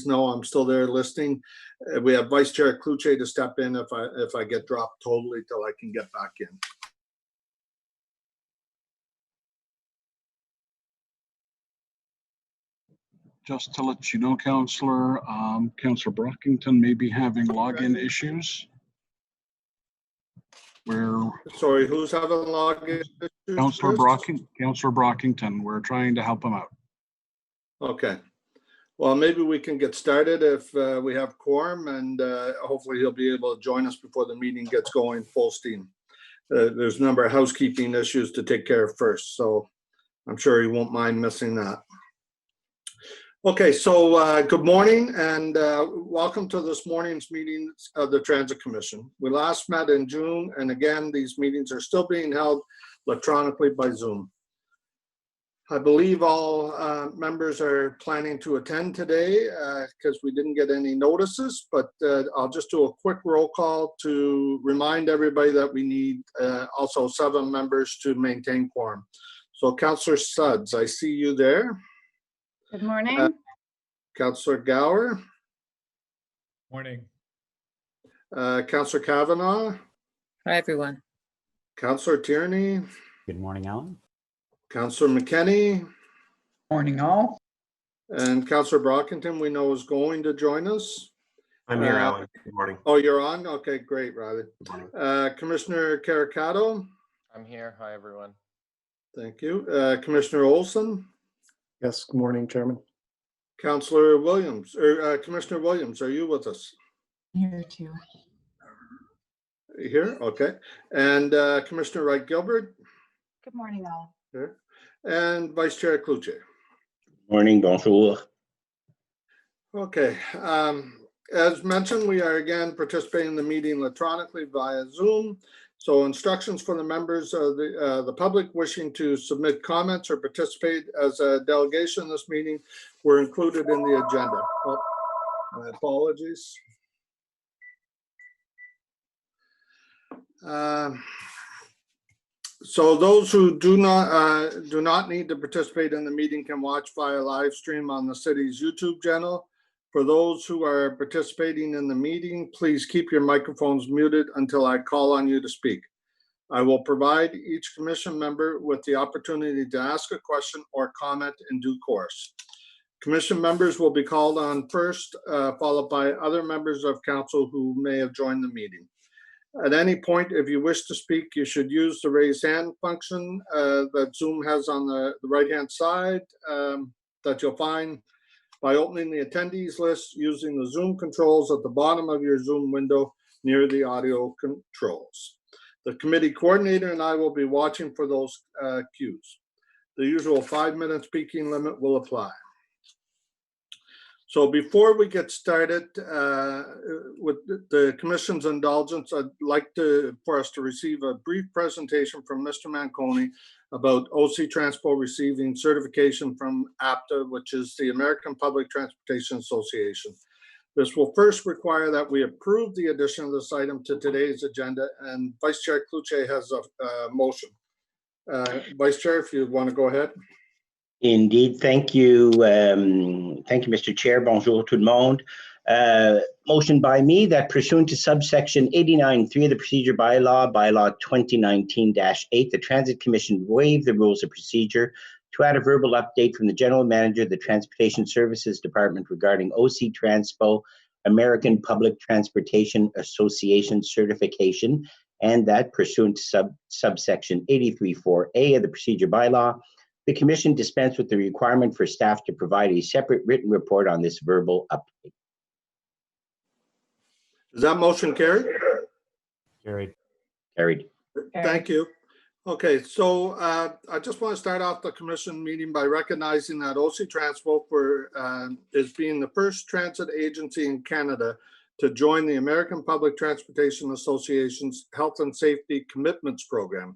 know I'm still there listening. We have Vice Chair Cloutier to step in if I get dropped totally till I can get back in. Just to let you know, Councillor, Councillor Brockington may be having login issues. Sorry, who's having login issues? Councillor Brockington, we're trying to help him out. Okay. Well, maybe we can get started if we have quorum, and hopefully he'll be able to join us before the meeting gets going full steam. There's a number of housekeeping issues to take care of first, so I'm sure he won't mind missing that. Okay, so good morning and welcome to this morning's meeting of the Transit Commission. We last met in June, and again, these meetings are still being held electronically by Zoom. I believe all members are planning to attend today because we didn't get any notices, but I'll just do a quick roll call to remind everybody that we need also 7 members to maintain quorum. So Councillor Suds, I see you there. Good morning. Councillor Gower. Morning. Councillor Kavanaugh. Hi, everyone. Councillor Tierney. Good morning, Alan. Councillor McKenney. Morning, all. And Councillor Brockington, we know, is going to join us. I'm here, Alan. Good morning. Oh, you're on? Okay, great, Riley. Commissioner Caricato. I'm here. Hi, everyone. Thank you. Commissioner Olson. Yes, good morning, Chairman. Councillor Williams, or Commissioner Williams, are you with us? Here too. Here, okay. And Commissioner Wright Gilbert. Good morning, all. Here. And Vice Chair Cloutier. Morning, bonjour. Okay. As mentioned, we are again participating in the meeting electronically via Zoom. So instructions for the members of the public wishing to submit comments or participate as a delegation in this meeting were included in the agenda. Oh, my apologies. So those who do not need to participate in the meeting can watch via live stream on the city's YouTube channel. For those who are participating in the meeting, please keep your microphones muted until I call on you to speak. I will provide each commission member with the opportunity to ask a question or comment in due course. Commission members will be called on first, followed by other members of council who may have joined the meeting. At any point, if you wish to speak, you should use the raise hand function that Zoom has on the right-hand side that you'll find by opening the attendees list using the Zoom controls at the bottom of your Zoom window near the audio controls. The committee coordinator and I will be watching for those cues. The usual 5-minute speaking limit will apply. So before we get started with the Commission's indulgence, I'd like for us to receive a brief presentation from Mr. Manconi about OC Transpo receiving certification from APTA, which is the American Public Transportation Association. This will first require that we approve the addition of this item to today's agenda, and Vice Chair Cloutier has a motion. Vice Chair, if you want to go ahead. Indeed, thank you. Thank you, Mr. Chair. Bonjour tout le monde. Motion by me that pursuant to subsection 89.3 of the procedure bylaw 2019-8, the Transit Commission waive the rules of procedure to add a verbal update from the General Manager of the Transportation Services Department regarding OC Transpo American Public Transportation Association certification, and that pursuant to subsection 83.4a of the procedure bylaw, the Commission dispensed with the requirement for staff to provide a separate written report on this verbal update. Is that motion carried? Carried. Carried. Thank you. Okay, so I just want to start off the Commission meeting by recognizing that OC Transpo is being the first transit agency in Canada to join the American Public Transportation Association's Health and Safety Commitments Program,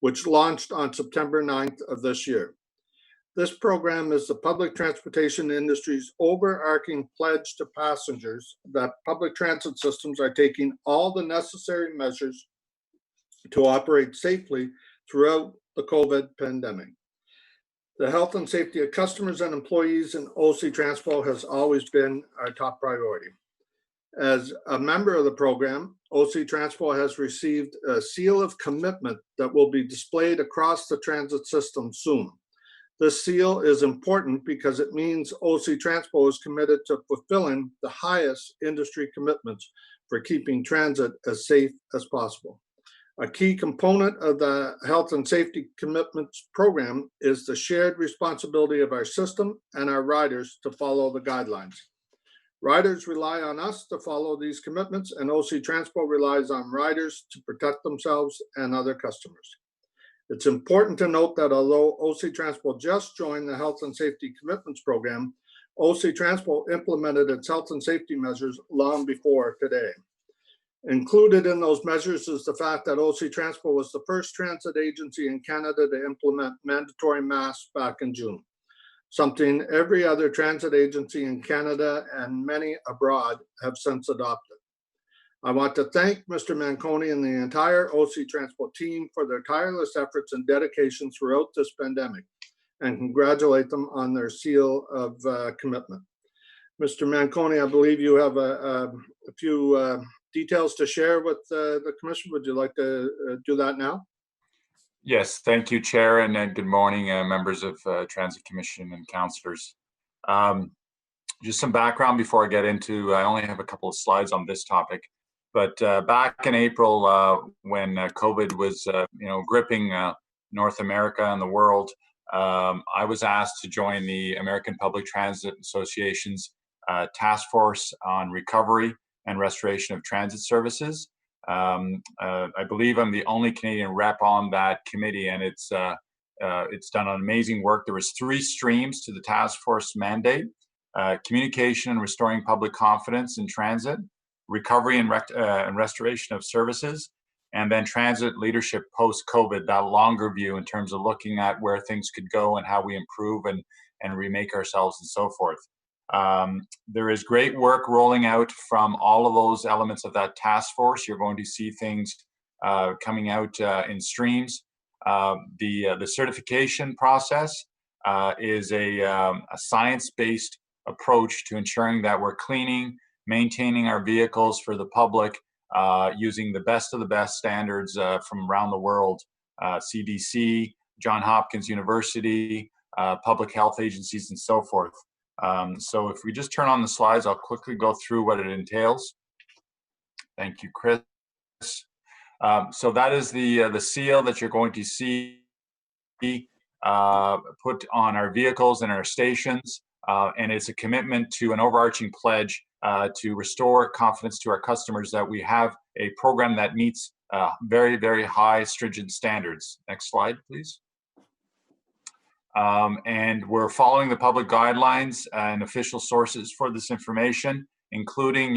which launched on September 9th of this year. This program is the public transportation industry's overarching pledge to passengers that public transit systems are taking all the necessary measures to operate safely throughout the COVID pandemic. The health and safety of customers and employees in OC Transpo has always been our top priority. As a member of the program, OC Transpo has received a seal of commitment that will be displayed across the transit system soon. This seal is important because it means OC Transpo is committed to fulfilling the highest industry commitments for keeping transit as safe as possible. A key component of the health and safety commitments program is the shared responsibility of our system and our riders to follow the guidelines. Riders rely on us to follow these commitments, and OC Transpo relies on riders to protect themselves and other customers. It's important to note that although OC Transpo just joined the Health and Safety Commitments Program, OC Transpo implemented its health and safety measures long before today. Included in those measures is the fact that OC Transpo was the first transit agency in Canada to implement mandatory masks back in June, something every other transit agency in Canada and many abroad have since adopted. I want to thank Mr. Manconi and the entire OC Transpo team for their tireless efforts and dedication throughout this pandemic, and congratulate them on their seal of commitment. Mr. Manconi, I believe you have a few details to share with the commission. Would you like to do that now? Yes, thank you, Chair, and good morning, members of Transit Commission and councillors. Just some background before I get into, I only have a couple of slides on this topic, but back in April, when COVID was, gripping North America and the world, I was asked to join the American Public Transit Association's task force on recovery and restoration of transit services. I believe I'm the only Canadian rep on that committee, and it's done amazing work. There was 3 streams to the task force mandate: communication and restoring public confidence in transit, recovery and restoration of services, and then transit leadership post-COVID, that longer view in terms of looking at where things could go and how we improve and remake ourselves and so forth. There is great work rolling out from all of those elements of that task force. You're going to see things coming out in streams. The certification process is a science-based approach to ensuring that we're cleaning, maintaining our vehicles for the public, using the best of the best standards from around the world, CDC, Johns Hopkins University, public health agencies, and so forth. So if we just turn on the slides, I'll quickly go through what it entails. Thank you, Chris. So that is the seal that you're going to see put on our vehicles and our stations, and it's a commitment to an overarching pledge to restore confidence to our customers that we have a program that meets very, very high stringent standards. Next slide, please. And we're following the public guidelines and official sources for this information, including,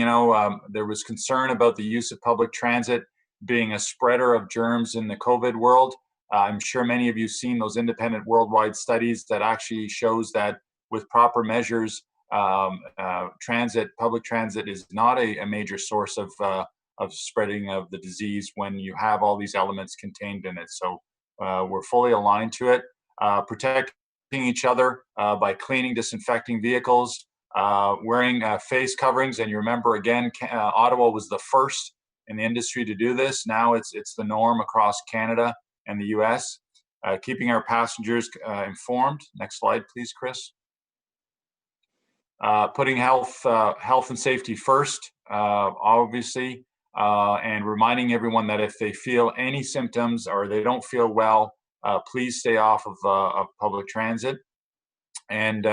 there was concern about the use of public transit being a spreader of germs in the COVID world. I'm sure many of you have seen those independent worldwide studies that actually shows that with proper measures, public transit is not a major source of spreading of the disease when you have all these elements contained in it. So we're fully aligned to it. Protecting each other by cleaning, disinfecting vehicles, wearing face coverings. And you remember, again, Ottawa was the first in the industry to do this. Now it's the norm across Canada and the US. Keeping our passengers informed. Next slide, please, Chris. Putting health and safety first, obviously, and reminding everyone that if they feel any symptoms or they don't feel well, please stay off of public transit. And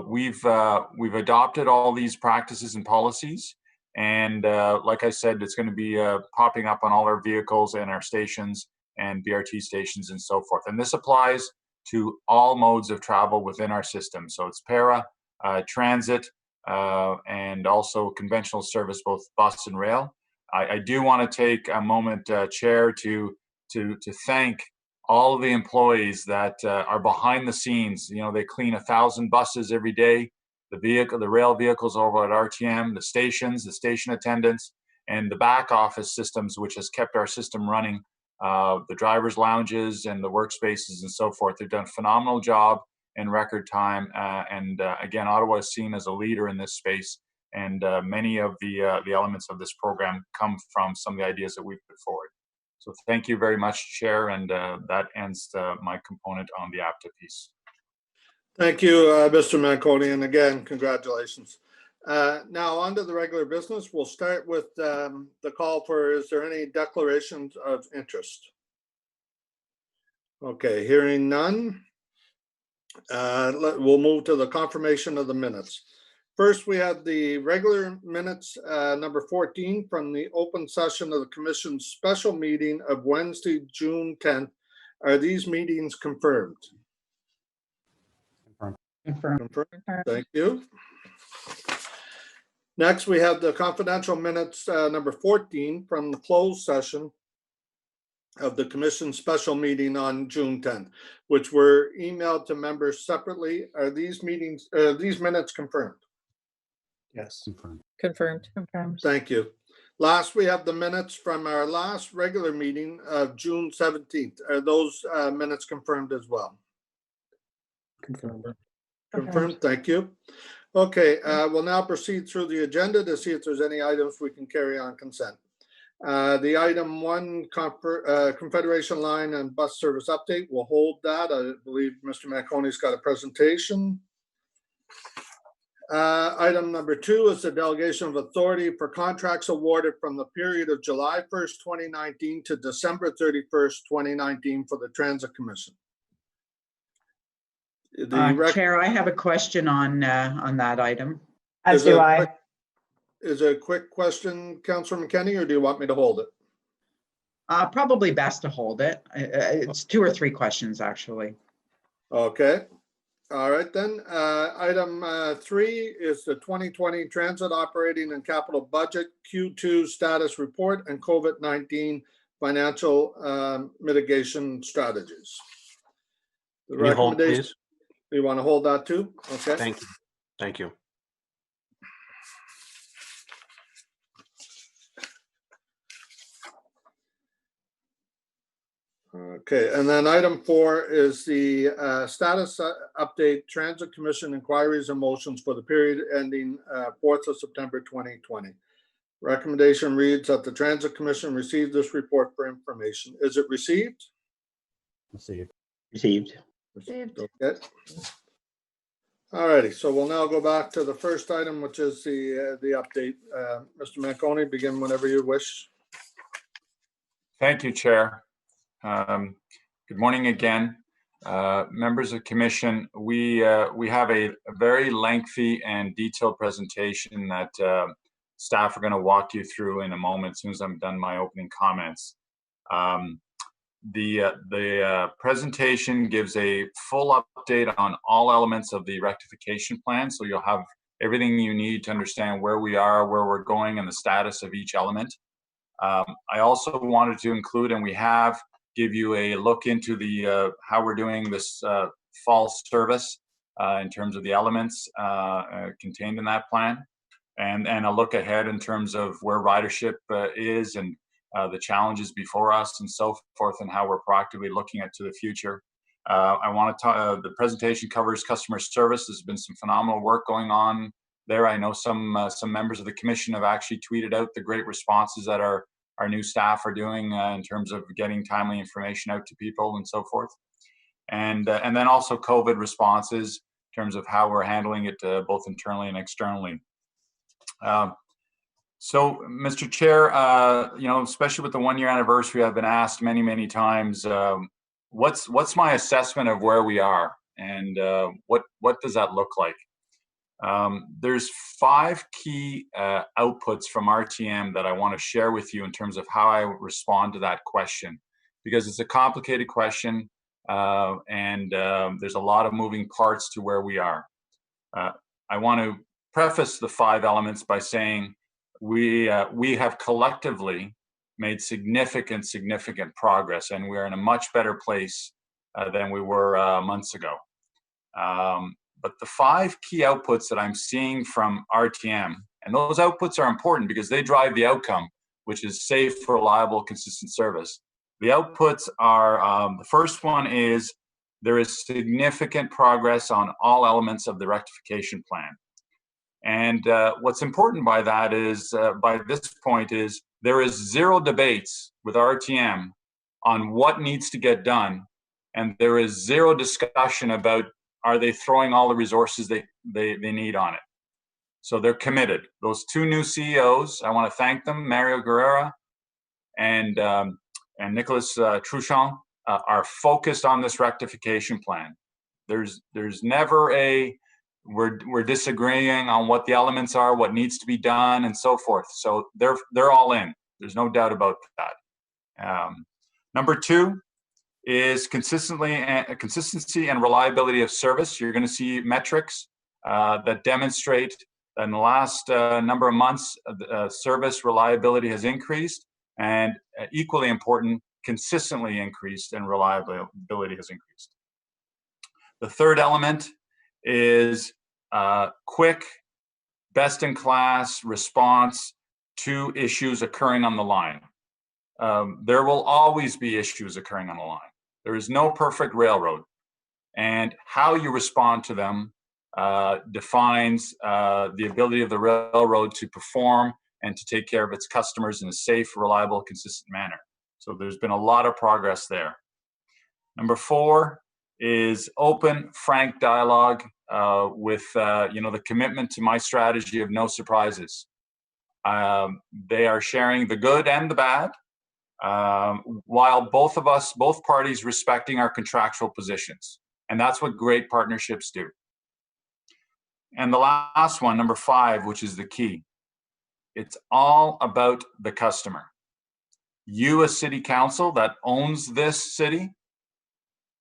we've adopted all these practices and policies. And like I said, it's going to be popping up on all our vehicles and our stations and BRT stations and so forth. And this applies to all modes of travel within our system. So it's para, transit, and also conventional service, both bus and rail. I do want to take a moment, Chair, to thank all of the employees that are behind the scenes. They clean 1,000 buses every day, the rail vehicles over at RTM, the stations, the station attendants, and the back office systems, which has kept our system running the drivers' lounges and the workspaces and so forth. They've done a phenomenal job in record time. Again, Ottawa is seen as a leader in this space. And many of the elements of this program come from some of the ideas that we've put forward. So thank you very much, Chair. And that ends my component on the APTA piece. Thank you, Mr. Manconi, and again, congratulations. Now on to the regular business. We'll start with the call for, is there any declarations of interest? Okay, hearing none. We'll move to the confirmation of the minutes. First, we have the regular minutes, number 14 from the open session of the Commission's special meeting of Wednesday, June 10th. Are these meetings confirmed? Confirmed. Confirmed. Thank you. Next, we have the confidential minutes, number 14 from the closed session of the Commission's special meeting on June 10th, which were emailed to members separately. Are these minutes confirmed? Yes. Confirmed. Confirmed. Thank you. Last, we have the minutes from our last regular meeting of June 17th. Are those minutes confirmed as well? Confirmed. Confirmed. Thank you. Okay, we'll now proceed through the agenda to see if there's any items we can carry on consent. The item 1, Confederation Line and bus service update, we'll hold that. I believe Mr. Manconi's got a presentation. Item number 2 is the delegation of authority for contracts awarded from the period of July 1st, 2019 to December 31st, 2019 for the Transit Commission. Chair, I have a question on that item. As do I. Is it a quick question, Councillor McKenney, or do you want me to hold it? Probably best to hold it. It's 2 or 3 questions, actually. Okay. All right, then. Item 3 is the 2020 Transit Operating and Capital Budget Q2 Status Report and COVID-19 Financial Mitigation Strategies. The Can you hold, recommendation. please? You want to hold that too? Okay. Thank you. Thank you. Okay, and then item 4 is the status update Transit Commission inquiries and motions for the period ending 4th of September 2020. Recommendation reads that the Transit Commission received this report for information. Is it received? Received. Received. Received. Okay. All righty, so we'll now go back to the first item, which is the update. Mr. Manconi, begin whenever you wish. Thank you, Chair. Good morning again. Members of Commission, we have a very lengthy and detailed presentation that staff are going to walk you through in a moment as soon as I'm done my opening comments. The presentation gives a full update on all elements of the rectification plan, so you'll have everything you need to understand where we are, where we're going, and the status of each element. I also wanted to include, and we have, give you a look into the how we're doing this fall service in terms of the elements contained in that plan, and a look ahead in terms of where ridership is and the challenges before us and so forth, and how we're proactively looking at to the future. I want to talk, the presentation covers customer service. There's been some phenomenal work going on there. I know some members of the Commission have actually tweeted out the great responses that our new staff are doing in terms of getting timely information out to people and so forth. And then also COVID responses in terms of how we're handling it both internally and externally. So, Mr. Chair, you know, especially with the 1-year anniversary, I've been asked many, many times, what's my assessment of where we are, and what does that look like? There's 5 key outputs from RTM that I want to share with you in terms of how I respond to that question, because it's a complicated question and there's a lot of moving parts to where we are. I want to preface the 5 elements by saying we have collectively made significant progress, and we're in a much better place than we were months ago. But the 5 key outputs that I'm seeing from RTM, and those outputs are important because they drive the outcome, which is safe, reliable, consistent service. The outputs are, the first one is there is significant progress on all elements of the rectification plan. And what's important by that is, by this point, is there is zero debates with RTM on what needs to get done, and there is zero discussion about are they throwing all the resources they need on it. So they're committed. Those two new CEOs, I want to thank them, Mario Guerrera and Nicholas Truchon, are focused on this rectification plan. There's never a we're disagreeing on what the elements are, what needs to be done, and so forth. So they're all in. There's no doubt about that. Number two is consistency and reliability of service. You're going to see metrics that demonstrate that in the last number of months, service reliability has increased, and equally important, consistently increased, and reliability has increased. The third element is quick, best-in-class response to issues occurring on the line. There will always be issues occurring on the line. There is no perfect railroad, and how you respond to them defines the ability of the railroad to perform and to take care of its customers in a safe, reliable, consistent manner. So there's been a lot of progress there. Number four is open, frank dialogue with the commitment to my strategy of no surprises. They are sharing the good and the bad, while both parties respecting our contractual positions. And that's what great partnerships do. And the last one, number five, which is the key. It's all about the customer. You as city council that owns this city,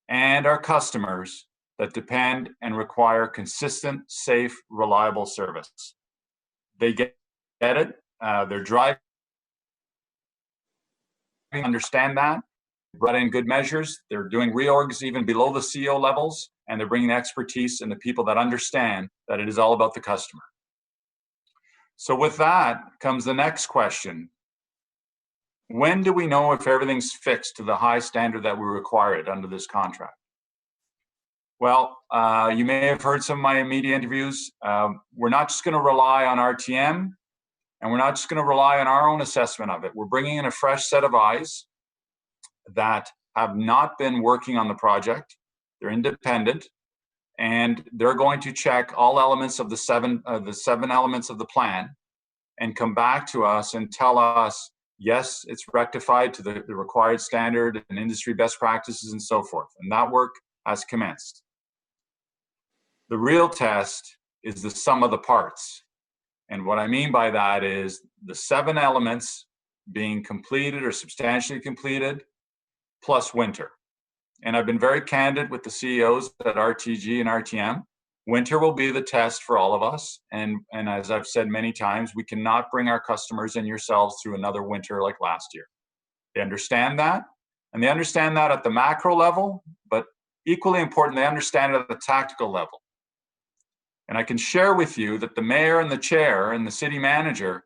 and our customers that depend and require consistent, safe, reliable service. They get it. They're driving, understand that, brought in good measures. They're doing reorgs even below the CEO levels, and they're bringing expertise and the people that understand that it is all about the customer. So with that comes the next question. When do we know if everything's fixed to the high standard that we require it under this contract? Well, you may have heard some of my media interviews. We're not just going to rely on RTM, and we're not just going to rely on our own assessment of it. We're bringing in a fresh set of eyes that have not been working on the project. They're independent, and they're going to check all elements of the seven elements of the plan and come back to us and tell us, yes, it's rectified to the required standard and industry best practices and so forth. And that work has commenced. The real test is the sum of the parts. And what I mean by that is the 7 elements being completed or substantially completed, plus winter. And I've been very candid with the CEOs at RTG and RTM. Winter will be the test for all of us. And as I've said many times, we cannot bring our customers and yourselves through another winter like last year. They understand that, and they understand that at the macro level, but equally important, they understand it at the tactical level. And I can share with you that the mayor and the chair and the city manager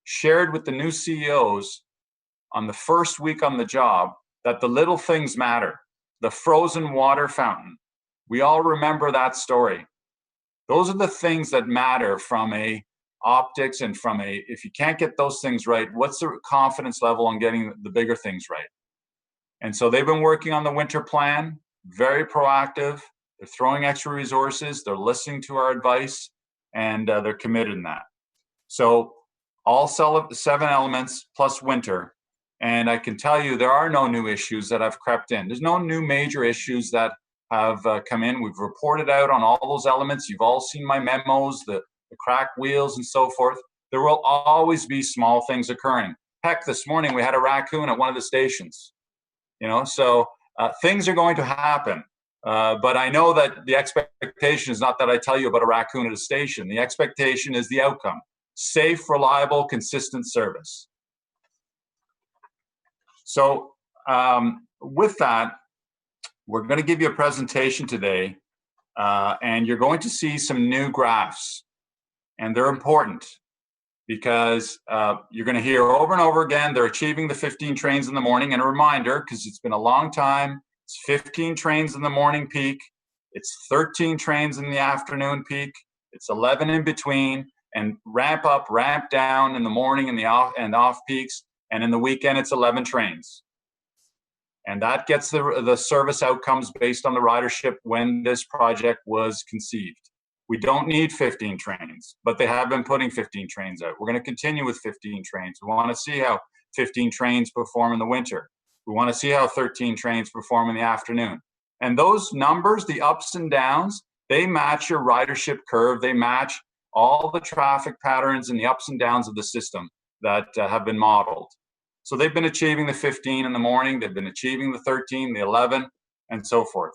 shared with the new CEOs on the first week on the job that the little things matter. The frozen water fountain. We all remember that story. Those are the things that matter from a optics and from a, if you can't get those things right, what's the confidence level on getting the bigger things right? And so they've been working on the winter plan, very proactive. They're throwing extra resources, they're listening to our advice, and they're committed in that. So all 7 elements plus winter. And I can tell you there are no new issues that have crept in. There's no new major issues that have come in. We've reported out on all those elements. You've all seen my memos, the cracked wheels and so forth. There will always be small things occurring. Heck, this morning we had a raccoon at one of the stations. So things are going to happen. But I know that the expectation is not that I tell you about a raccoon at a station. The expectation is the outcome. Safe, reliable, consistent service. So with that, we're going to give you a presentation today, and you're going to see some new graphs, and they're important. because you're going to hear over and over again, they're achieving the 15 trains in the morning. And a reminder, because it's been a long time, it's 15 trains in the morning peak, it's 13 trains in the afternoon peak, it's 11 in between, and ramp up, ramp down in the morning and the off peaks, and in the weekend it's 11 trains. And that gets the service outcomes based on the ridership when this project was conceived. We don't need 15 trains, but they have been putting 15 trains out. We're going to continue with 15 trains. We want to see how 15 trains perform in the winter. We want to see how 13 trains perform in the afternoon. And those numbers, the ups and downs, they match your ridership curve. They match all the traffic patterns and the ups and downs of the system that have been modeled. So they've been achieving the 15 in the morning, they've been achieving the 13, the 11, and so forth.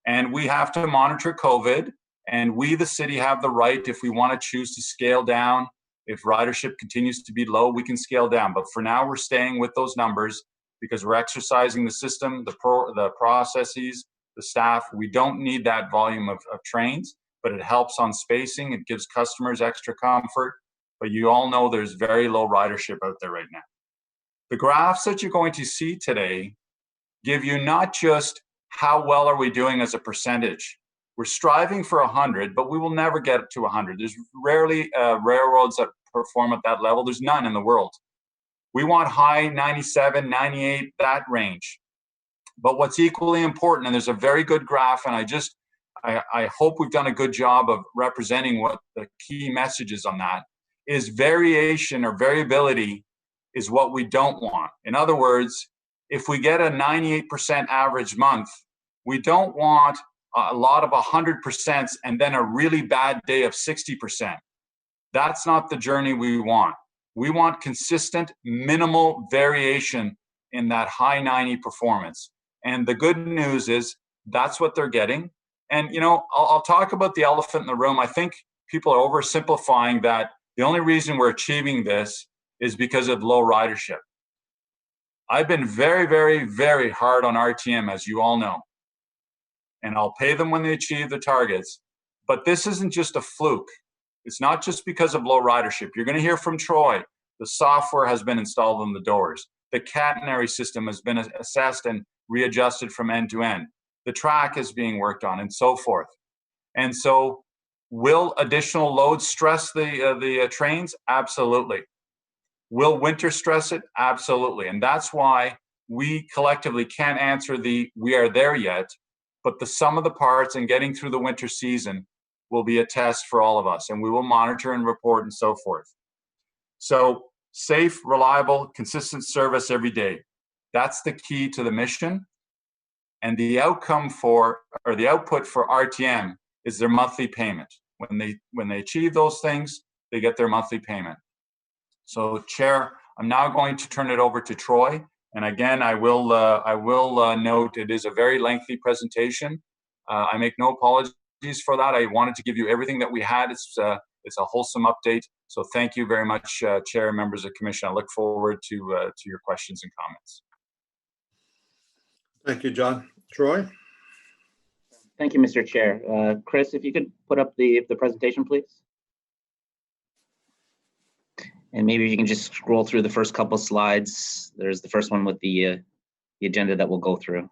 And we have to monitor COVID, and we, the city, have the right, if we want to choose to scale down, if ridership continues to be low, we can scale down. But for now, we're staying with those numbers because we're exercising the system, the processes, the staff. We don't need that volume of trains, but it helps on spacing. It gives customers extra comfort. But you all know there's very low ridership out there right now. The graphs that you're going to see today give you not just how well are we doing as a percentage. We're striving for 100, but we will never get to 100. There's rarely railroads that perform at that level. There's none in the world. We want high 97, 98, that range. But what's equally important, and there's a very good graph, and I hope we've done a good job of representing what the key message is on that, is variation or variability is what we don't want. In other words, if we get a 98% average month, we don't want a lot of 100% and then a really bad day of 60%. That's not the journey we want. We want consistent, minimal variation in that high 90 performance. And the good news is that's what they're getting. And, you know, I'll talk about the elephant in the room. I think people are oversimplifying that the only reason we're achieving this is because of low ridership. I've been very, very, very hard on RTM, as you all know. And I'll pay them when they achieve the targets. But this isn't just a fluke. It's not just because of low ridership. You're going to hear from Troy. The software has been installed on the doors. The catenary system has been assessed and readjusted from end to end. The track is being worked on, and so forth. And so, will additional loads stress the trains? Absolutely. Will winter stress it? Absolutely. And that's why we collectively can't answer we are there yet, but the sum of the parts and getting through the winter season will be a test for all of us, and we will monitor and report and so forth. So safe, reliable, consistent service every day. That's the key to the mission. And the outcome the output for RTM is their monthly payment. When they achieve those things, they get their monthly payment. So, Chair, I'm now going to turn it over to Troy. And again, I will note it is a very lengthy presentation. I make no apologies for that. I wanted to give you everything that we had. It's a wholesome update. So thank you very much, Chair and members of the Commission. I look forward to your questions and comments. Thank you, John. Troy? Thank you, Mr. Chair. Chris, if you could put up the presentation, please. And maybe if you can just scroll through the first couple slides. There's the first one with the agenda that we'll go through.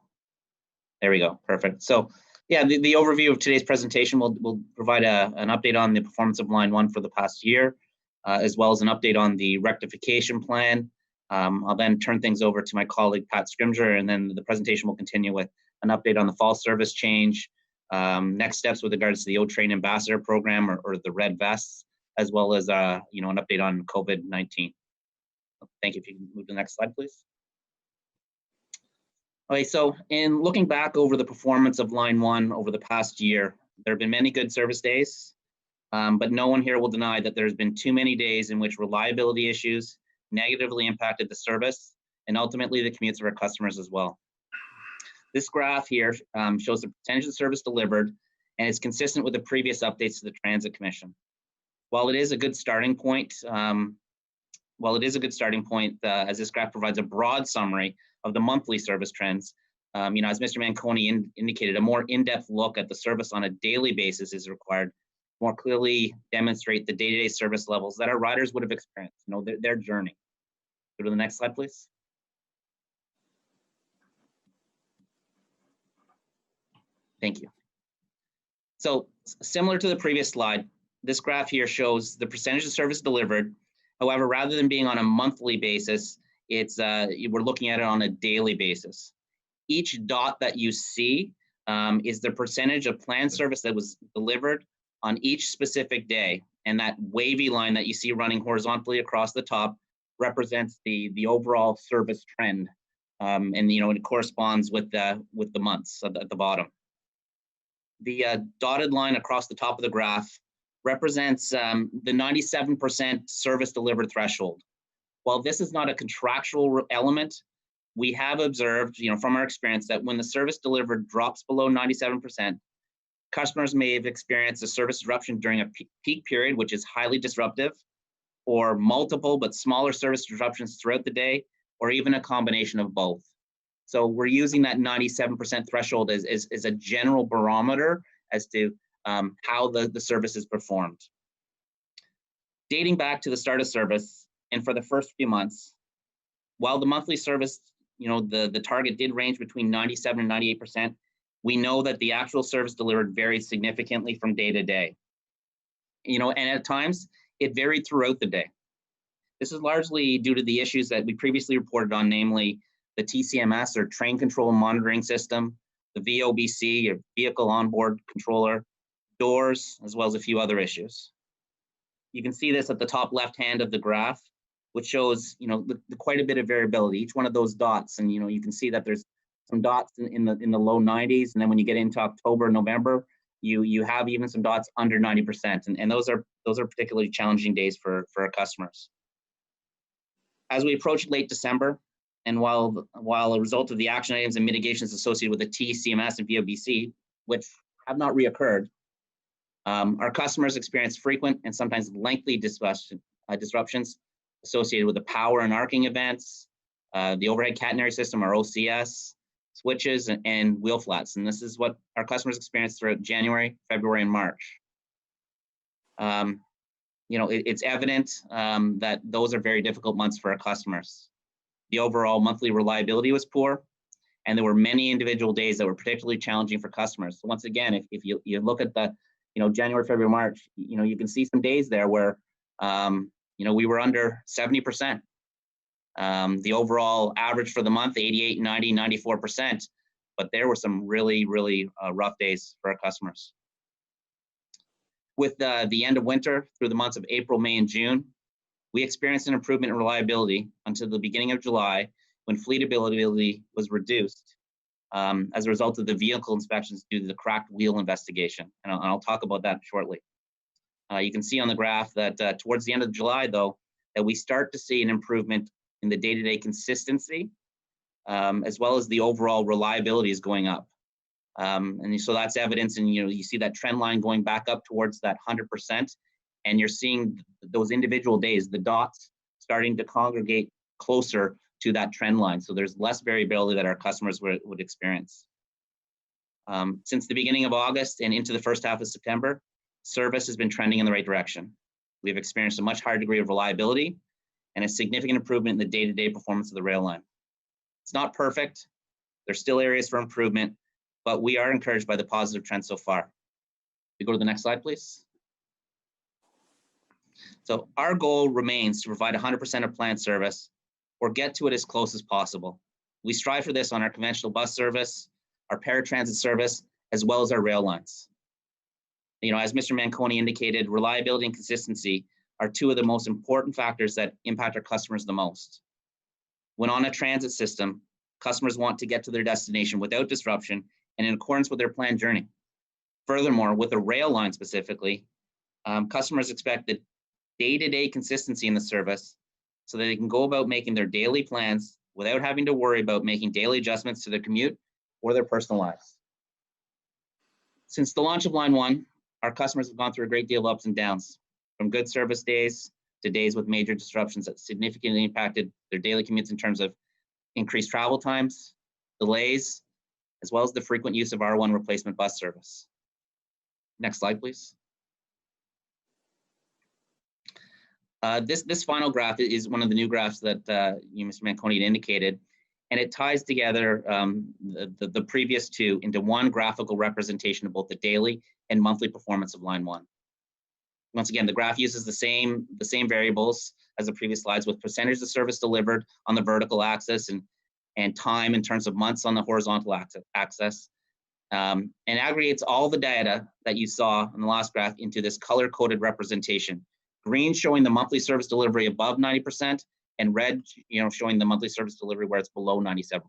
There we go. Perfect. So, yeah, the overview of today's presentation will provide an update on the performance of Line 1 for the past year, as well as an update on the rectification plan. I'll then turn things over to my colleague, Pat Scrimger, and then the presentation will continue with an update on the fall service change, next steps with regards to the O-Train Ambassador Program or the Red Vests, as well as an update on COVID-19. Thank you. If you can move to the next slide, please. Okay, so in looking back over the performance of Line 1 over the past year, there have been many good service days, but no one here will deny that there's been too many days in which reliability issues negatively impacted the service and ultimately the commutes of our customers as well. This graph here shows the percentage of service delivered, and it's consistent with the previous updates to the Transit Commission. While it is a good starting point, as this graph provides a broad summary of the monthly service trends, as Mr. Manconi indicated, a more in-depth look at the service on a daily basis is required, more clearly demonstrate the day-to-day service levels that our riders would have experienced, their journey. Go to the next slide, please. Thank you. So similar to the previous slide, this graph here shows the percentage of service delivered. However, rather than being on a monthly basis, we're looking at it on a daily basis. Each dot that you see is the percentage of planned service that was delivered on each specific day. And that wavy line that you see running horizontally across the top represents the overall service trend. And it corresponds with the months at the bottom. The dotted line across the top of the graph represents the 97% service delivered threshold. While this is not a contractual element, we have observed, from our experience, that when the service delivered drops below 97%, customers may have experienced a service disruption during a peak period, which is highly disruptive, or multiple but smaller service disruptions throughout the day, or even a combination of both. So we're using that 97% threshold as a general barometer as to how the service is performed. Dating back to the start of service, and for the first few months, while the monthly service, the target did range between 97 and 98%, we know that the actual service delivered varied significantly from day to day. And at times, it varied throughout the day. This is largely due to the issues that we previously reported on, namely the TCMS, or Train Control and Monitoring System, the VOBC, or Vehicle Onboard Controller, Odors, as well as a few other issues. You can see this at the top left hand of the graph, which shows quite a bit of variability. Each one of those dots, and you can see that there's some dots in the low 90s, and then when you get into October, November, you have even some dots under 90%, and those are particularly challenging days for our customers. As we approach late December, and while a result of the action items and mitigations associated with the TCMS and VOBC, which have not reoccurred, our customers experience frequent and sometimes lengthy disruptions associated with the power and arcing events, the overhead catenary system, or OCS, switches, and wheel flats. And this is what our customers experienced throughout January, February, and March. It's evident that those are very difficult months for our customers. The overall monthly reliability was poor, and there were many individual days that were particularly challenging for customers. So once again, if you look at the January, February, March, you can see some days there where we were under 70%. The overall average for the month, 88, 90, 94%, but there were some really, really rough days for our customers. With the end of winter through the months of April, May, and June, we experienced an improvement in reliability until the beginning of July, when fleet availability was reduced as a result of the vehicle inspections due to the cracked wheel investigation. And I'll talk about that shortly. You can see on the graph that towards the end of July, though, that we start to see an improvement in the day-to-day consistency, as well as the overall reliability is going up. And so that's evidence, and you see that trend line going back up towards that 100%, and you're seeing those individual days, the dots, starting to congregate closer to that trend line. So there's less variability that our customers would experience. Since the beginning of August and into the first half of September, service has been trending in the right direction. We've experienced a much higher degree of reliability and a significant improvement in the day-to-day performance of the rail line. It's not perfect. There's still areas for improvement, but we are encouraged by the positive trend so far. We go to the next slide, please. So our goal remains to provide 100% of planned service, or get to it as close as possible. We strive for this on our conventional bus service, our paratransit service, as well as our rail lines. As Mr. Manconi indicated, reliability and consistency are two of the most important factors that impact our customers the most. When on a transit system, customers want to get to their destination without disruption and in accordance with their planned journey. Furthermore, with a rail line specifically, customers expect the day-to-day consistency in the service so that they can go about making their daily plans without having to worry about making daily adjustments to their commute or their personal lives. Since the launch of Line 1, our customers have gone through a great deal of ups and downs, from good service days to days with major disruptions that significantly impacted their daily commutes in terms of increased travel times, delays, as well as the frequent use of R1 replacement bus service. Next slide, please. This final graph is one of the new graphs that Mr. Manconi had indicated, and it ties together the previous two into one graphical representation of both the daily and monthly performance of line 1. Once again, the graph uses the same variables as the previous slides, with percentage of service delivered on the vertical axis and time in terms of months on the horizontal axis, and aggregates all the data that you saw in the last graph into this color-coded representation. Green showing the monthly service delivery above 90%, and red, showing the monthly service delivery where it's below 97%.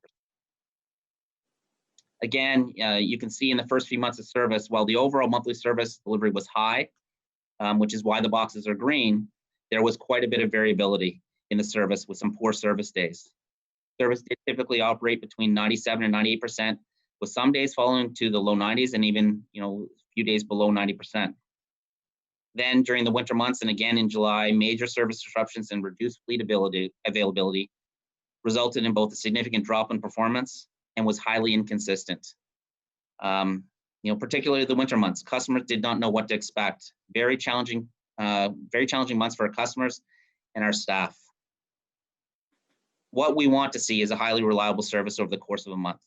Again, you can see in the first few months of service, while the overall monthly service delivery was high, which is why the boxes are green, there was quite a bit of variability in the service with some poor service days. Service did typically operate between 97 and 98%, with some days falling to the low 90s and even a few days below 90%. Then during the winter months and again in July, major service disruptions and reduced fleet availability resulted in both a significant drop in performance and was highly inconsistent. Particularly the winter months, customers did not know what to expect. Very challenging months for our customers and our staff. What we want to see is a highly reliable service over the course of a month,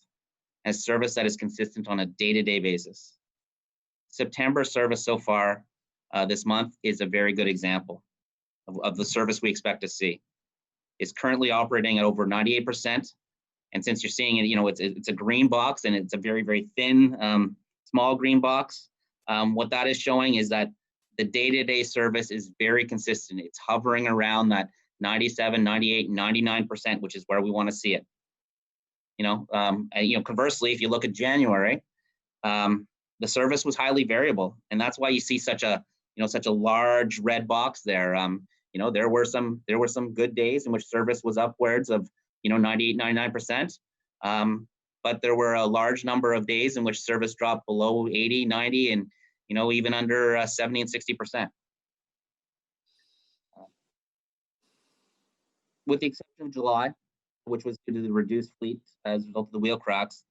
and service that is consistent on a day-to-day basis. September service so far this month is a very good example of the service we expect to see. It's currently operating at over 98%, and since you're seeing it, it's a green box and it's a very, very thin, small green box. What that is showing is that the day-to-day service is very consistent. It's hovering around that 97, 98, 99%, which is where we want to see it. Conversely, if you look at January, the service was highly variable, and that's why you see such a large red box there. There were some good days in which service was upwards of 98, 99%. But there were a large number of days in which service dropped below 80, 90, and even under 70 and 60%. With the exception of July, which was due to the reduced fleet as a result of the wheel cracks,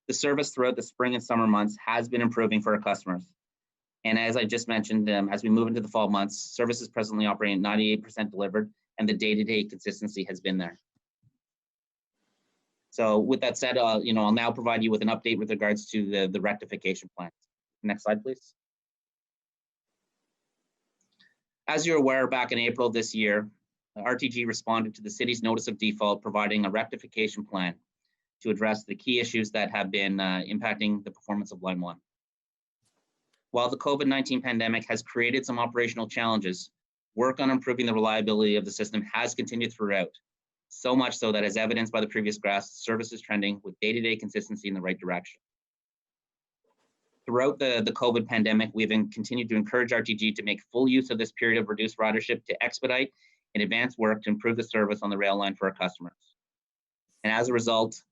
the service throughout the spring and summer months has been improving for our customers. And as I just mentioned, as we move into the fall months, service is presently operating at 98% delivered, and the day-to-day consistency has been there. So with that said, I'll now provide you with an update with regards to the rectification plans. Next slide, please. As you're aware, back in April this year, RTG responded to the city's notice of default, providing a rectification plan to address the key issues that have been impacting the performance of Line 1. While the COVID-19 pandemic has created some operational challenges, work on improving the reliability of the system has continued throughout, so much so that, as evidenced by the previous graphs, service is trending with day-to-day consistency in the right direction. Throughout the COVID pandemic, we've continued to encourage RTG to make full use of this period of reduced ridership to expedite and advance work to improve the service on the rail line for our customers. And as a result,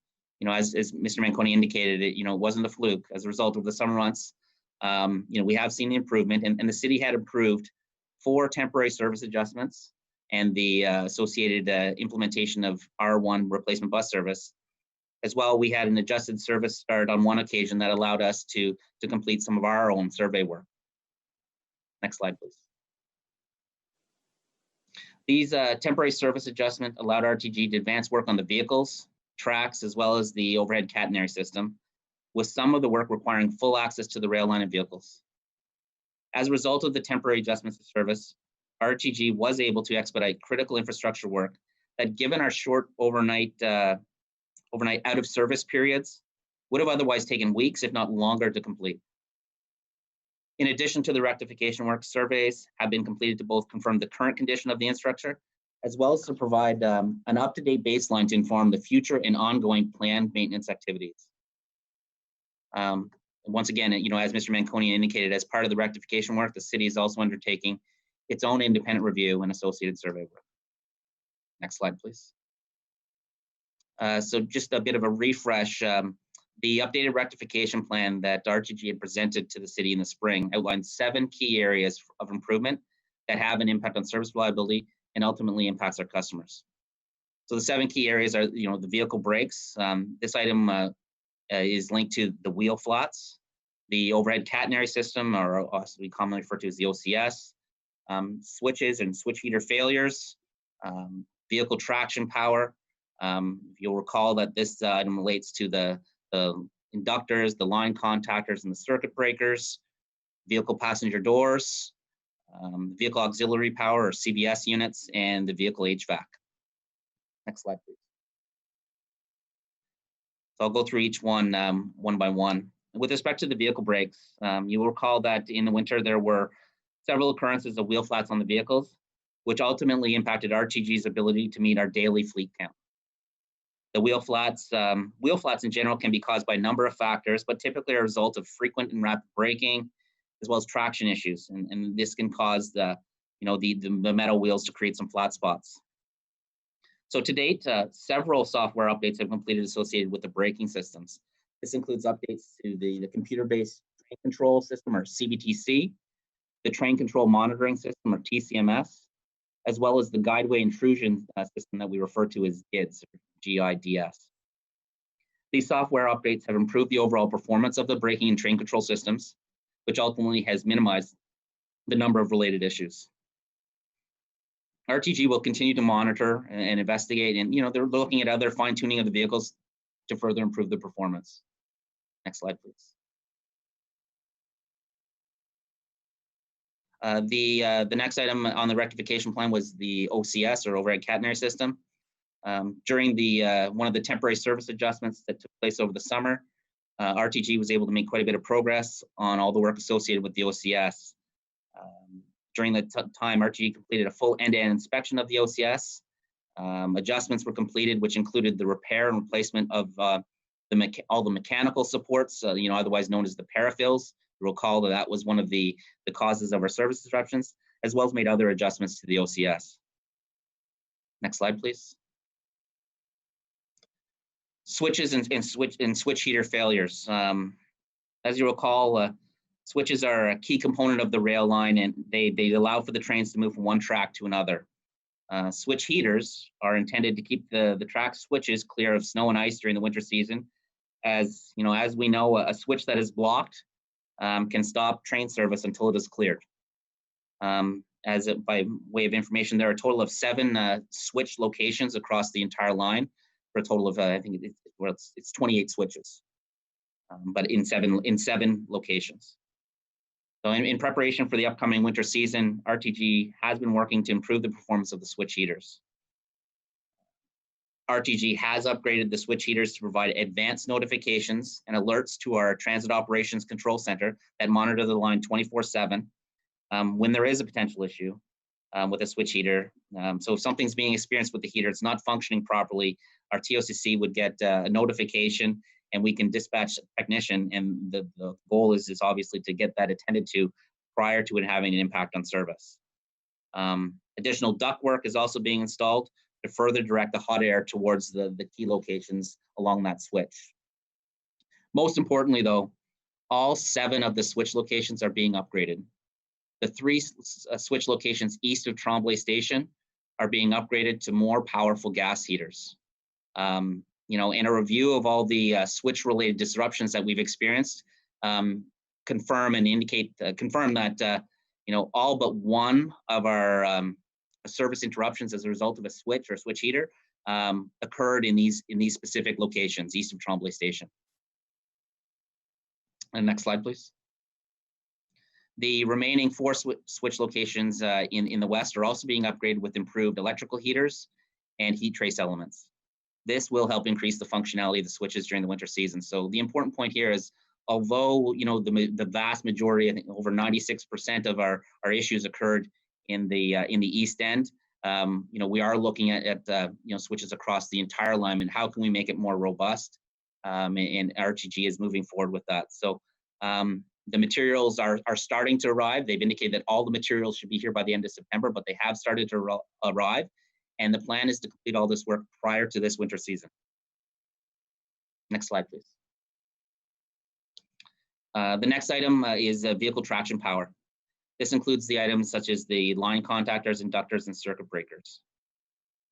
as Mr. Manconi indicated, it wasn't a fluke. As a result of the summer months, we have seen the improvement, and the city had approved 4 temporary service adjustments and the associated implementation of R1 replacement bus service. As well, we had an adjusted service start on one occasion that allowed us to complete some of our own survey work. Next slide, please. These temporary service adjustment allowed RTG to advance work on the vehicles, tracks, as well as the overhead catenary system, with some of the work requiring full access to the rail line and vehicles. As a result of the temporary adjustments to service, RTG was able to expedite critical infrastructure work that, given our short overnight out of service periods, would have otherwise taken weeks, if not longer, to complete. In addition to the rectification work, surveys have been completed to both confirm the current condition of the infrastructure, as well as to provide an up-to-date baseline to inform the future and ongoing planned maintenance activities. Once again, as Mr. Manconi indicated, as part of the rectification work, the city is also undertaking its own independent review and associated survey work. Next slide, please. So just a bit of a refresh. The updated rectification plan that RTG had presented to the city in the spring outlined 7 key areas of improvement that have an impact on service reliability and ultimately impacts our customers. So the 7 key areas are, the vehicle brakes. This item is linked to the wheel flats, the overhead catenary system, or also we commonly refer to as the OCS, switches and switch heater failures, vehicle traction power. You'll recall that this item relates to the inductors, the line contactors, and the circuit breakers, vehicle passenger doors, vehicle auxiliary power or CBS units, and the vehicle HVAC. Next slide, please. So I'll go through each one one by one. With respect to the vehicle brakes, you will recall that in the winter there were several occurrences of wheel flats on the vehicles, which ultimately impacted RTG's ability to meet our daily fleet count. The wheel flats in general can be caused by a number of factors, but typically are a result of frequent and rapid braking, as well as traction issues, and this can cause the metal wheels to create some flat spots. So to date, several software updates have completed associated with the braking systems. This includes updates to the computer-based train control system, or CBTC, the train control monitoring system, or TCMS, as well as the guideway intrusion system that we refer to as GIDS, or GIDS. These software updates have improved the overall performance of the braking and train control systems, which ultimately has minimized the number of related issues. RTG will continue to monitor and investigate, and they're looking at other fine-tuning of the vehicles to further improve the performance. Next slide, please. The next item on the rectification plan was the OCS, or overhead catenary system. During one of the temporary service adjustments that took place over the summer, RTG was able to make quite a bit of progress on all the work associated with the OCS. During the time, RTG completed a full end-to-end inspection of the OCS. Adjustments were completed, which included the repair and replacement of all the mechanical supports, otherwise known as the paraffils. You'll recall that was one of the causes of our service disruptions, as well as made other adjustments to the OCS. Next slide, please. Switches and switch heater failures. As you recall, switches are a key component of the rail line, and they allow for the trains to move from one track to another. Switch heaters are intended to keep the track switches clear of snow and ice during the winter season. As we know, a switch that is blocked can stop train service until it is cleared. By way of information, there are a total of 7 switch locations across the entire line, for a total of I think it's 28 switches, but in seven locations. So in preparation for the upcoming winter season, RTG has been working to improve the performance of the switch heaters. RTG has upgraded the switch heaters to provide advanced notifications and alerts to our Transit Operations Control Center that monitor the line 24/7 when there is a potential issue with a switch heater. So if something's being experienced with the heater, it's not functioning properly, our TOCC would get a notification, and we can dispatch a technician, and the goal is obviously to get that attended to prior to it having an impact on service. Additional ductwork is also being installed to further direct the hot air towards the key locations along that switch. Most importantly, though, all 7 of the switch locations are being upgraded. The 3 switch locations east of Tremblay Station are being upgraded to more powerful gas heaters. In a review of all the switch-related disruptions that we've experienced, confirm that all but one of our service interruptions as a result of a switch or switch heater occurred in these specific locations east of Tremblay Station. And next slide, please. The remaining 4 switch locations in the west are also being upgraded with improved electrical heaters and heat trace elements. This will help increase the functionality of the switches during the winter season. So the important point here is, although the vast majority, I think over 96% of our issues occurred in the east end, we are looking at switches across the entire line, and how can we make it more robust? And RTG is moving forward with that. So the materials are starting to arrive. They've indicated that all the materials should be here by the end of September, but they have started to arrive. And the plan is to complete all this work prior to this winter season. Next slide, please. The next item is vehicle traction power. This includes the items such as the line contactors, inductors, and circuit breakers.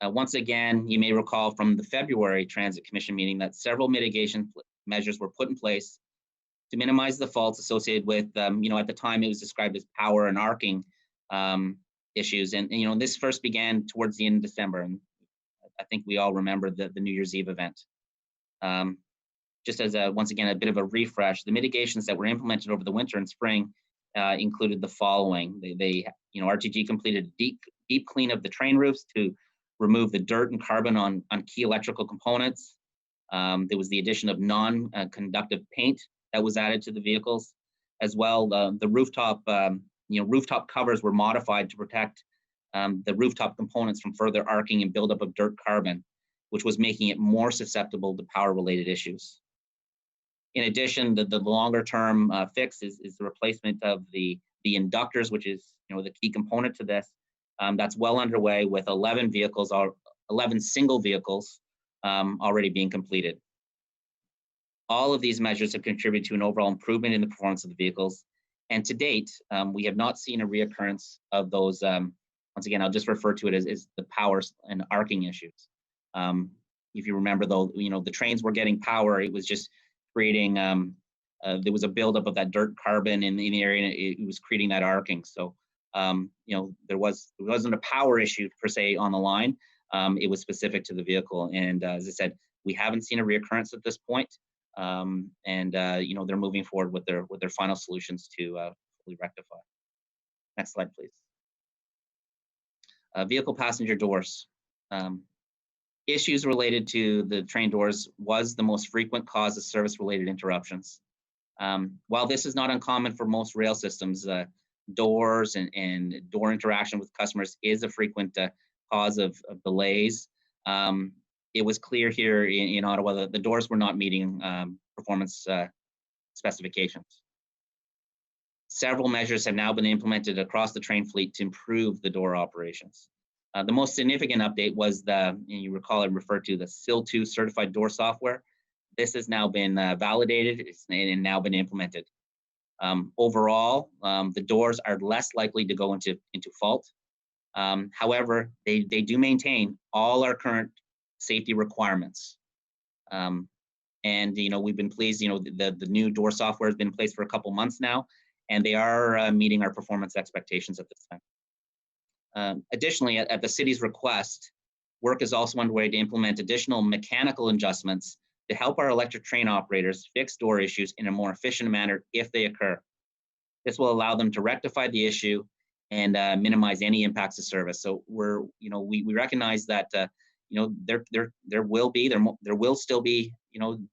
Once again, you may recall from the February Transit Commission meeting that several mitigation measures were put in place to minimize the faults associated with, at the time it was described as power and arcing issues. And you know, this first began towards the end of December, and I think we all remember the New Year's Eve event. Just as once again, a bit of a refresh, the mitigations that were implemented over the winter and spring included the following. You know, RTG completed a deep clean of the train roofs to remove the dirt and carbon on key electrical components. There was the addition of non-conductive paint that was added to the vehicles. As well, the rooftop, rooftop covers were modified to protect the rooftop components from further arcing and buildup of dirt carbon, which was making it more susceptible to power-related issues. In addition, the longer-term fix is the replacement of the inductors, which is the key component to this. That's well underway with 11 vehicles, or 11 single vehicles already being completed. All of these measures have contributed to an overall improvement in the performance of the vehicles. And to date, we have not seen a reoccurrence of those. Once again, I'll just refer to it as the power and arcing issues. If you remember, though, the trains were getting power. It was just creating, there was a buildup of that dirt carbon in the area, and it was creating that arcing. So, there wasn't a power issue per se on the line. It was specific to the vehicle. And as I said, we haven't seen a reoccurrence at this point. They're moving forward with their final solutions to fully rectify. Next slide, please. Vehicle passenger doors. Issues related to the train doors was the most frequent cause of service-related interruptions. While this is not uncommon for most rail systems, doors and door interaction with customers is a frequent cause of delays. It was clear here in Ottawa that the doors were not meeting performance specifications. Several measures have now been implemented across the train fleet to improve the door operations. The most significant update was you recall I referred to the SIL2 certified door software. This has now been validated and now been implemented. Overall, the doors are less likely to go into fault. However, they do maintain all our current safety requirements. We've been pleased, the new door software has been in place for a couple months now, and they are meeting our performance expectations at this time. Additionally, at the city's request, work is also underway to implement additional mechanical adjustments to help our electric train operators fix door issues in a more efficient manner if they occur. This will allow them to rectify the issue and minimize any impacts to service. So we recognize that there will still be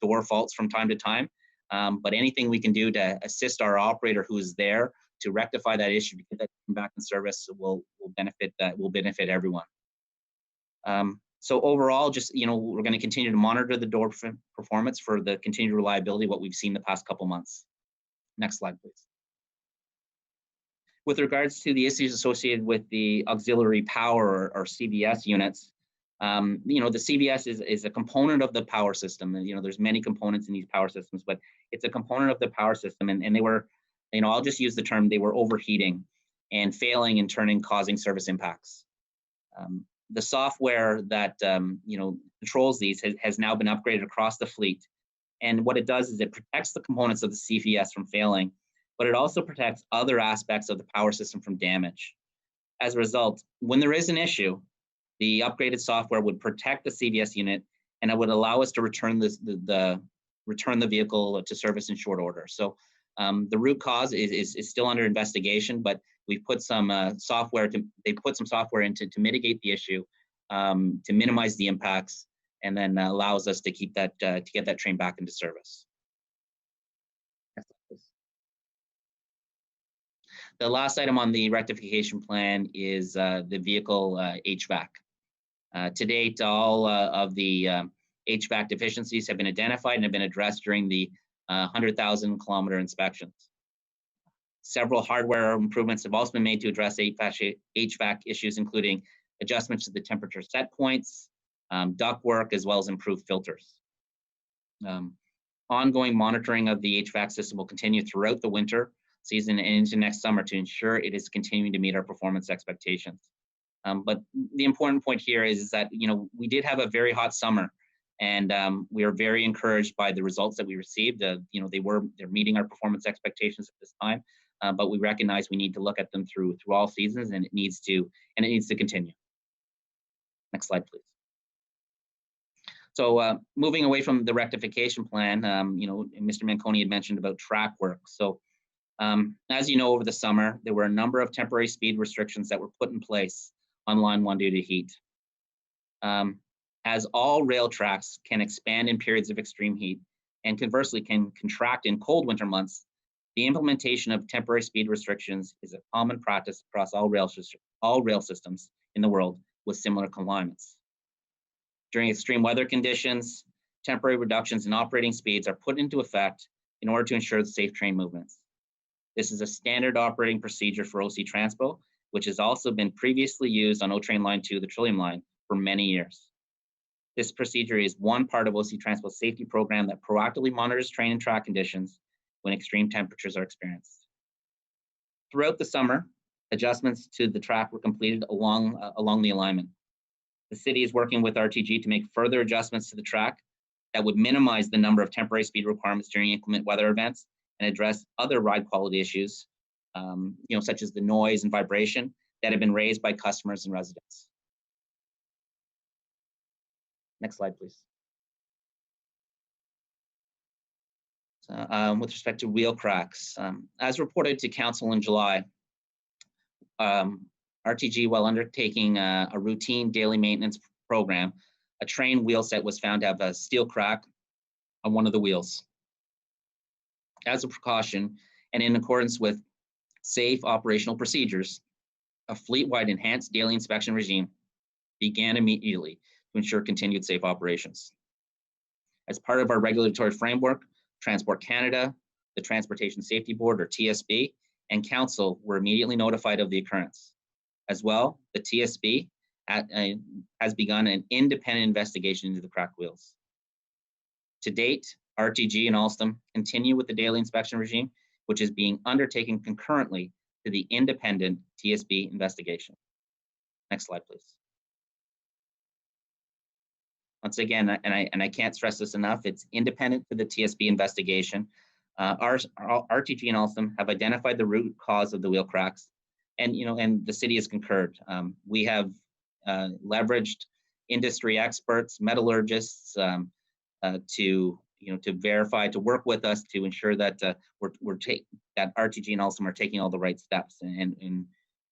door faults from time to time, but anything we can do to assist our operator who is there to rectify that issue, because that come back in service will benefit everyone. So overall, just we're going to continue to monitor the door performance for the continued reliability, what we've seen the past couple months. Next slide, please. With regards to the issues associated with the auxiliary power or CBS units, the CBS is a component of the power system. There's many components in these power systems, but it's a component of the power system. And they were, I'll just use the term, they were overheating and failing in turning, causing service impacts. The software that controls these has now been upgraded across the fleet. And what it does is it protects the components of the CBS from failing, but it also protects other aspects of the power system from damage. As a result, when there is an issue, the upgraded software would protect the CBS unit, and it would allow us to return the vehicle to service in short order. So the root cause is still under investigation, but we've put some software into to mitigate the issue, to minimize the impacts, and then allows us to keep that to get that train back into service. The last item on the rectification plan is the vehicle HVAC. To date, all of the HVAC deficiencies have been identified and have been addressed during the 100,000 kilometer inspections. Several hardware improvements have also been made to address HVAC issues, including adjustments to the temperature set points, ductwork, as well as improved filters. Ongoing monitoring of the HVAC system will continue throughout the winter season and into next summer to ensure it is continuing to meet our performance expectations. But the important point here is that we did have a very hot summer, and we are very encouraged by the results that we received. They're meeting our performance expectations at this time. but we recognize we need to look at them through all seasons, and it needs to continue. Next slide, please. So moving away from the rectification plan, Mr. Manconi had mentioned about track work. So as you know, over the summer, there were a number of temporary speed restrictions that were put in place on line 1 due to heat. As all rail tracks can expand in periods of extreme heat and conversely can contract in cold winter months, the implementation of temporary speed restrictions is a common practice across all rail systems in the world with similar climates. During extreme weather conditions, temporary reductions in operating speeds are put into effect in order to ensure safe train movements. This is a standard operating procedure for OC Transpo, which has also been previously used on O Train Line 2, the Trillium Line, for many years. This procedure is one part of OC Transpo's safety program that proactively monitors train and track conditions when extreme temperatures are experienced. Throughout the summer, adjustments to the track were completed along the alignment. The city is working with RTG to make further adjustments to the track that would minimize the number of temporary speed requirements during inclement weather events and address other ride quality issues, such as the noise and vibration that have been raised by customers and residents. Next slide, please. So, with respect to wheel cracks, as reported to Council in July, RTG, while undertaking a routine daily maintenance program, a train wheel set was found to have a steel crack on one of the wheels. As a precaution, and in accordance with safe operational procedures, a fleet-wide enhanced daily inspection regime began immediately to ensure continued safe operations. As part of our regulatory framework, Transport Canada, the Transportation Safety Board, or TSB, and Council were immediately notified of the occurrence. As well, the TSB has begun an independent investigation into the cracked wheels. To date, RTG and Alstom continue with the daily inspection regime, which is being undertaken concurrently to the independent TSB investigation. Next slide, please. Once again, and I can't stress this enough, it's independent to the TSB investigation. Our RTG and Alstom have identified the root cause of the wheel cracks, and the city has concurred. We have leveraged industry experts, metallurgists, to verify, to work with us to ensure that that RTG and Alstom are taking all the right steps, and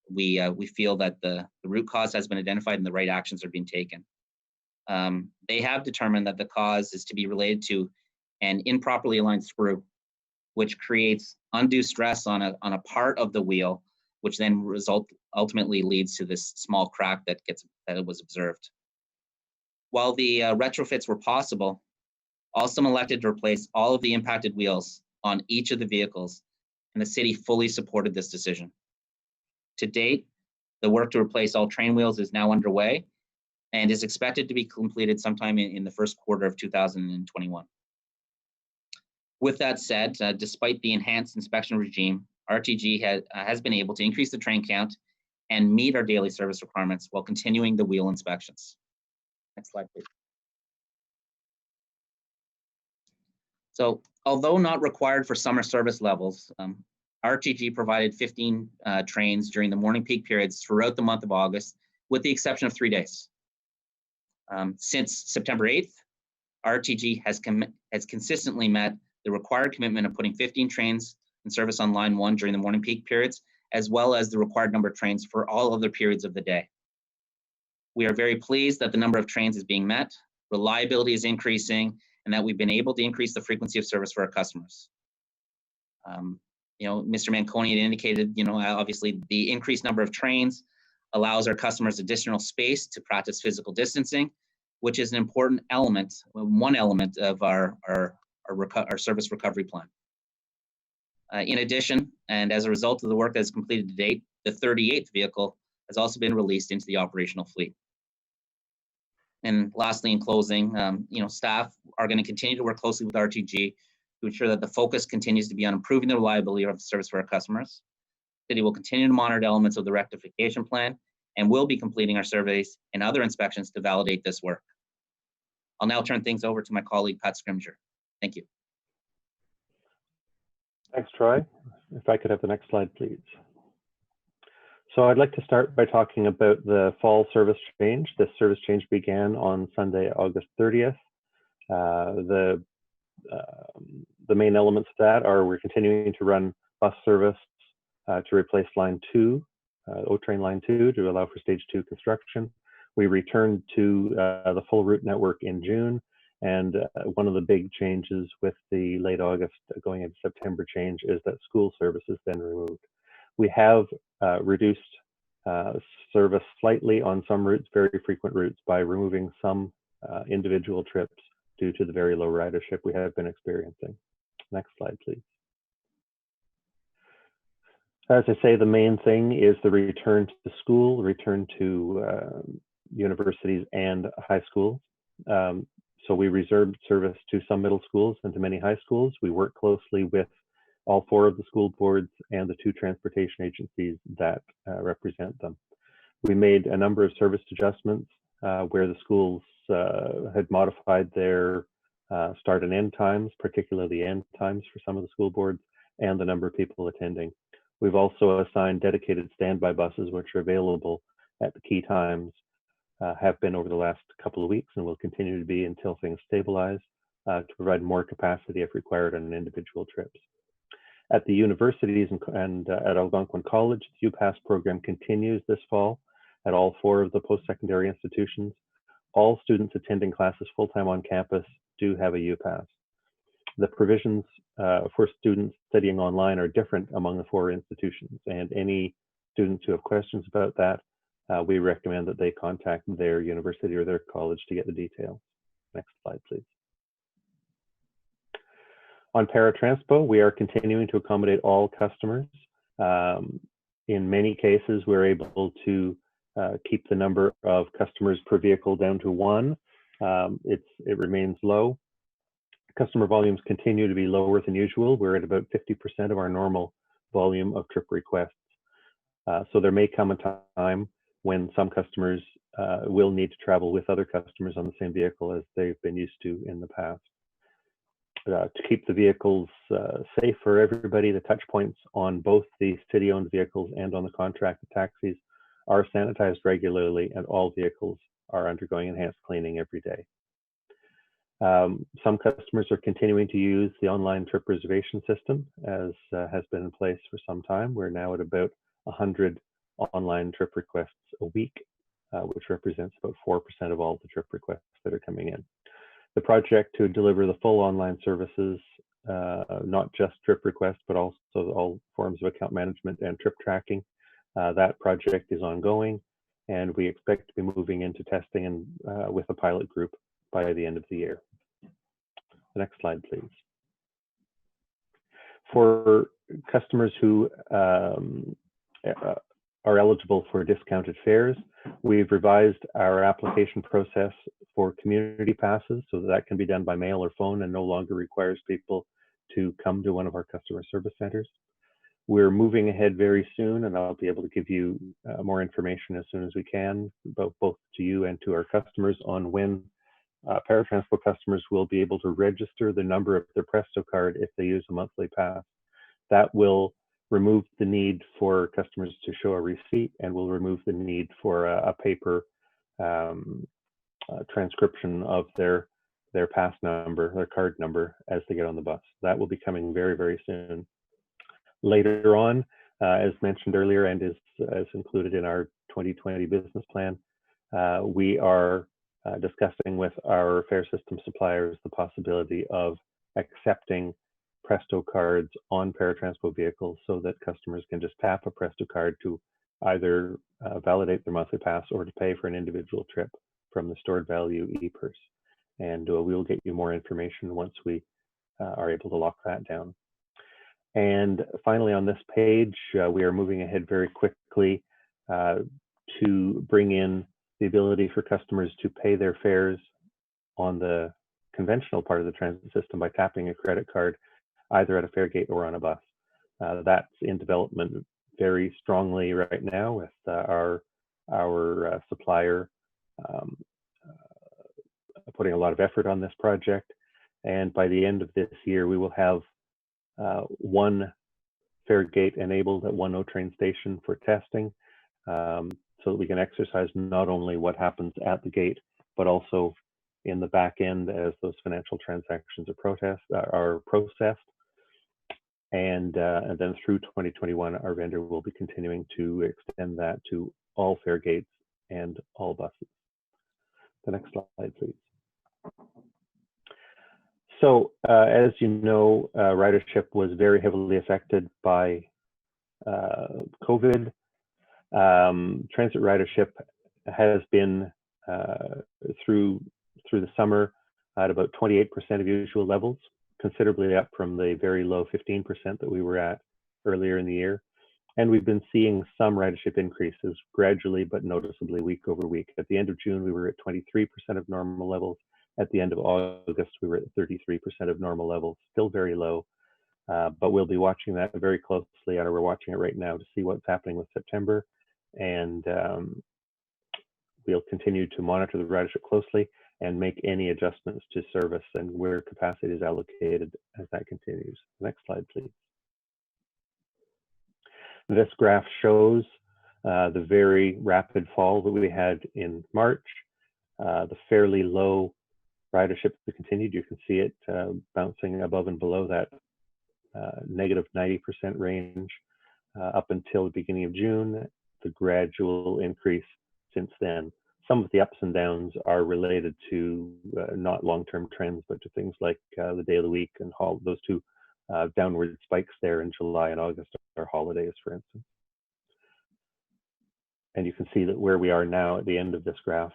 we feel that the root cause has been identified and the right actions are being taken. They have determined that the cause is to be related to an improperly aligned screw, which creates undue stress on a part of the wheel, which then ultimately leads to this small crack that was observed. While the retrofits were possible, Alstom elected to replace all of the impacted wheels on each of the vehicles, and the city fully supported this decision. To date, the work to replace all train wheels is now underway and is expected to be completed sometime in the first quarter of 2021. With that said, despite the enhanced inspection regime, RTG has been able to increase the train count and meet our daily service requirements while continuing the wheel inspections. Next slide, please. So, although not required for summer service levels, RTG provided 15 trains during the morning peak periods throughout the month of August, with the exception of 3 days. Since September 8th, RTG has consistently met the required commitment of putting 15 trains in service on line 1 during the morning peak periods, as well as the required number of trains for all other periods of the day. We are very pleased that the number of trains is being met, reliability is increasing, and that we've been able to increase the frequency of service for our customers. Mr. Manconi had indicated, obviously the increased number of trains allows our customers additional space to practice physical distancing, which is an important element, one element of our service recovery plan. In addition, and as a result of the work that is completed to date, the 38th vehicle has also been released into the operational fleet. And lastly, in closing, staff are going to continue to work closely with RTG to ensure that the focus continues to be on improving the reliability of the service for our customers. The city will continue to monitor elements of the rectification plan and will be completing our surveys and other inspections to validate this work. I'll now turn things over to my colleague, Pat Scrimger. Thank you. Thanks, Troy. If I could have the next slide, please. So I'd like to start by talking about the fall service change. This service change began on Sunday, August 30th. The main elements of that are we're continuing to run bus service to replace line 2, O-Train line 2, to allow for stage 2 construction. We returned to the full route network in June, and one of the big changes with the late August going into September change is that school service is then removed. We have reduced service slightly on some routes, very frequent routes, by removing some individual trips due to the very low ridership we have been experiencing. Next slide, please. As I say, the main thing is the return to school, return to universities and high schools. So we reserved service to some middle schools and to many high schools. We work closely with all 4 of the school boards and the 2 transportation agencies that represent them. We made a number of service adjustments where the schools had modified their start and end times, particularly end times for some of the school boards, and the number of people attending. We've also assigned dedicated standby buses, which are available at the key times, have been over the last couple of weeks and will continue to be until things stabilize, to provide more capacity if required on individual trips. At the universities and at Algonquin College, the UPass program continues this fall at all 4 of the post-secondary institutions. All students attending classes full-time on campus do have a UPass. The provisions for students studying online are different among the 4 institutions, and any students who have questions about that, we recommend that they contact their university or their college to get the details. Next slide, please. On paratranspo, we are continuing to accommodate all customers. In many cases, we're able to keep the number of customers per vehicle down to 1. It remains low. Customer volumes continue to be lower than usual. We're at about 50% of our normal volume of trip requests. So there may come a time when some customers will need to travel with other customers on the same vehicle as they've been used to in the past. To keep the vehicles safe for everybody, the touch points on both the city-owned vehicles and on the contracted taxis are sanitized regularly, and all vehicles are undergoing enhanced cleaning every day. Some customers are continuing to use the online trip reservation system, as has been in place for some time. We're now at about 100 online trip requests a week, which represents about 4% of all the trip requests that are coming in. The project to deliver the full online services, not just trip requests, but also all forms of account management and trip tracking, that project is ongoing, and we expect to be moving into testing and with a pilot group by the end of the year. The next slide, please. For customers who are eligible for discounted fares, we've revised our application process for community passes so that can be done by mail or phone and no longer requires people to come to one of our customer service centers. We're moving ahead very soon, and I'll be able to give you more information as soon as we can, both to you and to our customers, on when paratransport customers will be able to register the number of their Presto card if they use a monthly pass. That will remove the need for customers to show a receipt and will remove the need for a paper transcription of their pass number, their card number, as they get on the bus. That will be coming very, very soon. Later on, as mentioned earlier and is as included in our 2020 business plan, we are discussing with our fare system suppliers the possibility of accepting Presto cards on paratransport vehicles so that customers can just tap a Presto card to either validate their monthly pass or to pay for an individual trip from the stored value e-purse. And we'll get you more information once we are able to lock that down. And finally, on this page, we are moving ahead very quickly to bring in the ability for customers to pay their fares on the conventional part of the transit system by tapping a credit card, either at a fare gate or on a bus. That's in development very strongly right now with our supplier putting a lot of effort on this project. And by the end of this year, we will have one fare gate enabled at one O train station for testing, so that we can exercise not only what happens at the gate, but also in the back end as those financial transactions are processed. And then through 2021, our vendor will be continuing to extend that to all fare gates and all buses. The next slide, please. So as you know, ridership was very heavily affected by COVID. Transit ridership has been through the summer at about 28% of usual levels, considerably up from the very low 15% that we were at earlier in the year. And we've been seeing some ridership increases gradually, but noticeably week over week. At the end of June, we were at 23% of normal levels. At the end of August, we were at 33% of normal levels, still very low. But we'll be watching that very closely, or we're watching it right now to see what's happening with September. And we'll continue to monitor the ridership closely and make any adjustments to service and where capacity is allocated as that continues. Next slide, please. This graph shows the very rapid fall that we had in March, the fairly low ridership that continued. You can see it bouncing above and below that negative 90% range up until the beginning of June, the gradual increase since then. Some of the ups and downs are related to not long-term trends, but to things like the day of the week and those two downward spikes there in July and August are holidays, for instance. And you can see that where we are now at the end of this graph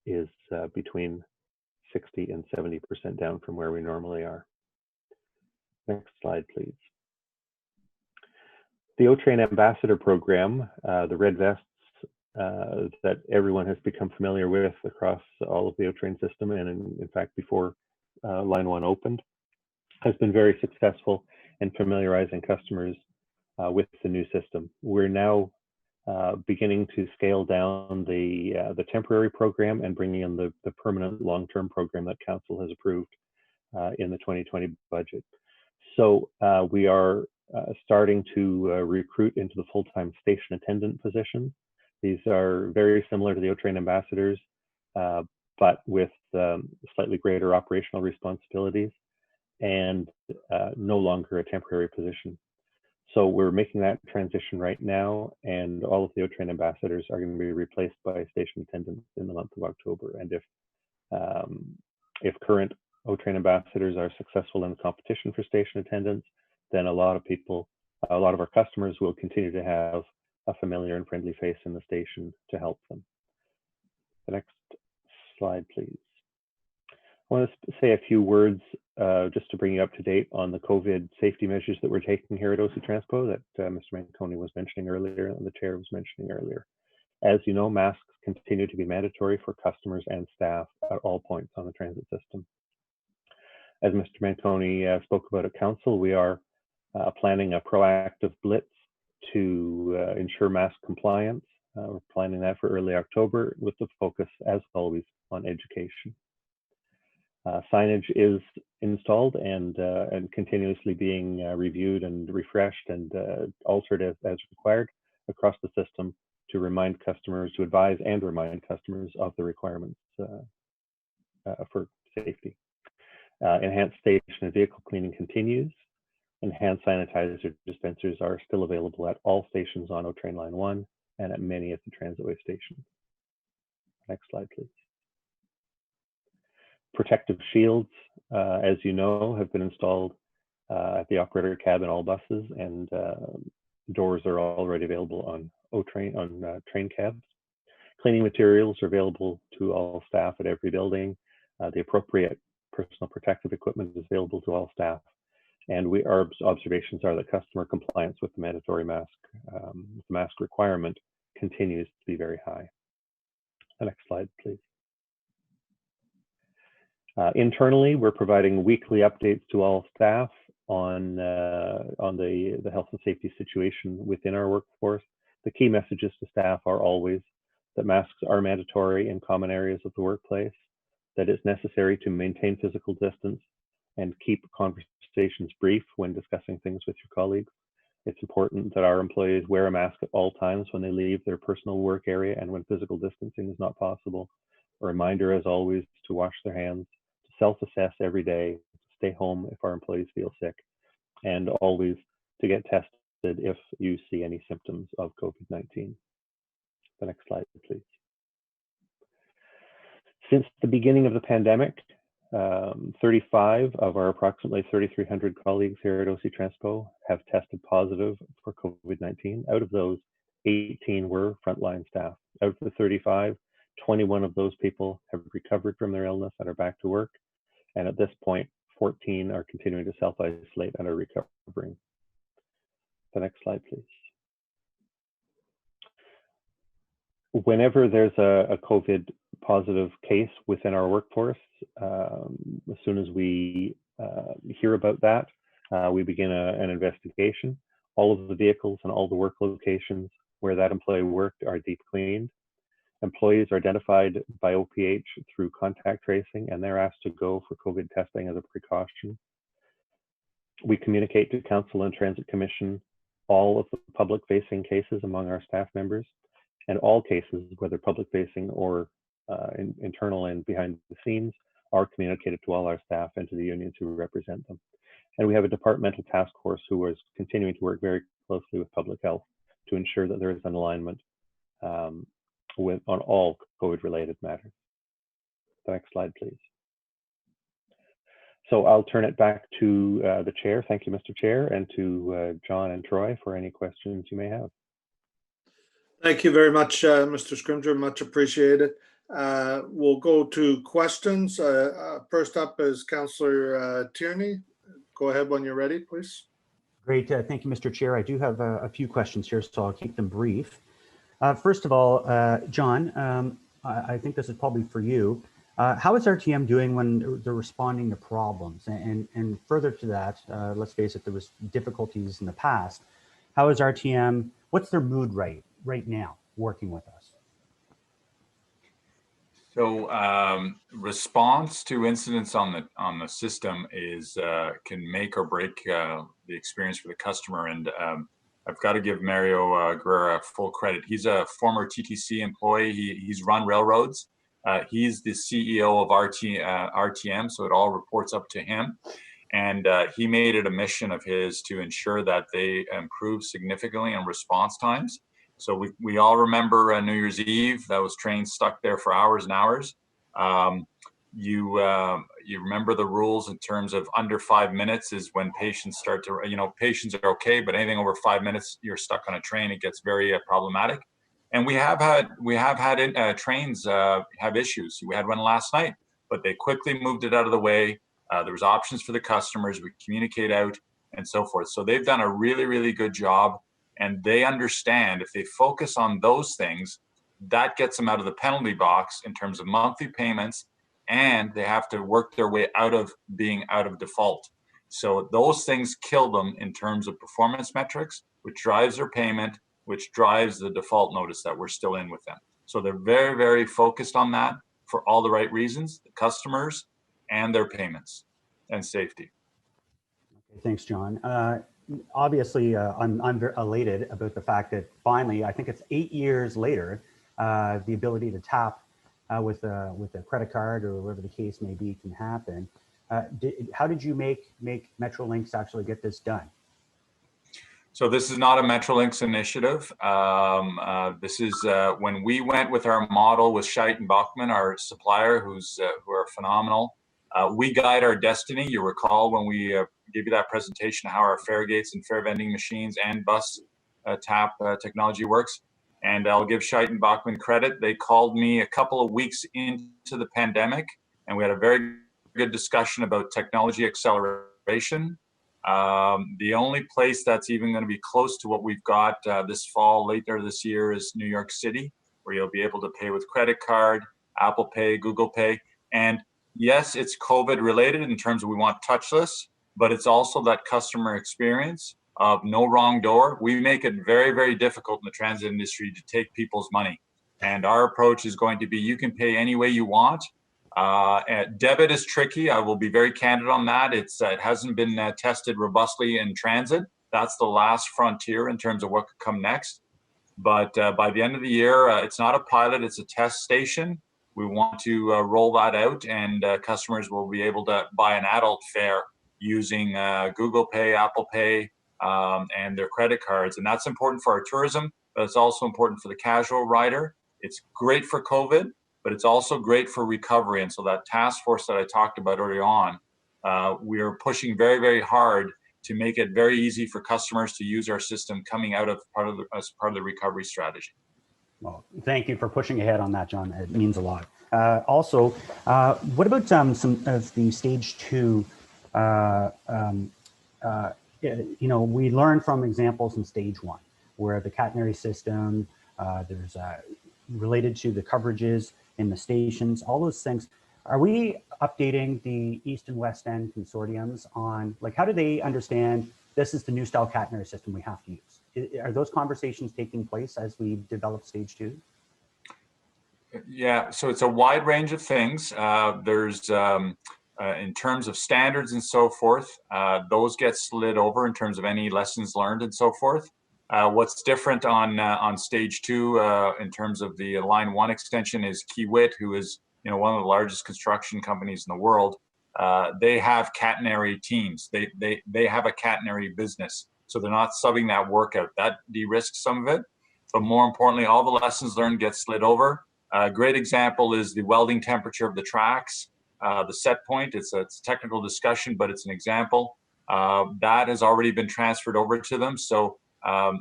is between 60 and 70% down from where we normally are. Next slide, please. The O-Train Ambassador Program, the red vests that everyone has become familiar with across all of the O-Train system, and in fact before Line 1 opened, has been very successful in familiarizing customers with the new system. We're now beginning to scale down the temporary program and bringing in the permanent long-term program that Council has approved in the 2020 budget. So we are starting to recruit into the full-time station attendant positions. These are very similar to the O-Train Ambassadors, but with slightly greater operational responsibilities and no longer a temporary position. So we're making that transition right now, and all of the O-Train Ambassadors are going to be replaced by station attendants in the month of October. And if current O-Train Ambassadors are successful in the competition for station attendants, then a lot of our customers will continue to have a familiar and friendly face in the station to help them. The next slide, please. I want to say a few words just to bring you up to date on the COVID safety measures that we're taking here at OC Transpo that Mr. Manconi was mentioning earlier and the chair was mentioning earlier. As you know, masks continue to be mandatory for customers and staff at all points on the transit system. As Mr. Manconi spoke about at Council, we are planning a proactive blitz to ensure mask compliance. We're planning that for early October with the focus, as always, on education. Signage is installed and continuously being reviewed and refreshed and altered as required across the system to remind customers, to advise and remind customers of the requirements for safety. Enhanced station and vehicle cleaning continues. And hand sanitizer dispensers are still available at all stations on O-Train Line 1 and at many of the transitway stations. Next slide, please. Protective shields, as you know, have been installed at the operator cab in all buses, and doors are already available on train cabs. Cleaning materials are available to all staff at every building. The appropriate personal protective equipment is available to all staff. And our observations are that customer compliance with the mandatory mask, the mask requirement continues to be very high. The next slide, please. Internally, we're providing weekly updates to all staff on the health and safety situation within our workforce. The key messages to staff are always that masks are mandatory in common areas of the workplace, that it's necessary to maintain physical distance and keep conversations brief when discussing things with your colleagues, It's important that our employees wear a mask at all times when they leave their personal work area and when physical distancing is not possible. A reminder, as always, to wash their hands, to self-assess every day, to stay home if our employees feel sick, and always to get tested if you see any symptoms of COVID-19. The next slide, please. Since the beginning of the pandemic, 35 of our approximately 3,300 colleagues here at OC Transpo have tested positive for COVID-19. Out of those, 18 were frontline staff. Out of the 35, 21 of those people have recovered from their illness and are back to work. And at this point, 14 are continuing to self-isolate and are recovering. The next slide, please. Whenever there's a COVID positive case within our workforce, as soon as we hear about that, we begin an investigation. All of the vehicles and all the work locations where that employee worked are deep cleaned. Employees are identified by OPH through contact tracing, and they're asked to go for COVID testing as a precaution. We communicate to Council and Transit Commission all of the public-facing cases among our staff members, and all cases, whether public-facing or internal and behind the scenes, are communicated to all our staff and to the unions who represent them. And we have a departmental task force who is continuing to work very closely with public health to ensure that there is an alignment on all COVID-related matters. The next slide, please. So I'll turn it back to the chair. Thank you, Mr. Chair, and to John and Troy for any questions you may have. Thank you very much, Mr. Scrimger, much appreciated. We'll go to questions. First up is Councillor Tierney. Go ahead when you're ready, please. Great, thank you, Mr. Chair. I do have a few questions here, so I'll keep them brief. First of all, John, I think this is probably for you. How is RTM doing when they're responding to problems? And further to that, let's face it, there was difficulties in the past. How is RTM, what's their mood right now working with us? So response to incidents on the system is can make or break the experience for the customer. And I've got to give Mario Guerrera full credit. He's a former TTC employee. He's run railroads. He's the CEO of RTM, so it all reports up to him. And he made it a mission of his to ensure that they improve significantly in response times. So we all remember New Year's Eve, that was trains stuck there for hours and hours. You remember the rules in terms of under 5 minutes is when patients start to, patients are okay, but anything over 5 minutes, you're stuck on a train, it gets very problematic. And we have had trains have issues. We had one last night, but they quickly moved it out of the way. There was options for the customers. We communicate out and so forth. So they've done a really, really good job. And they understand if they focus on those things, that gets them out of the penalty box in terms of monthly payments, and they have to work their way out of being out of default. So those things kill them in terms of performance metrics, which drives their payment, which drives the default notice that we're still in with them. So they're very, very focused on that for all the right reasons, the customers and their payments and safety. Okay, thanks, John. Obviously, I'm very elated about the fact that finally, I think it's 8 years later, the ability to tap with a credit card or whatever the case may be can happen. How did you make Metrolinx actually get this done? So this is not a Metrolinx initiative. This is when we went with our model with Wright and Bachman, our supplier, who are phenomenal. We guide our destiny. You recall when we gave you that presentation how our fare gates and fare vending machines and bus tap technology works. And I'll give Wright and Bachman credit. They called me a couple of weeks into the pandemic, and we had a very good discussion about technology acceleration. The only place that's even going to be close to what we've got this fall, later this year, is New York City, where you'll be able to pay with credit card, Apple Pay, Google Pay. And yes, it's COVID related in terms of we want touchless, but it's also that customer experience of no wrong door. We make it very, very difficult in the transit industry to take people's money. And our approach is going to be, you can pay any way you want. Debit is tricky. I will be very candid on that. It hasn't been tested robustly in transit. That's the last frontier in terms of what could come next. But by the end of the year, it's not a pilot, it's a test station. We want to roll that out, and customers will be able to buy an adult fare using Google Pay, Apple Pay, and their credit cards. And that's important for our tourism, but it's also important for the casual rider. It's great for COVID, but it's also great for recovery. And so that task force that I talked about early on, we are pushing very, very hard to make it very easy for customers to use our system coming out of as part of the recovery strategy. Well, thank you for pushing ahead on that, John. It means a lot. Also, what about some of the stage 2? We learned from examples in stage 1, where the catenary system, there's related to the coverages in the stations, all those things. Are we updating the East and West End consortiums on, like, how do they understand this is the new style catenary system we have to use? Are those conversations taking place as we develop stage 2? Yeah, so it's a wide range of things. There's, in terms of standards and so forth, those get slid over in terms of any lessons learned and so forth. What's different on stage 2 in terms of the line 1 extension is Kiewit, who is one of the largest construction companies in the world. They have catenary teams. They have a catenary business, so they're not subbing that work out. That de-risks some of it, but more importantly, all the lessons learned get slid over. A great example is the welding temperature of the tracks, the set point. It's a technical discussion, but it's an example. That has already been transferred over to them. So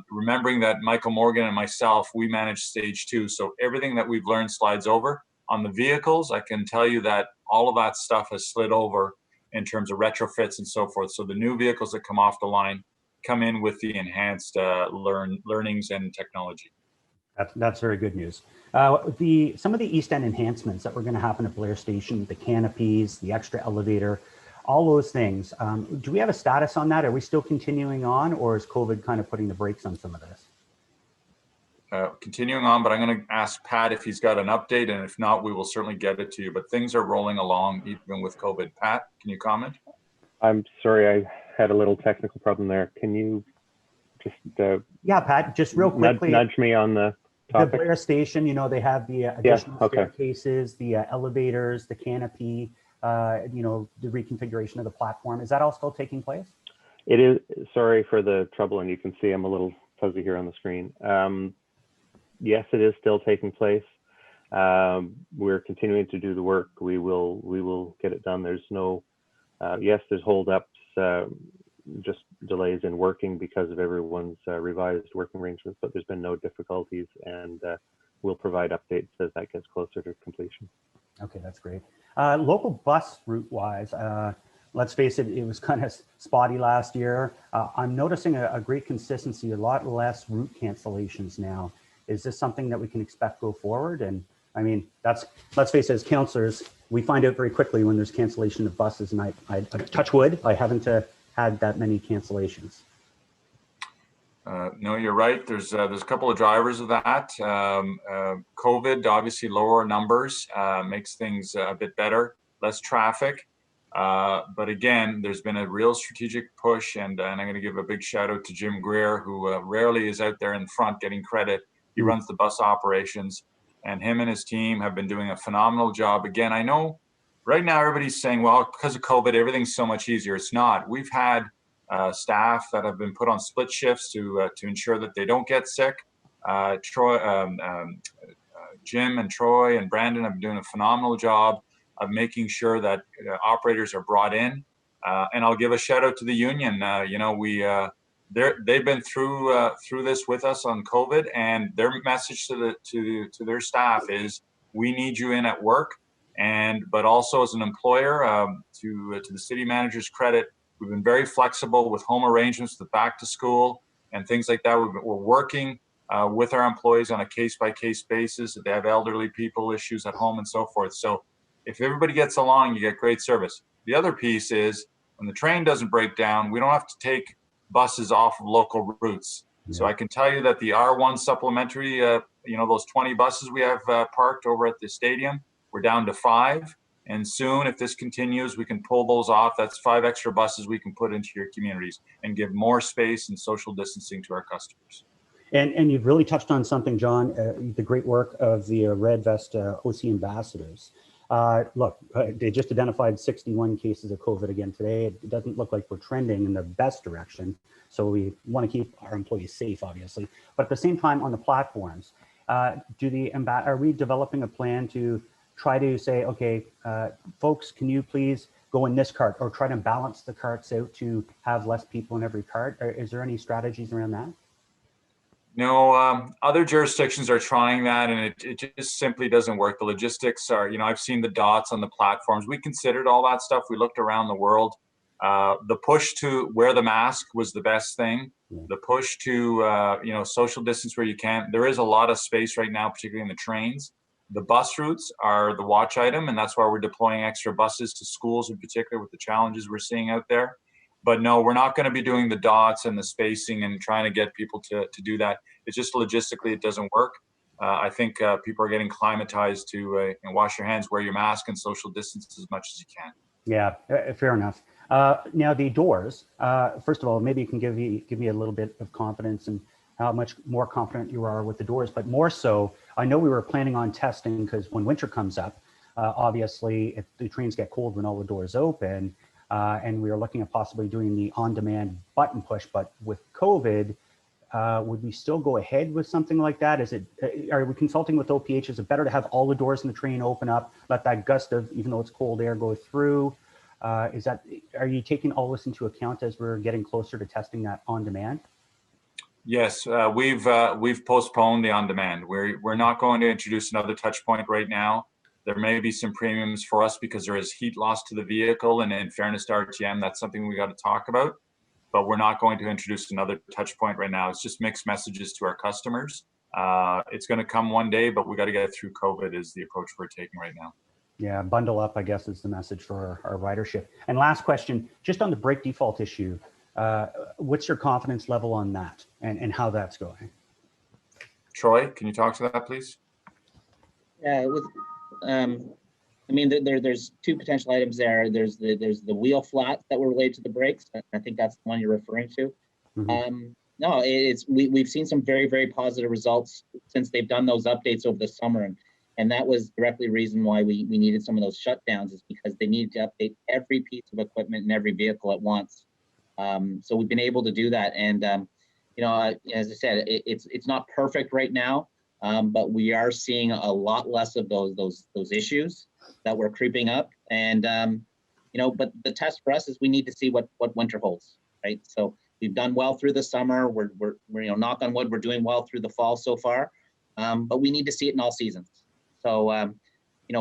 remembering that Michael Morgan and myself, we manage stage 2. So everything that we've learned slides over. On the vehicles, I can tell you that all of that stuff has slid over in terms of retrofits and so forth. So the new vehicles that come off the line come in with the enhanced learnings and technology. That's very good news. Some of the East End enhancements that were going to happen at Blair Station, the canopies, the extra elevator, all those things. Do we have a status on that? Are we still continuing on, or is COVID kind of putting the brakes on some of this? Continuing on, but I'm going to ask Pat if he's got an update, and if not, we will certainly get it to you. But things are rolling along even with COVID. Pat, can you comment? I'm sorry, I had a little technical problem there. Can you just yeah, Pat, just real quickly nudge me on the topic? The Blair Station, they have the additional staircases, the elevators, the canopy, the reconfiguration of the platform. Is that all still taking place? It is. Sorry for the trouble, and you can see I'm a little fuzzy here on the screen. Yes, it is still taking place. We're continuing to do the work. We will get it done. There's no, yes, there's holdups, just delays in working because of everyone's revised working arrangements, but there's been no difficulties, and we'll provide updates as that gets closer to completion. Okay, that's great. Local bus route wise, let's face it, it was kind of spotty last year. I'm noticing a great consistency, a lot less route cancellations now. Is this something that we can expect go forward? And I mean, let's face it, as counselors, we find out very quickly when there's cancellation of buses, and I touch wood, I haven't had that many cancellations. No, you're right. There's a couple of drivers of that. COVID, obviously lower numbers, makes things a bit better, less traffic. But again, there's been a real strategic push, and I'm going to give a big shout out to Jim Greer, who rarely is out there in front getting credit. He runs the bus operations, and him and his team have been doing a phenomenal job. Again, I know right now everybody's saying, well, because of COVID, everything's so much easier. It's not. We've had staff that have been put on split shifts to ensure that they don't get sick. Jim and Troy and Brandon have been doing a phenomenal job of making sure that operators are brought in. And I'll give a shout out to the union. They've been through this with us on COVID, and their message to their staff is, we need you in at work. But also as an employer, to the city manager's credit, we've been very flexible with home arrangements, the back to school and things like that. We're working with our employees on a case-by-case basis. If they have elderly people issues at home and so forth. So if everybody gets along, you get great service. The other piece is, when the train doesn't break down, we don't have to take buses off of local routes. Yeah. So I can tell you that the R1 supplementary, those 20 buses we have parked over at the stadium, we're down to 5. And soon, if this continues, we can pull those off. That's 5 extra buses we can put into your communities and give more space and social distancing to our customers. And you've really touched on something, John, the great work of the Red Vest OC ambassadors. Look, they just identified 61 cases of COVID again today. It doesn't look like we're trending in the best direction. So we want to keep our employees safe, obviously. But at the same time, on the platforms, are we developing a plan to try to say, okay, folks, can you please go in this cart, or try to balance the carts out to have less people in every cart? Or is there any strategies around that? No, other jurisdictions are trying that, and it just simply doesn't work. The logistics are, I've seen the dots on the platforms. We considered all that stuff. We looked around the world. The push to wear the mask was the best thing. The push to, social distance where you can. There is a lot of space right now, particularly in the trains. The bus routes are the watch item, and that's why we're deploying extra buses to schools in particular with the challenges we're seeing out there. But no, we're not going to be doing the dots and the spacing and trying to get people to do that. It's just logistically, it doesn't work. I think people are getting climatized to wash your hands, wear your mask, and social distance as much as you can. Yeah, fair enough. Now the doors, first of all, maybe you can give me a little bit of confidence and how much more confident you are with the doors, but more so, I know we were planning on testing because when winter comes up, obviously if the trains get cold when all the doors open, and we are looking at possibly doing the on-demand button push, but with COVID, would we still go ahead with something like that? Are we consulting with OPH? Is it better to have all the doors in the train open up, let that gust of, even though it's cold air, go through? Are you taking all this into account as we're getting closer to testing that on demand? Yes, we've postponed the on demand. We're not going to introduce another touch point right now. There may be some premiums for us because there is heat loss to the vehicle, and in fairness to RTM, that's something we got to talk about. But we're not going to introduce another touch point right now. It's just mixed messages to our customers. It's going to come one day, but we got to get through COVID is the approach we're taking right now. Yeah, bundle up, I guess, is the message for our ridership. And last question, just on the brake default issue, what's your confidence level on that and how that's going? Troy, can you talk to that, please? Yeah, there's two potential items there. There's the wheel flats that were related to the brakes. I think that's the one you're referring to. Mm-hmm. No, we've seen some very, very positive results since they've done those updates over the summer, and that was directly the reason why we needed some of those shutdowns, is because they needed to update every piece of equipment in every vehicle at once. So we've been able to do that, and as I said, it's not perfect right now. But we are seeing a lot less of those issues that were creeping up, and but the test for us is we need to see what winter holds, right? So we've done well through the summer. We're knock on wood, we're doing well through the fall so far, but we need to see it in all seasons. So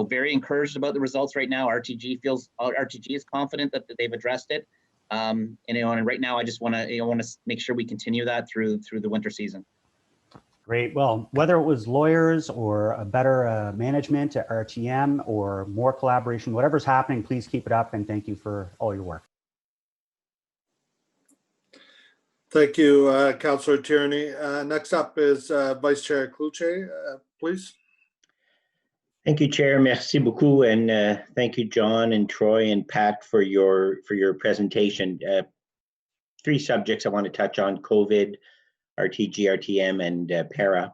very encouraged about the results right now. RTG is confident that they've addressed it, and right now I just want to make sure we continue that through the winter season. Great. Well, whether it was lawyers or a better management at RTM or more collaboration, whatever's happening, please keep it up, and thank you for all your work. Thank you, Councillor Tierney. Next up is Vice Chair Cloutier, please. Thank you, Chair. Merci beaucoup, and thank you, John and Troy and Pat, for your presentation. 3 subjects I want to touch on: COVID, RTG, RTM, and para.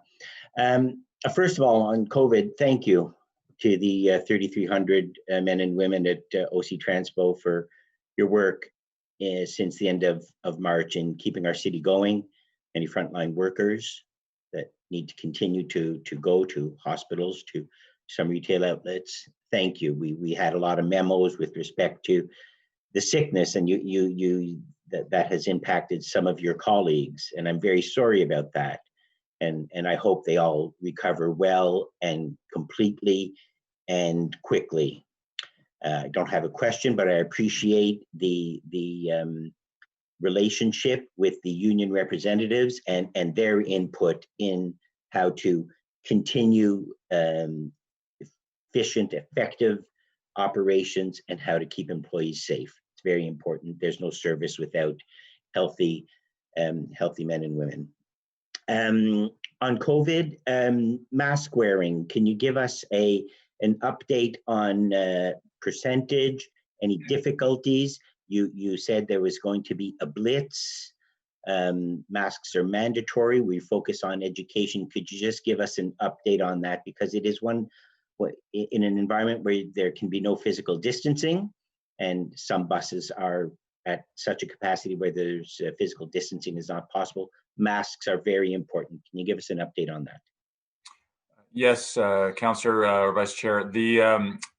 First of all, on COVID, thank you to the 3,300 men and women at OC Transpo for your work since the end of March in keeping our city going. Any frontline workers that need to continue to go to hospitals, to some retail outlets, thank you. We had a lot of memos with respect to the sickness, and that has impacted some of your colleagues, and I'm very sorry about that. And I hope they all recover well and completely and quickly. I don't have a question, but I appreciate the relationship with the union representatives and their input in how to continue efficient, effective operations and how to keep employees safe. It's very important. There's no service without healthy men and women. On COVID, mask wearing, can you give us a an update on percentage, any difficulties? You said there was going to be a blitz. Masks are mandatory. We focus on education. Could you just give us an update on that? Because it is one, in an environment where there can be no physical distancing, and some buses are at such a capacity where there's physical distancing is not possible. Masks are very important. Can you give us an update on that? Yes, Councillor Vice Chair.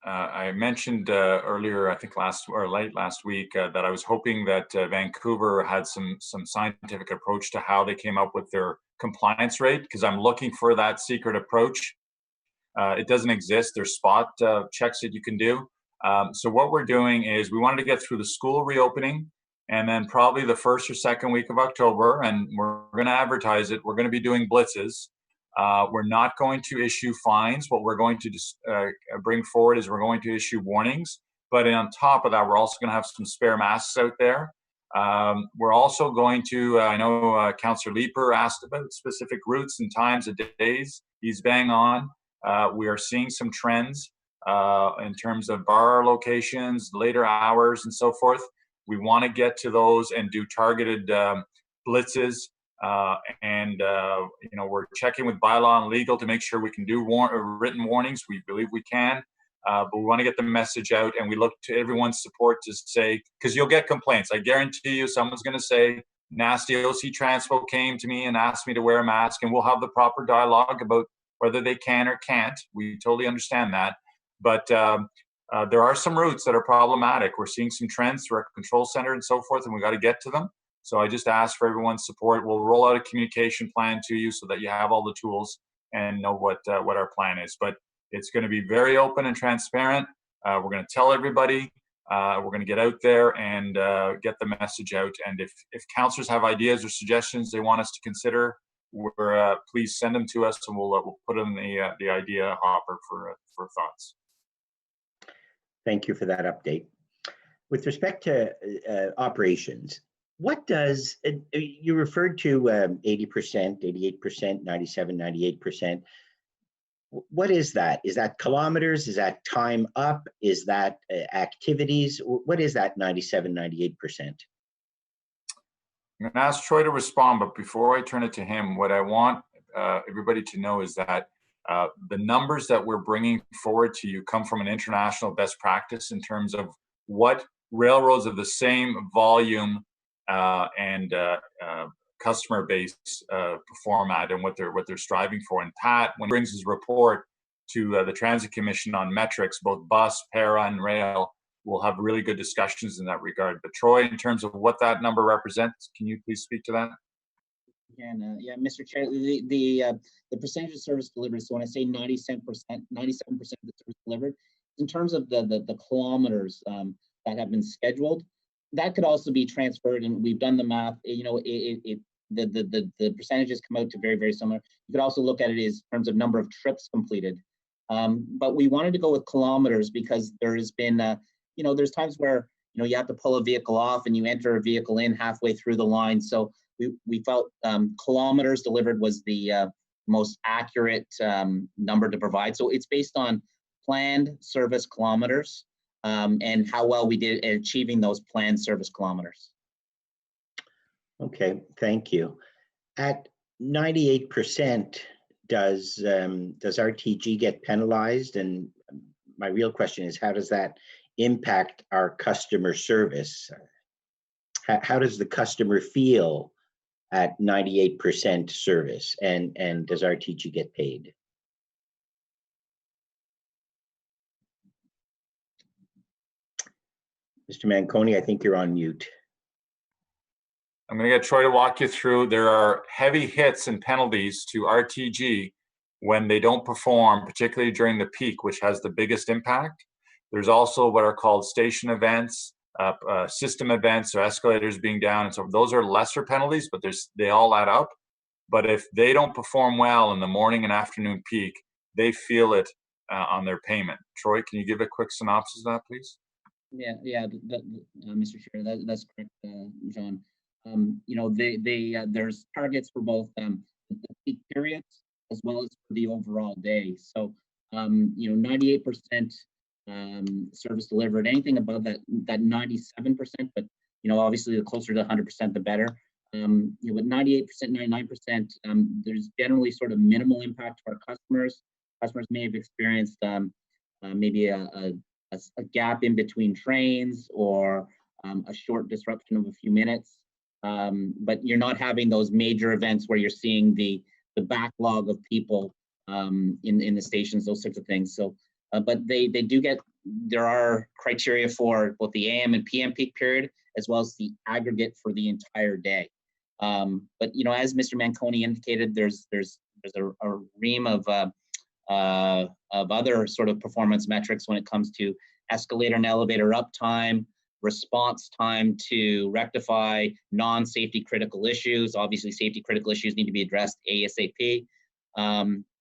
I mentioned earlier, I think late last week, that I was hoping that Vancouver had some scientific approach to how they came up with their compliance rate, because I'm looking for that secret approach. It doesn't exist. There's spot checks that you can do. So what we're doing is we wanted to get through the school reopening, and then probably the first or second week of October, and we're going to advertise it. We're going to be doing blitzes. We're not going to issue fines. What we're going to bring forward is we're going to issue warnings. But on top of that, we're also going to have some spare masks out there. We're also going to, I know Councillor Leeper asked about specific routes and times of days. He's bang on. We are seeing some trends in terms of bar locations, later hours, and so forth. We want to get to those and do targeted blitzes. We're checking with bylaw and legal to make sure we can do written warnings. We believe we can, but we want to get the message out, and we look to everyone's support to say, because you'll get complaints. I guarantee you someone's going to say, nasty OC Transpo came to me and asked me to wear a mask, and we'll have the proper dialogue about whether they can or can't. We totally understand that. But there are some routes that are problematic. We're seeing some trends through our control center and so forth, and we got to get to them. So I just ask for everyone's support. We'll roll out a communication plan to you so that you have all the tools and know what our plan is. But it's going to be very open and transparent. We're going to tell everybody. We're going to get out there and get the message out. And if councillors have ideas or suggestions they want us to consider, please send them to us, and we'll put them in the idea hopper for thoughts. Thank you for that update. With respect to operations, what does, you referred to 80%, 88%, 97, 98%. What is that? Is that kilometers? Is that time up? Is that activities? What is that 97, 98%? I'm going to ask Troy to respond, but before I turn it to him, what I want everybody to know is that the numbers that we're bringing forward to you come from an international best practice in terms of what railroads of the same volume and customer base perform at, and what they're striving for. And Pat, when he brings his report to the Transit Commission on metrics, both bus, para, and rail, we'll have really good discussions in that regard. But Troy, in terms of what that number represents, can you please speak to that? Yeah, Mr. Chair, the percentage of service delivered. So when I say 97% of the service delivered, in terms of the kilometers that have been scheduled, that could also be transferred, and we've done the math. You know, the percentages come out to very, very similar. You could also look at it as in terms of number of trips completed. But we wanted to go with kilometers because there has been, there's times where, you have to pull a vehicle off and you enter a vehicle in halfway through the line. So we felt kilometers delivered was the most accurate number to provide. So it's based on planned service kilometers and how well we did at achieving those planned service kilometers. Okay, thank you. At 98%, does RTG get penalized? And my real question is, how does that impact our customer service? How does the customer feel at 98% service, and does RTG get paid? Mr. Manconi, I think you're on mute. I'm going to get Troy to walk you through. There are heavy hits and penalties to RTG when they don't perform, particularly during the peak, which has the biggest impact. There's also what are called station events, system events, or escalators being down. And so those are lesser penalties, but they all add up. But if they don't perform well in the morning and afternoon peak, they feel it on their payment. Troy, can you give a quick synopsis of that, please? Yeah, Mr. Chair, that's correct, John. There's targets for both the peak periods as well as for the overall day. So You know, 98% service delivered. Anything above that 97%, but you know, obviously the closer to 100%, the better. You know, with 98%, 99%, there's generally sort of minimal impact to our customers. Customers may have experienced maybe a gap in between trains, or a short disruption of a few minutes. But you're not having those major events where you're seeing the backlog of people in the stations, those sorts of things. So, but they do get, there are criteria for both the AM and PM peak period, as well as the aggregate for the entire day. But you know, as Mr. Manconi indicated, there's a ream of other sort of performance metrics when it comes to escalator and elevator uptime, response time to rectify non-safety critical issues. Obviously, safety critical issues need to be addressed ASAP.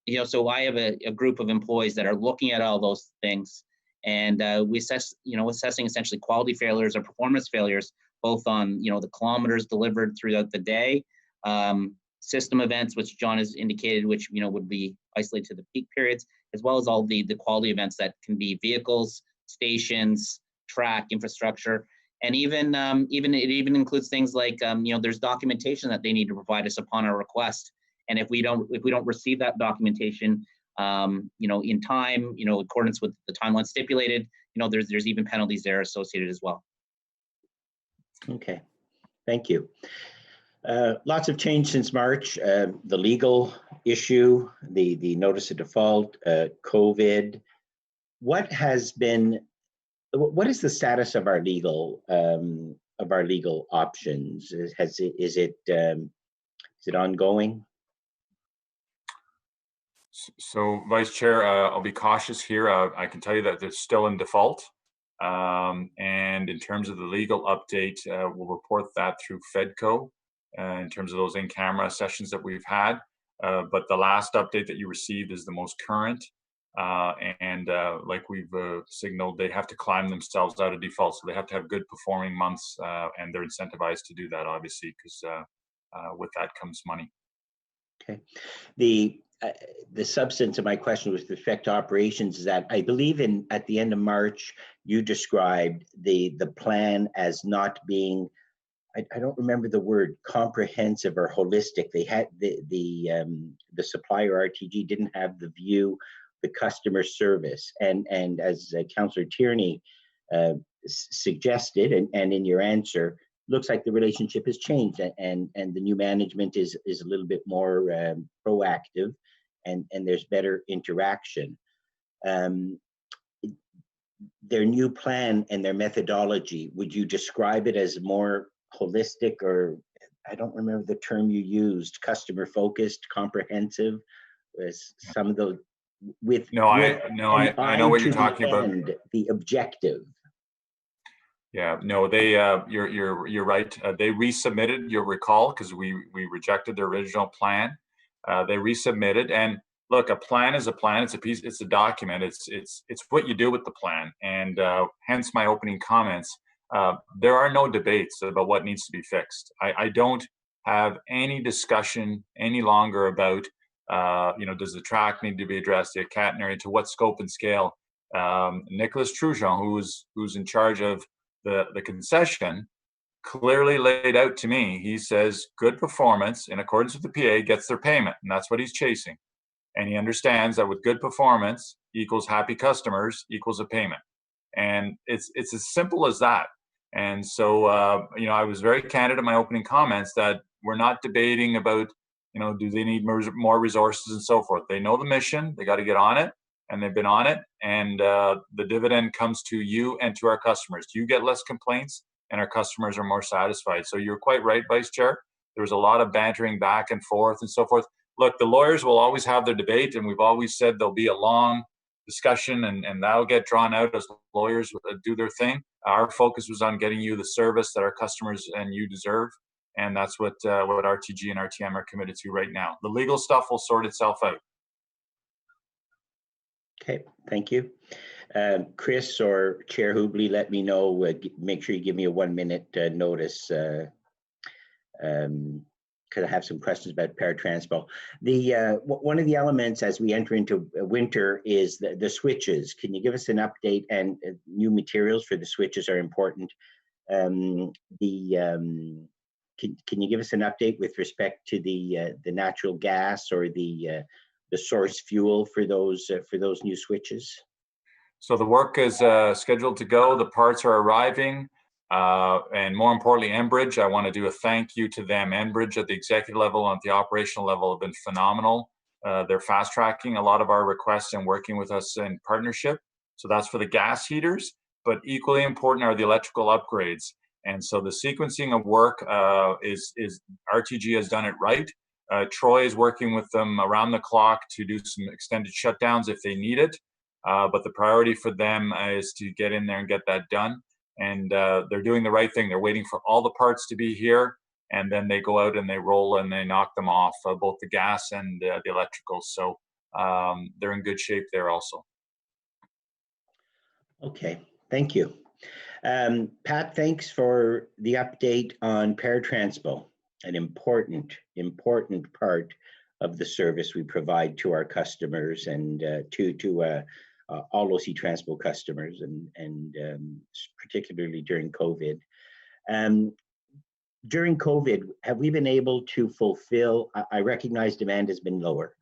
You know, so I have a group of employees that are looking at all those things, and we assess, you know, assessing essentially quality failures or performance failures, both on, you know, the kilometers delivered throughout the day, system events, which John has indicated, which, you know, would be isolated to the peak periods, as well as all the quality events that can be vehicles, stations, track, infrastructure, and even it includes things like, you know, there's documentation that they need to provide us upon our request. And if we don't receive that documentation, you know, in time, you know, in accordance with the timeline stipulated, you know, there's even penalties there associated as well. Okay, thank you. Lots of change since March. The legal issue, the notice of default, COVID. What is the status of our legal options? Is it ongoing? So, Vice Chair, I'll be cautious here. I can tell you that they're still in default. And in terms of the legal update, we'll report that through FEDCO in terms of those in-camera sessions that we've had. But the last update that you received is the most current. And like we've signaled, they have to climb themselves out of default. So they have to have good performing months, and they're incentivized to do that, obviously, because with that comes money. Okay. The substance of my question with respect to operations is that I believe at the end of March, you described the plan as not being, I don't remember the word, comprehensive or holistic. They had the supplier RTG didn't have the view, the customer service, and as Councillor Tierney suggested, and in your answer, looks like the relationship has changed, and the new management is a little bit more proactive, and there's better interaction. Their new plan and their methodology, would you describe it as more holistic, or I don't remember the term you used, customer focused, comprehensive, some of those with I know what you're talking about. The objective. Yeah, no, they you're right. They resubmitted, you'll recall, because we rejected their original plan. They resubmitted, and look, a plan is a plan. It's a piece. It's a document. It's what you do with the plan, and hence my opening comments. There are no debates about what needs to be fixed. I don't have any discussion any longer about you know, does the track need to be addressed, the catenary, to what scope and scale. Nicholas Trujon, who's in charge of the concession, clearly laid out to me. He says good performance in accordance with the PA gets their payment, and that's what he's chasing. And he understands that with good performance equals happy customers equals a payment, and it's as simple as that. And so you know, I was very candid in my opening comments that we're not debating about, you know, do they need more resources and so forth. They know the mission, they got to get on it, and they've been on it, and the dividend comes to you and to our customers. You get less complaints, and our customers are more satisfied. So you're quite right, Vice Chair. There was a lot of bantering back and forth and so forth. Look, the lawyers will always have their debate, and we've always said there'll be a long discussion, and that'll get drawn out as lawyers do their thing. Our focus was on getting you the service that our customers and you deserve, and that's what RTG and RTM are committed to right now. The legal stuff will sort itself out. Okay, thank you. Chris or Chair Hubley, let me know, make sure you give me a 1 minute notice because I have some questions about paratranspo. One of the elements as we enter into winter is the switches. Can you give us an update? And new materials for the switches are important. Can you give us an update with respect to the natural gas or the source fuel for those new switches? So the work is scheduled to go. The parts are arriving. And more importantly, Enbridge, I want to do a thank you to them. Enbridge at the executive level and at the operational level have been phenomenal. They're fast tracking a lot of our requests and working with us in partnership. So that's for the gas heaters, but equally important are the electrical upgrades. And so the sequencing of work is RTG has done it right. Troy is working with them around the clock to do some extended shutdowns if they need it. But the priority for them is to get in there and get that done. And they're doing the right thing. They're waiting for all the parts to be here, and then they go out and they roll and they knock them off, both the gas and the electrical. So they're in good shape there also. Okay, thank you. Pat, thanks for the update on paratranspo, an important part of the service we provide to our customers and to all OC Transpo customers, and particularly during COVID. During COVID, have we been able to fulfill, I recognize demand has been lower.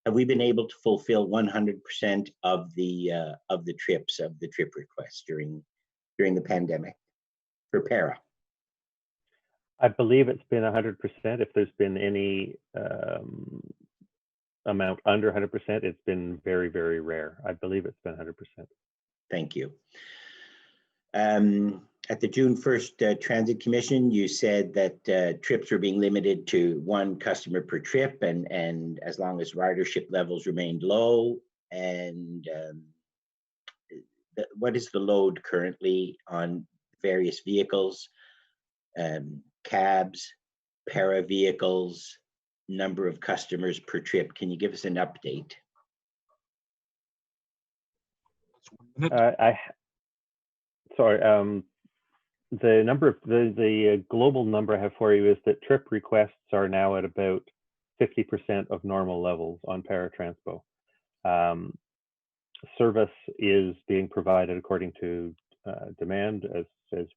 Have we been able to fulfill 100% of the trips, of the trip requests during the pandemic for para? I believe it's been 100%. If there's been any amount under 100%, it's been very, very rare. I believe it's been 100%. Thank you. At the June 1st Transit Commission, you said that trips were being limited to one customer per trip, and as long as ridership levels remained low. And what is the load currently on various vehicles, cabs, para vehicles, number of customers per trip? Can you give us an update? The number of the global number I have for you is that trip requests are now at about 50% of normal levels on paratranspo. Service is being provided according to demand, as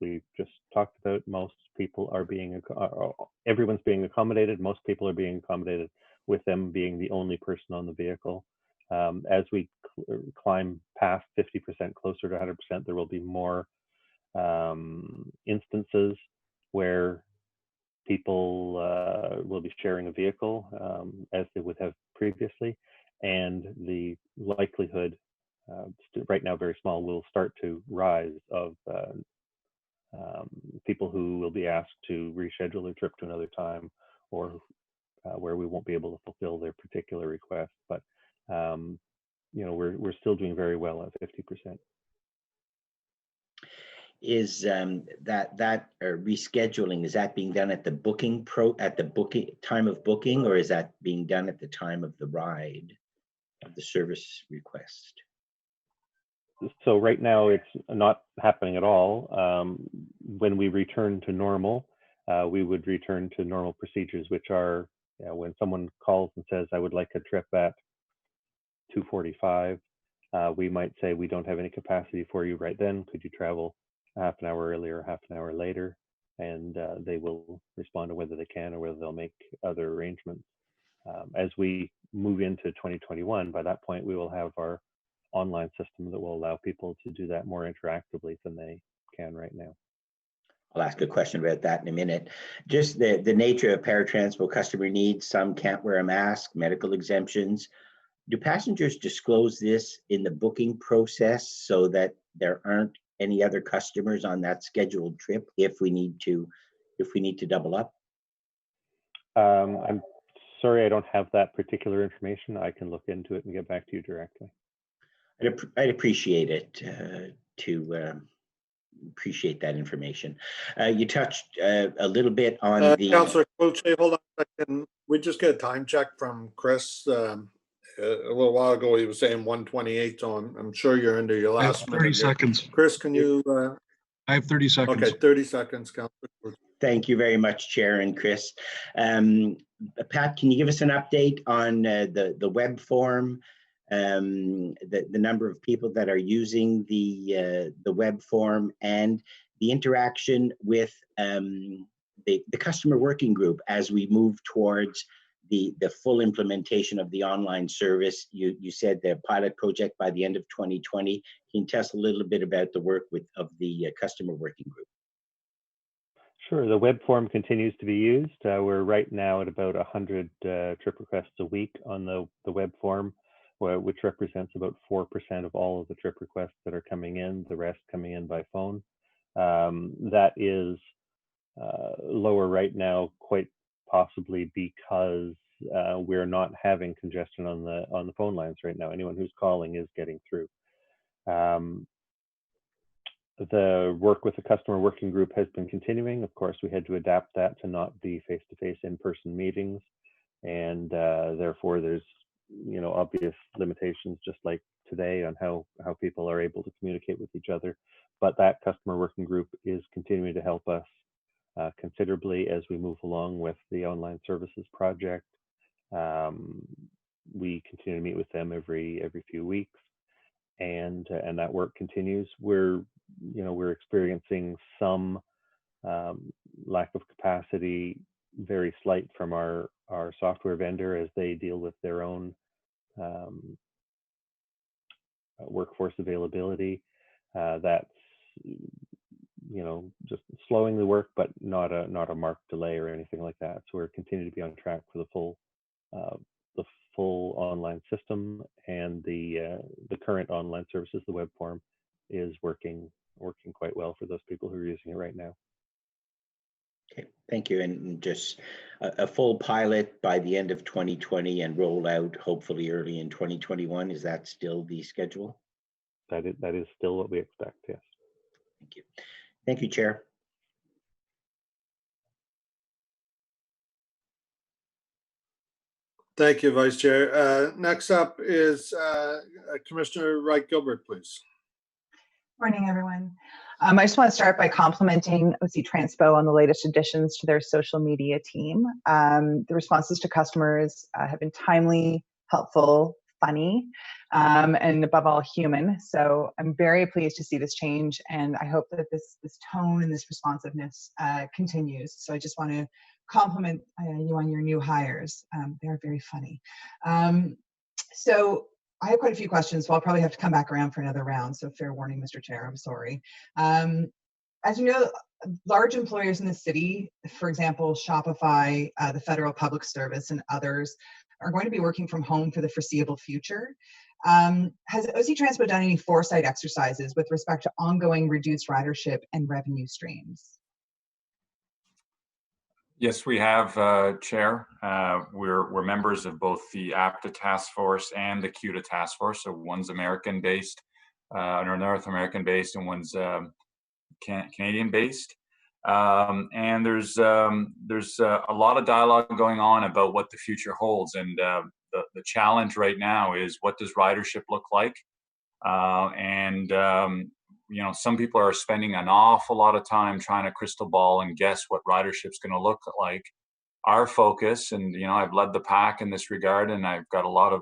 we just talked about. Most people are everyone's being accommodated. Most people are being accommodated, with them being the only person on the vehicle. As we climb past 50%, closer to 100%, there will be more instances where people will be sharing a vehicle as they would have previously, and the likelihood, right now very small, will start to rise of people who will be asked to reschedule their trip to another time, or where we won't be able to fulfill their particular request. But you know, we're still doing very well at 50%. Is that rescheduling, is that being done at the booking time of booking, or is that being done at the time of the ride of the service request? So right now it's not happening at all. When we return to normal, we would return to normal procedures, which are, when someone calls and says, I would like a trip at 2:45, we might say, we don't have any capacity for you right then. Could you travel half an hour earlier, half an hour later? And they will respond to whether they can or whether they'll make other arrangements. As we move into 2021, by that point, we will have our online system that will allow people to do that more interactively than they can right now. I'll ask a question about that in a minute. Just the nature of paratranspo customer needs. Some can't wear a mask, medical exemptions. Do passengers disclose this in the booking process so that there aren't any other customers on that scheduled trip if we need to double up? I'm sorry, I don't have that particular information. I can look into it and get back to you directly. I'd appreciate it to appreciate that information. You touched a little bit on the. Councillor Cloutier, hold on a second. We just get a time check from Chris. A little while ago, he was saying 1:28, so I'm sure you're into your last 30 minute. seconds. Chris, can you? I have 30 seconds. Okay, 30 seconds, Councillor. Thank you very much, Chair and Chris. Pat, can you give us an update on the web form, the number of people that are using the web form, and the interaction with the customer working group as we move towards the full implementation of the online service? You said the pilot project by the end of 2020. Can you tell us a little bit about the work of the customer working group? Sure. The web form continues to be used. We're right now at about 100 trip requests a week on the web form, which represents about 4% of all of the trip requests that are coming in, the rest coming in by phone. That is lower right now, quite possibly because we're not having congestion on the phone lines right now. Anyone who's calling is getting through. The work with the customer working group has been continuing. Of course, we had to adapt that to not be face-to-face in-person meetings, and therefore there's obvious limitations, just like today, on how people are able to communicate with each other. But that customer working group is continuing to help us considerably as we move along with the online services project. We continue to meet with them every few weeks, and that work continues. We're experiencing some lack of capacity, very slight, from our software vendor as they deal with their own workforce availability. That's just slowing the work, but not a marked delay or anything like that. So we're continuing to be on track for the full online system, and the current online services, the web form, is working quite well for those people who are using it right now. Okay, thank you. And just a full pilot by the end of 2020 and roll out hopefully early in 2021. Is that still the schedule? That is still what we expect, yes. Thank you. Thank you, Chair. Thank you, Vice Chair. Next up is Commissioner Wright Gilbert, please. Morning, everyone. I just want to start by complimenting OC Transpo on the latest additions to their social media team. The responses to customers have been timely, helpful, funny, and above all, human. So I'm very pleased to see this change, and I hope that this tone and this responsiveness continues. So I just want to compliment you on your new hires. They're very funny. So I have quite a few questions, so I'll probably have to come back around for another round. So fair warning, Mr. Chair, I'm sorry. As you know, large employers in the city, for example, Shopify, the Federal Public Service, and others, are going to be working from home for the foreseeable future. Has OC Transpo done any foresight exercises with respect to ongoing reduced ridership and revenue streams? Yes, we have, Chair. We're members of both the APTA task force and the CUTA task force. So one's American-based, or North American-based, and one's Canadian-based. And there's a lot of dialogue going on about what the future holds. And the challenge right now is, what does ridership look like? Some people are spending an awful lot of time trying to crystal ball and guess what ridership's going to look like. Our focus, and I've led the pack in this regard, and I've got a lot of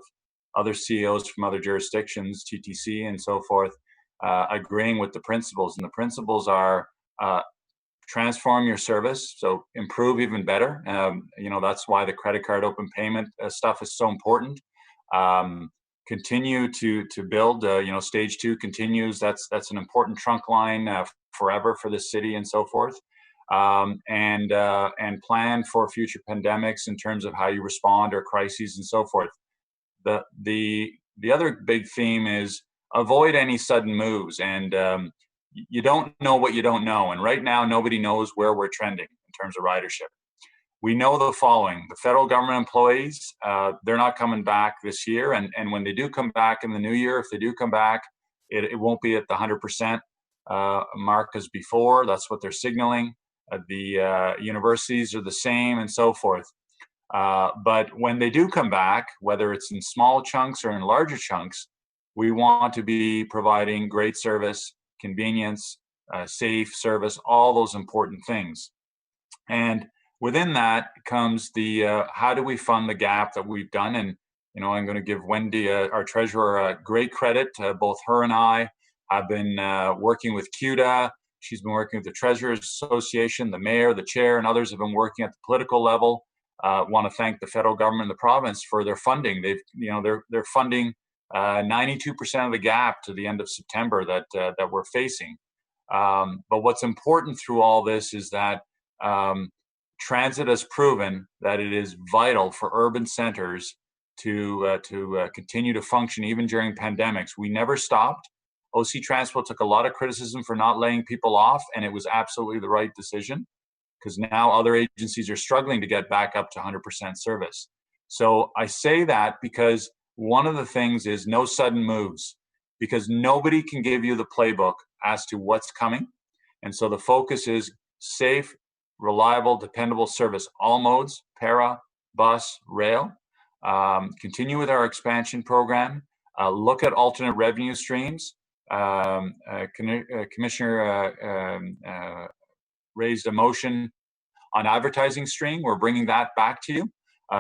other CEOs from other jurisdictions, TTC and so forth, agreeing with the principles. And the principles are transform your service, so improve even better. That's why the credit card open payment stuff is so important. Continue to build, stage 2 continues. That's an important trunk line forever for the city and so forth. And plan for future pandemics in terms of how you respond, or crises and so forth. The other big theme is avoid any sudden moves, and you don't know what you don't know. And right now, nobody knows where we're trending in terms of ridership. We know the following: the federal government employees, they're not coming back this year. And when they do come back in the new year, if they do come back, it won't be at the 100% mark as before. That's what they're signaling. The universities are the same and so forth. But when they do come back, whether it's in small chunks or in larger chunks, we want to be providing great service, convenience, safe service, all those important things. And within that comes the how do we fund the gap that we've done? And I'm going to give Wendy, our treasurer, great credit. Both her and I have been working with CUDA. She's been working with the Treasurers Association, the mayor, the chair, and others have been working at the political level. Want to thank the federal government and the province for their funding. They're funding 92% of the gap to the end of September that we're facing. But what's important through all this is that transit has proven that it is vital for urban centers to continue to function even during pandemics. We never stopped. OC Transport took a lot of criticism for not laying people off, and it was absolutely the right decision, because now other agencies are struggling to get back up to 100% service. So I say that because one of the things is no sudden moves, because nobody can give you the playbook as to what's coming. And so the focus is safe, reliable, dependable service, all modes, para, bus, rail. Continue with our expansion program. Look at alternate revenue streams. Commissioner raised a motion on advertising stream. We're bringing that back to you.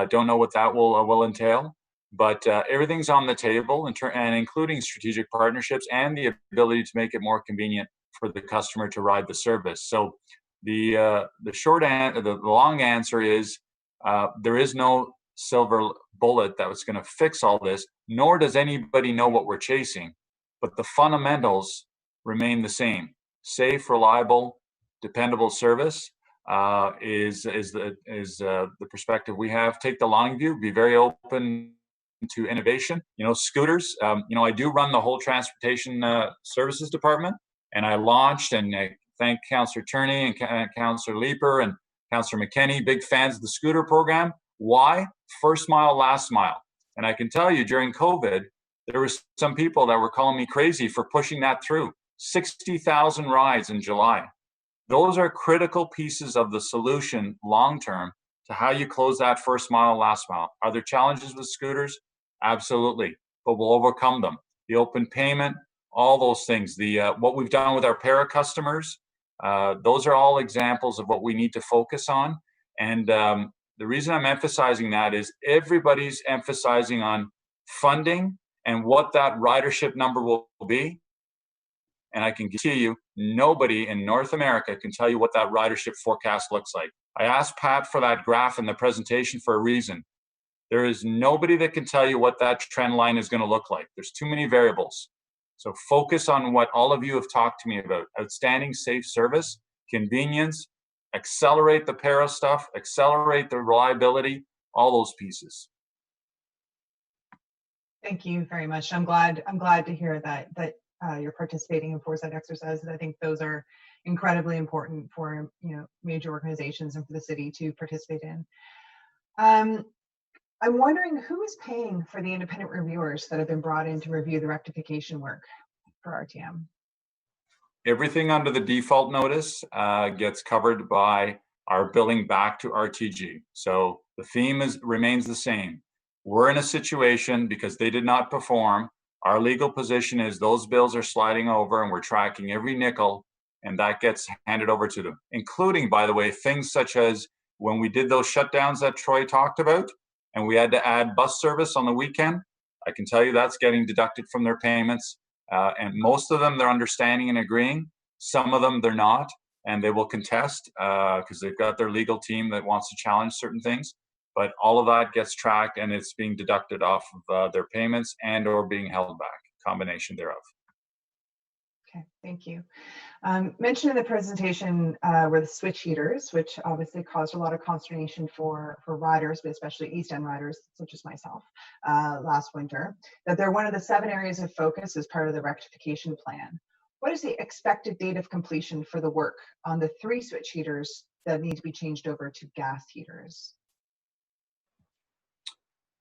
Don't know what that will entail, but everything's on the table, and including strategic partnerships and the ability to make it more convenient for the customer to ride the service. So the long answer is there is no silver bullet that was going to fix all this, nor does anybody know what we're chasing, but the fundamentals remain the same. Safe, reliable, dependable service is the perspective we have. Take the long view, be very open to innovation. Scooters, I do run the whole transportation services department, and I launched, and thank Councillor Turney and Councillor Leeper and Councillor McKenney, big fans of the scooter program. Why? First mile, last mile. And I can tell you, during COVID, there were some people that were calling me crazy for pushing that through. 60,000 rides in July. Those are critical pieces of the solution long-term to how you close that first mile, last mile. Are there challenges with scooters? Absolutely, but we'll overcome them. The open payment, all those things, what we've done with our para customers, those are all examples of what we need to focus on. And the reason I'm emphasizing that is everybody's emphasizing on funding and what that ridership number will be. And I can guarantee you, nobody in North America can tell you what that ridership forecast looks like. I asked Pat for that graph in the presentation for a reason. There is nobody that can tell you what that trend line is going to look like. There's too many variables. So focus on what all of you have talked to me about: outstanding safe service, convenience, accelerate the para stuff, accelerate the reliability, all those pieces. Thank you very much. I'm glad to hear that you're participating in foresight exercises. I think those are incredibly important for major organizations and for the city to participate in. I'm wondering who is paying for the independent reviewers that have been brought in to review the rectification work for RTM? Everything under the default notice gets covered by our billing back to RTG. So the theme remains the same. We're in a situation because they did not perform. Our legal position is those bills are sliding over, and we're tracking every nickel, and that gets handed over to them, including, by the way, things such as when we did those shutdowns that Troy talked about, and we had to add bus service on the weekend. I can tell you that's getting deducted from their payments. And most of them, they're understanding and agreeing. Some of them, they're not, and they will contest because they've got their legal team that wants to challenge certain things. But all of that gets tracked, and it's being deducted off of their payments and or being held back, combination thereof. Okay, thank you. Mentioned in the presentation were the switch heaters, which obviously caused a lot of consternation for riders, but especially East End riders, such as myself, last winter, that they're one of the 7 areas of focus as part of the rectification plan. What is the expected date of completion for the work on the 3 switch heaters that need to be changed over to gas heaters?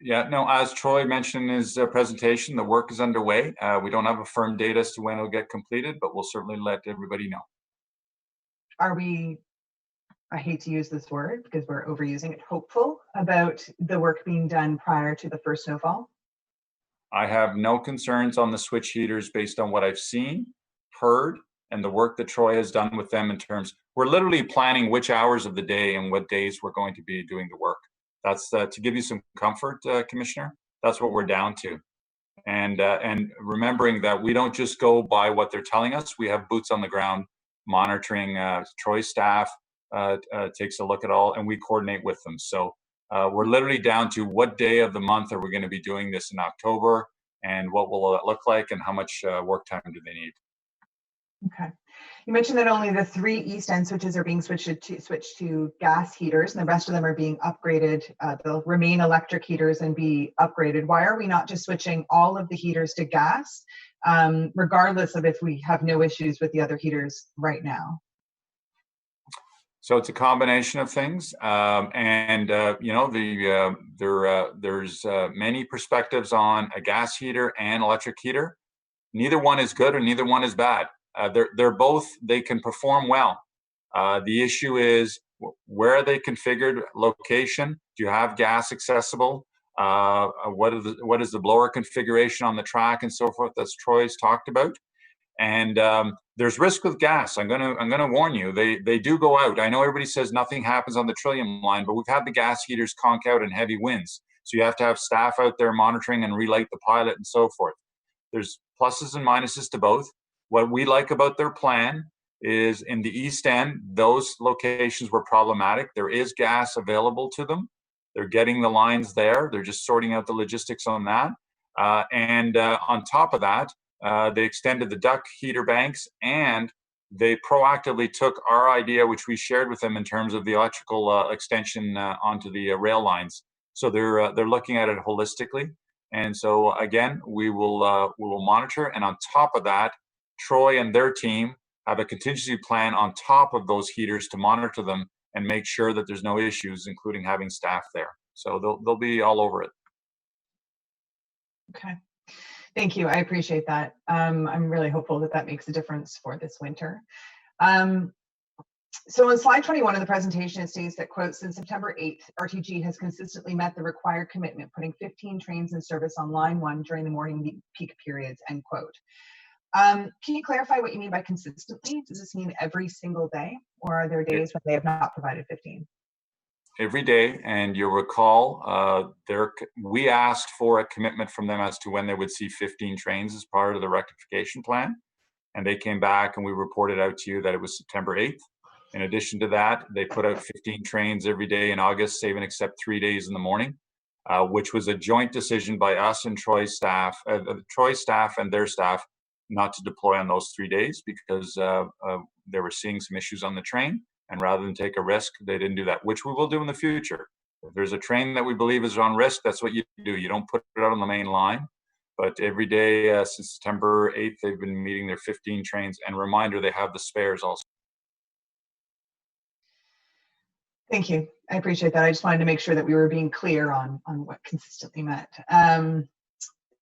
Yeah, no, as Troy mentioned in his presentation, the work is underway. We don't have a firm date as to when it'll get completed, but we'll certainly let everybody know. Are we, I hate to use this word because we're overusing it, hopeful about the work being done prior to the first snowfall? I have no concerns on the switch heaters based on what I've seen, heard, and the work that Troy has done with them in terms, we're literally planning which hours of the day and what days we're going to be doing the work. That's to give you some comfort, Commissioner. That's what we're down to. And remembering that we don't just go by what they're telling us. We have boots on the ground monitoring. Troy's staff takes a look at all, and we coordinate with them. So we're literally down to what day of the month are we going to be doing this in October, and what will it look like, and how much work time do they need. Okay. You mentioned that only the 3 East End switches are being switched to gas heaters, and the rest of them are being upgraded. They'll remain electric heaters and be upgraded. Why are we not just switching all of the heaters to gas, regardless of if we have no issues with the other heaters right now? So it's a combination of things, you know, there's many perspectives on a gas heater and electric heater. Neither one is good or neither one is bad. They're both, they can perform well. The issue is, where are they configured? Location? Do you have gas accessible? What is the blower configuration on the track and so forth, as Troy's talked about? And there's risk with gas. I'm gonna warn you. They do go out. I know everybody says nothing happens on the Trillium line, but we've had the gas heaters conk out in heavy winds. So you have to have staff out there monitoring and relight the pilot and so forth. There's pluses and minuses to both. What we like about their plan is, in the East End, those locations were problematic. There is gas available to them. They're getting the lines there. They're just sorting out the logistics on that. On top of that, they extended the duct heater banks, and they proactively took our idea, which we shared with them in terms of the electrical extension onto the rail lines. So they're looking at it holistically. And so again, we will monitor. And on top of that, Troy and their team have a contingency plan on top of those heaters to monitor them and make sure that there's no issues, including having staff there. So they'll be all over it. Okay. Thank you. I appreciate that. I'm really hopeful that that makes a difference for this winter. So on slide 21 of the presentation, it states that, quote, since September 8th, RTG has consistently met the required commitment, putting 15 trains in service on line 1 during the morning peak periods, end quote. Can you clarify what you mean by consistently? Does this mean every single day, or are there days when they have not provided 15? Every day, and you'll recall, we asked for a commitment from them as to when they would see 15 trains as part of the rectification plan, and they came back and we reported out to you that it was September 8th. In addition to that, they put out 15 trains every day in August, save and except 3 days in the morning, which was a joint decision by us and Troy's staff and their staff, not to deploy on those 3 days because they were seeing some issues on the train. And rather than take a risk, they didn't do that, which we will do in the future. If there's a train that we believe is on risk, that's what you do. You don't put it out on the main line. But every day since September 8th, they've been meeting their 15 trains. And reminder, they have the spares also. Thank you. I appreciate that. I just wanted to make sure that we were being clear on what consistently meant.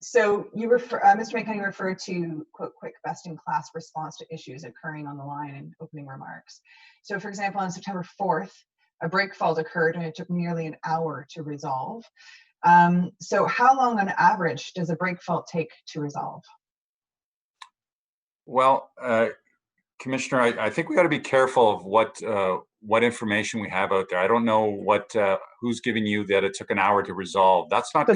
So you refer, Mr. McKenny referred to, quote, quick best-in-class response to issues occurring on the line in opening remarks. So for example, on September 4th, a brake fault occurred and it took nearly an hour to resolve. So how long on average does a brake fault take to resolve? Well, Commissioner, I think we got to be careful of what information we have out there. I don't know who's giving you that it took an hour to resolve. That's not. So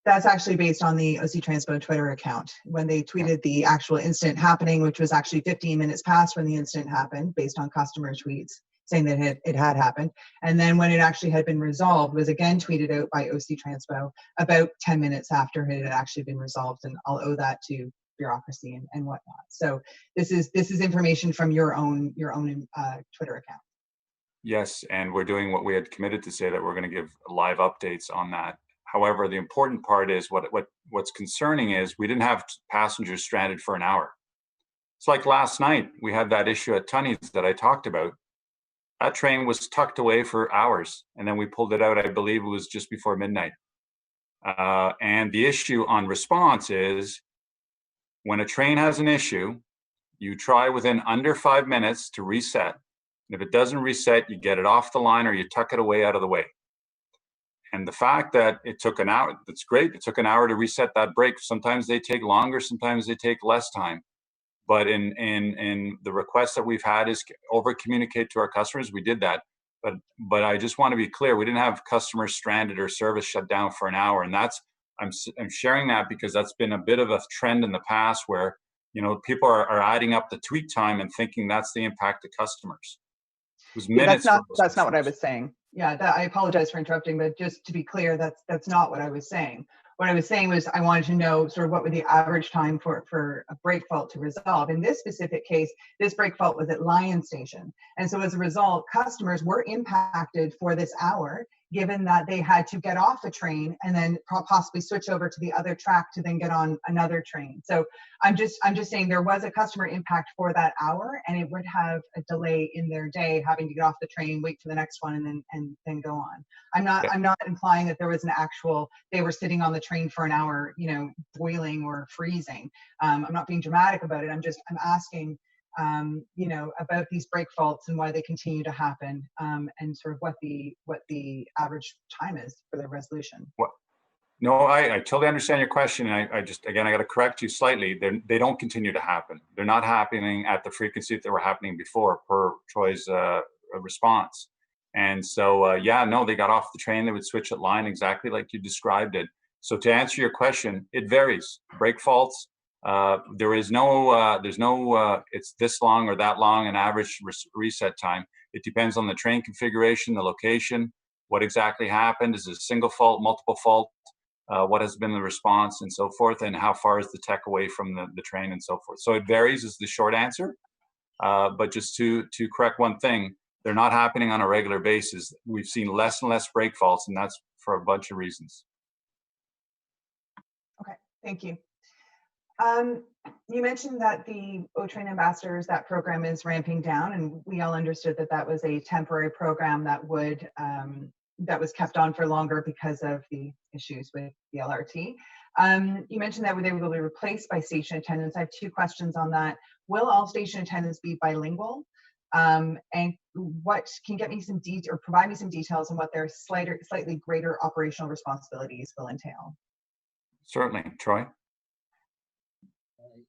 that's actually based on the OC Transpo Twitter account when they tweeted the actual incident happening, which was actually 15 minutes past when the incident happened, based on customer tweets saying that it had happened. And then when it actually had been resolved, was again tweeted out by OC Transpo about 10 minutes after it had actually been resolved. And I'll owe that to bureaucracy and whatnot. So this is information from your own Twitter account. Yes, and we're doing what we had committed to say, that we're going to give live updates on that. However, the important part is what's concerning is we didn't have passengers stranded for an hour. It's like last night, we had that issue at Tunney's that I talked about. That train was tucked away for hours, and then we pulled it out, I believe it was just before midnight. And the issue on response is, when a train has an issue, you try within under 5 minutes to reset. And if it doesn't reset, you get it off the line or you tuck it away out of the way. And the fact that it took an hour, that's great. It took an hour to reset that brake. Sometimes they take longer, sometimes they take less time. But in the request that we've had is over communicate to our customers. We did that. But I just want to be clear, we didn't have customers stranded or service shut down for an hour. And that's, I'm sharing that because that's been a bit of a trend in the past where, you know, people are adding up the tweak time and thinking that's the impact to customers. It was Yeah, minutes. that's not what I was saying. Yeah, I apologize for interrupting, but just to be clear, that's not what I was saying. What I was saying was I wanted to know sort of what would the average time for a break fault to resolve. In this specific case, this break fault was at Lion Station. And so as a result, customers were impacted for this hour, given that they had to get off a train and then possibly switch over to the other track to then get on another train. So I'm just saying there was a customer impact for that hour, and it would have a delay in their day, having to get off the train, wait for the next one, and then go on. I'm not implying that there was an actual, they were sitting on the train for an hour, you know, boiling or freezing. I'm not being dramatic about it. I'm asking, you know, about these break faults and why they continue to happen, and sort of what the average time is for their resolution. What? No, I totally understand your question. I just, again, I got to correct you slightly. They don't continue to happen. They're not happening at the frequency that they were happening before, per Troy's response. And so, yeah, no, they got off the train. They would switch at line exactly like you described it. So to answer your question, it varies. Break faults, there's no, it's this long or that long an average reset time. It depends on the train configuration, the location, what exactly happened. Is it a single fault, multiple fault? What has been the response and so forth, and how far is the tech away from the train and so forth. So it varies is the short answer. But just to correct one thing, they're not happening on a regular basis. We've seen less and less break faults, and that's for a bunch of reasons. Okay, thank you. You mentioned that the O-Train Ambassadors, that program is ramping down, and we all understood that that was a temporary program that would that was kept on for longer because of the issues with the LRT. You mentioned that they will be replaced by station attendants. I have two questions on that. Will all station attendants be bilingual? And what can get me some details or provide me some details on what their slightly greater operational responsibilities will entail? Certainly, Troy.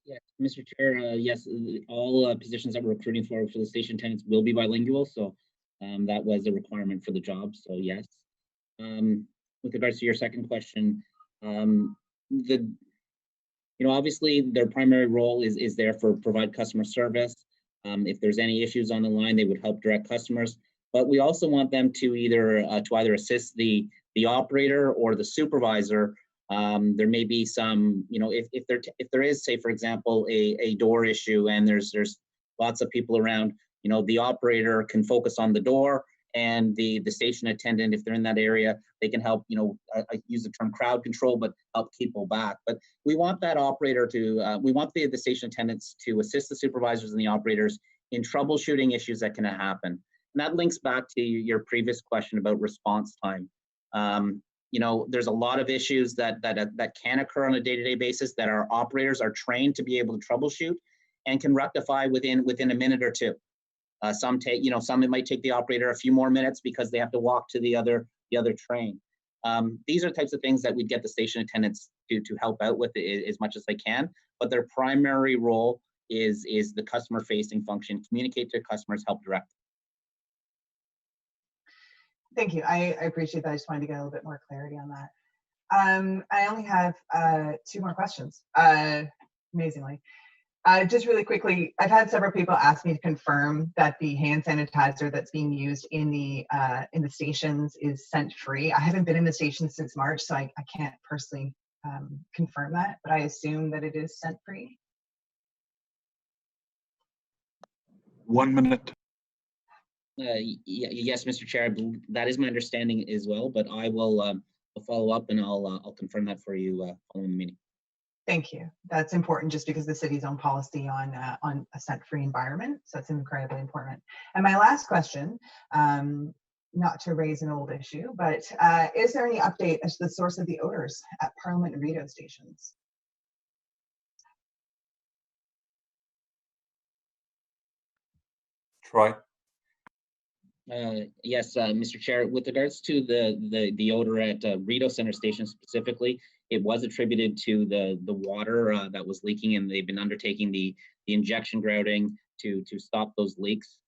Yes, Mr. Chair, yes, all positions that we're recruiting for the station attendants will be bilingual. So that was a requirement for the job. So yes. With regards to your second question, obviously their primary role is there for provide customer service. If there's any issues on the line, they would help direct customers. But we also want them to either assist the operator or the supervisor. There may be some, if there is, say, for example, a door issue and there's lots of people around, the operator can focus on the door, and the station attendant, if they're in that area, they can help, I use the term crowd control, but help people back. But we want that operator to, we want the station attendants to assist the supervisors and the operators in troubleshooting issues that can happen. And that links back to your previous question about response time. There's a lot of issues that can occur on a day-to-day basis that our operators are trained to be able to troubleshoot and can rectify within a minute or two. Some it might take the operator a few more minutes because they have to walk to the other train. These are types of things that we'd get the station attendants to help out with as much as they can, but their primary role is the customer-facing function, communicate to customers, help direct. Thank you. I appreciate that. I just wanted to get a little bit more clarity on that. I only have 2 more questions, amazingly. Just really quickly, I've had several people ask me to confirm that the hand sanitizer that's being used in the stations is scent-free. I haven't been in the station since March, so I can't personally confirm that, but I assume that it is scent-free. 1 minute. Yes, Mr. Chair, that is my understanding as well, but I will follow up and I'll confirm that for you following the meeting. Thank you. That's important just because the city's own policy on a scent-free environment. So it's incredibly important. And my last question, not to raise an old issue, but is there any update as to the source of the odors at Parliament and Rideau stations? Troy. Yes, Mr. Chair, with regards to the odor at Rideau Center Station specifically, it was attributed to the water that was leaking, and they've been undertaking the injection grouting to stop those leaks.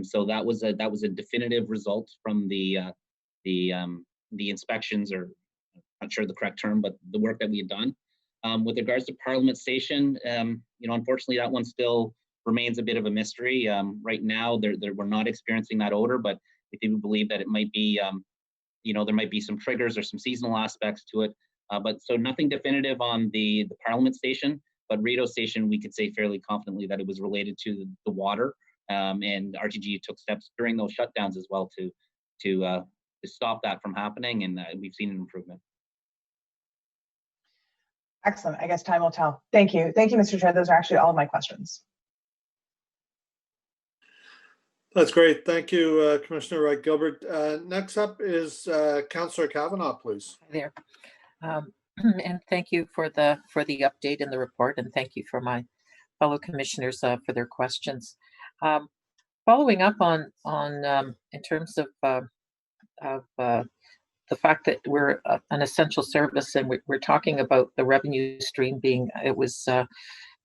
So that was a definitive result from the inspections, or I'm not sure the correct term, but the work that we had done. With regards to Parliament Station, unfortunately, that one still remains a bit of a mystery. Right now, we're not experiencing that odor, but we do believe that it might be, there might be some triggers or some seasonal aspects to it. But so nothing definitive on the Parliament Station, but Rideau Station, we could say fairly confidently that it was related to the water. And RTG took steps during those shutdowns as well to stop that from happening, and we've seen an improvement. Excellent. I guess time will tell. Thank you. Thank you, Mr. Chair. Those are actually all of my questions. That's great. Thank you, Commissioner Wright Gilbert. Next up is Councillor Kavanagh, please. Hi there. And thank you for the update in the report, and thank you for my fellow commissioners for their questions. Following up on in terms of the fact that we're an essential service, and we're talking about the revenue stream being, it was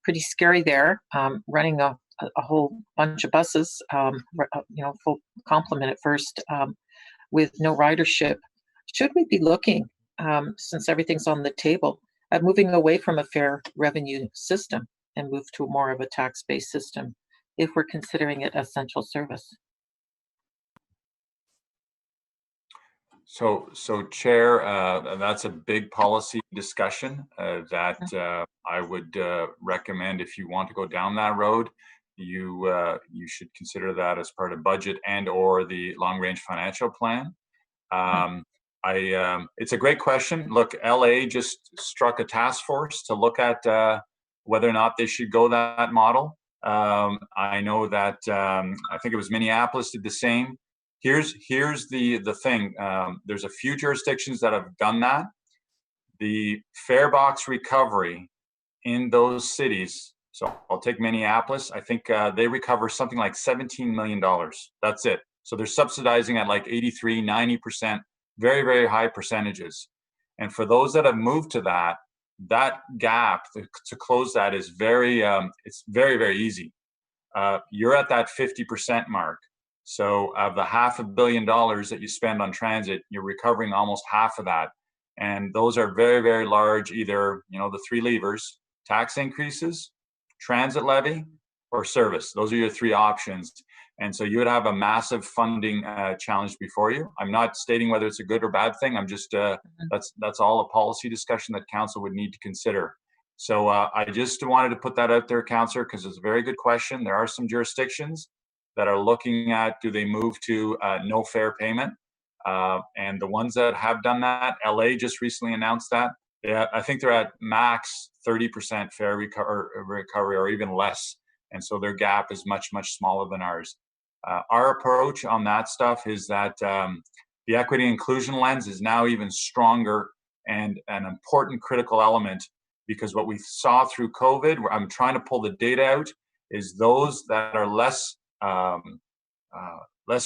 pretty scary there, running a whole bunch of buses, full complement at first, with no ridership. Should we be looking, since everything's on the table, at moving away from a fair revenue system and move to more of a tax-based system if we're considering it essential service? So Chair, that's a big policy discussion that I would recommend. If you want to go down that road, you should consider that as part of budget and or the long-range financial plan. It's a great question. Look, LA just struck a task force to look at whether or not they should go that model. I know that I think it was Minneapolis did the same. Here's the thing. There's a few jurisdictions that have done that. The fare box recovery in those cities, so I'll take Minneapolis, I think they recover something like $17 million. That's it. So they're subsidizing at like 83, 90%, very, very high percentages. And for those that have moved to that gap to close that is it's very, very easy. You're at that 50% mark. So of the $500 million that you spend on transit, you're recovering almost half of that. And those are very, very large, either, the three levers: tax increases, transit levy, or service. Those are your three options. And so you would have a massive funding challenge before you. I'm not stating whether it's a good or bad thing. I'm just, that's all a policy discussion that council would need to consider. So I just wanted to put that out there, Councillor, because it's a very good question. There are some jurisdictions that are looking at, do they move to no fare payment? And the ones that have done that, LA just recently announced that. Yeah, I think they're at max 30% fare recovery or even less. And so their gap is much, much smaller than ours. Our approach on that stuff is that the equity inclusion lens is now even stronger and an important critical element, because what we saw through COVID, I'm trying to pull the data out, is those that are less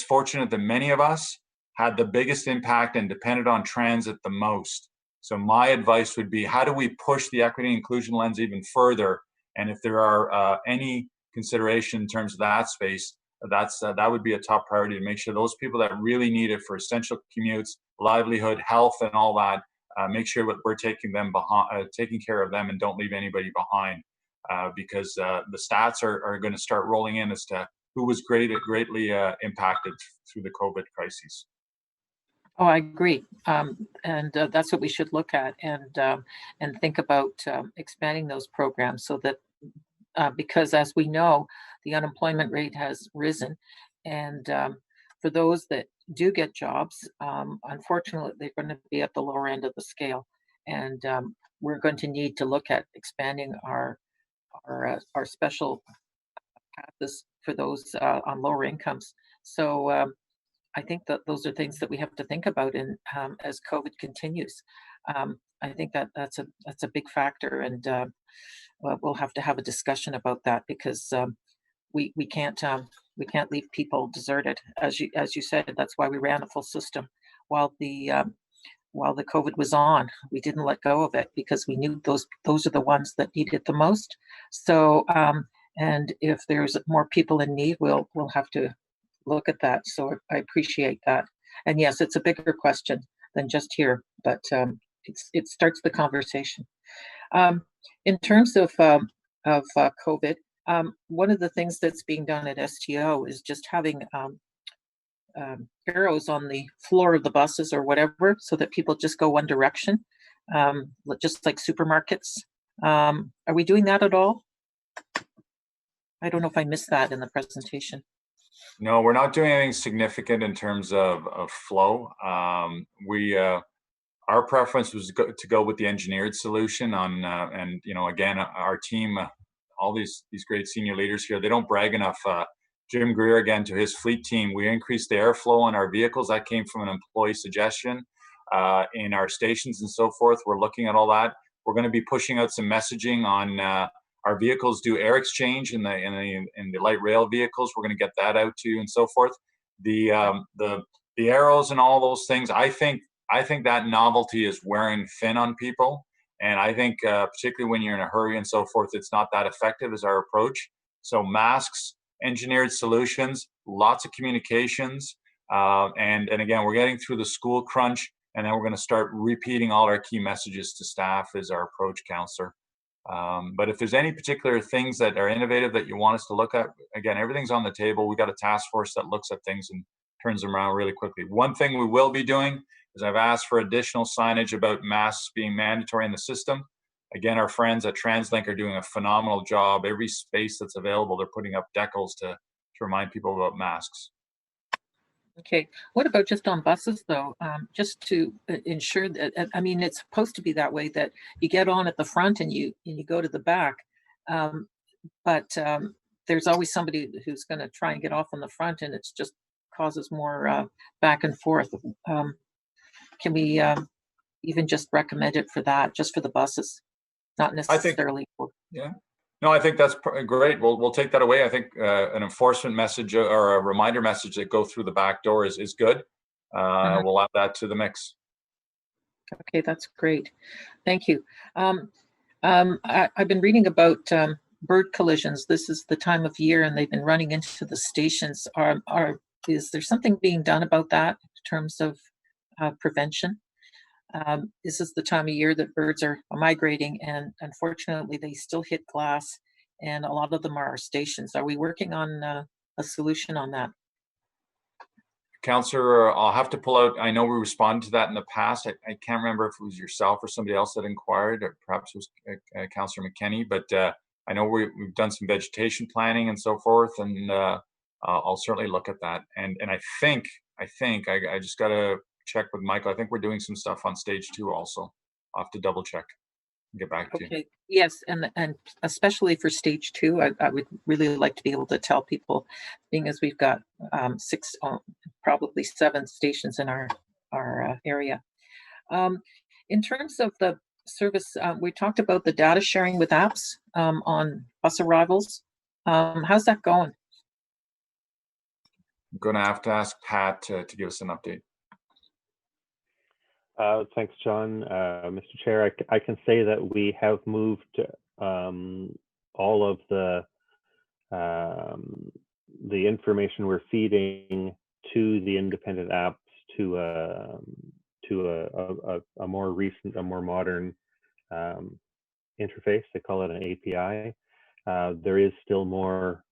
fortunate than many of us had the biggest impact and depended on transit the most. So my advice would be, how do we push the equity inclusion lens even further? And if there are any consideration in terms of that space, that would be a top priority, to make sure those people that really need it for essential commutes, livelihood, health, and all that, make sure that we're taking care of them and don't leave anybody behind, because the stats are going to start rolling in as to who was greatly impacted through the COVID crisis. Oh, I agree, and that's what we should look at and think about expanding those programs, so that because, as we know, the unemployment rate has risen, and for those that do get jobs, unfortunately, they're going to be at the lower end of the scale, and we're going to need to look at expanding our special paths for those on lower incomes. So I think that those are things that we have to think about in as COVID continues. I think that's a big factor, and we'll have to have a discussion about that, because we can't leave people deserted. As you said, that's why we ran a full system while the COVID was on. We didn't let go of it, because we knew those are the ones that need it the most. So And if there's more people in need, we'll have to look at that. So I appreciate that. And yes, it's a bigger question than just here, but it starts the conversation. In terms of COVID, one of the things that's being done at STO is just having arrows on the floor of the buses or whatever, so that people just go one direction, just like supermarkets. Are we doing that at all? I don't know if I missed that in the presentation. No, we're not doing anything significant in terms of flow. Our preference was to go with the engineered solution on, and again, our team, all these great senior leaders here, they don't brag enough. Jim Greer, again, to his fleet team, we increased the airflow on our vehicles. That came from an employee suggestion in our stations and so forth. We're looking at all that. We're going to be pushing out some messaging on our vehicles do air exchange in the light rail vehicles. We're going to get that out to you and so forth. The arrows and all those things, I think that novelty is wearing thin on people. And I think particularly when you're in a hurry and so forth, it's not that effective as our approach. So masks, engineered solutions, lots of communications. And again, we're getting through the school crunch, and then we're going to start repeating all our key messages to staff as our approach, Councillor. But if there's any particular things that are innovative that you want us to look at, again, everything's on the table. We got a task force that looks at things and turns them around really quickly. One thing we will be doing is I've asked for additional signage about masks being mandatory in the system. Again, our friends at TransLink are doing a phenomenal job. Every space that's available, they're putting up decals to remind people about masks. Okay, what about just on buses though? Just to ensure that, I mean, it's supposed to be that way, that you get on at the front and you go to the back. But there's always somebody who's going to try and get off on the front, and it's just causes more back and forth. Can we even just recommend it for that, just for the buses, not necessarily? Yeah. No, I think that's great. We'll take that away. I think an enforcement message or a reminder message that go through the back door is good. We'll add that to the mix. Okay, that's great. Thank you. I've been reading about bird collisions. This is the time of year, and they've been running into the stations. Is there something being done about that in terms of prevention? This is the time of year that birds are migrating, and unfortunately they still hit glass, and a lot of them are our stations. Are we working on a solution on that? Councillor, I'll have to pull out, I know we responded to that in the past. I can't remember if it was yourself or somebody else that inquired, or perhaps it was Councillor McKinney, but I know we've done some vegetation planning and so forth, and I'll certainly look at that. And I think I just got to check with Michael. I think we're doing some stuff on stage 2 also. I'll have to double check and get back to you. Okay, yes, and especially for stage 2, I would really like to be able to tell people, being as we've got 6, probably 7 stations in our area. In terms of the service, we talked about the data sharing with apps on bus arrivals. How's that going? I'm going to have to ask Pat to give us an update. Thanks, John. Mr. Chair, I can say that we have moved all of the information we're feeding to the independent apps to a more recent, a more modern interface. They call it an API. There is still more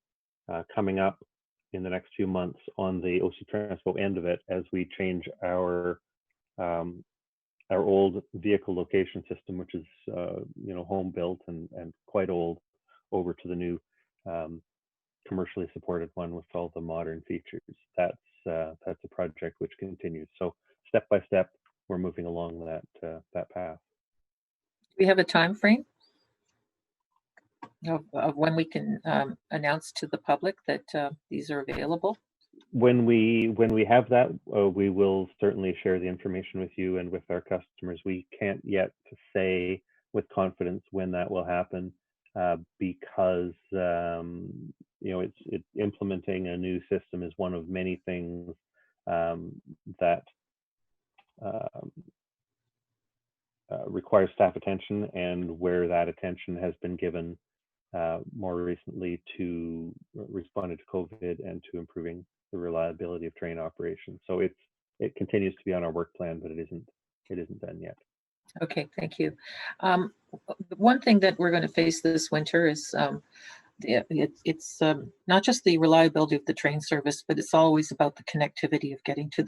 coming up in the next few months on the OC Transpo end of it, as we change our old vehicle location system, which is home built and quite old, over to the new commercially supported one with all the modern features. That's a project which continues. So step by step, we're moving along that path. Do we have a time frame of when we can announce to the public that these are available? When we have that, we will certainly share the information with you and with our customers. We can't yet say with confidence when that will happen, because it's implementing a new system is one of many things that requires staff attention, and where that attention has been given more recently to responding to COVID and to improving the reliability of train operations. So it continues to be on our work plan, but it isn't done yet. Okay, thank you. One thing that we're going to face this winter is it's not just the reliability of the train service, but it's always about the connectivity of getting to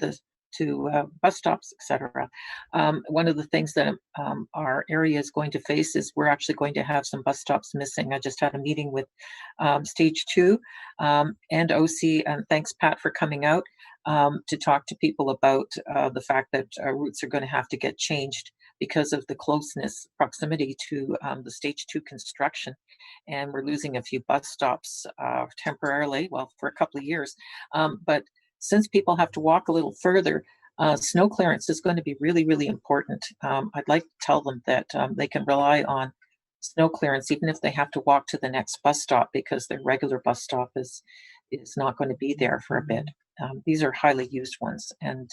bus stops, etc. One of the things that our area is going to face is we're actually going to have some bus stops missing. I just had a meeting with Stage 2 and OC, and thanks, Pat, for coming out to talk to people about the fact that routes are going to have to get changed because of the proximity to the Stage 2 construction. And we're losing a few bus stops temporarily, well, for a couple of years. But since people have to walk a little further, snow clearance is going to be really, really important. I'd like to tell them that they can rely on snow clearance even if they have to walk to the next bus stop, because their regular bus stop is not going to be there for a bit. These are highly used ones, and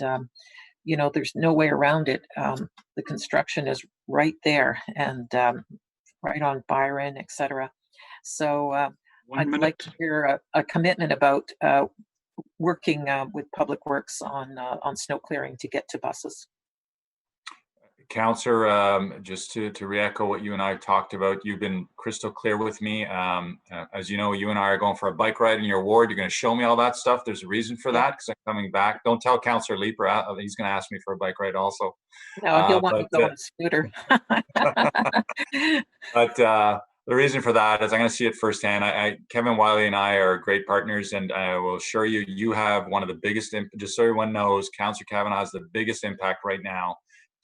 there's no way around it. The construction is right there, and right on Byron, etc. So I'd like to hear a commitment about working with Public Works on snow clearing to get to buses. Councillor, just to re-echo what you and I talked about, you've been crystal clear with me. As you know, you and I are going for a bike ride in your ward. You're going to show me all that stuff. There's a reason for that, because I'm coming back. Don't tell Councillor Leeper. He's going to ask me for a bike ride also. No, he'll want to go on a scooter. But the reason for that is I'm going to see it firsthand. Kevin Wiley and I are great partners, and I will assure you, you have one of the biggest, just so everyone knows, Councillor Kavanaugh has the biggest impact right now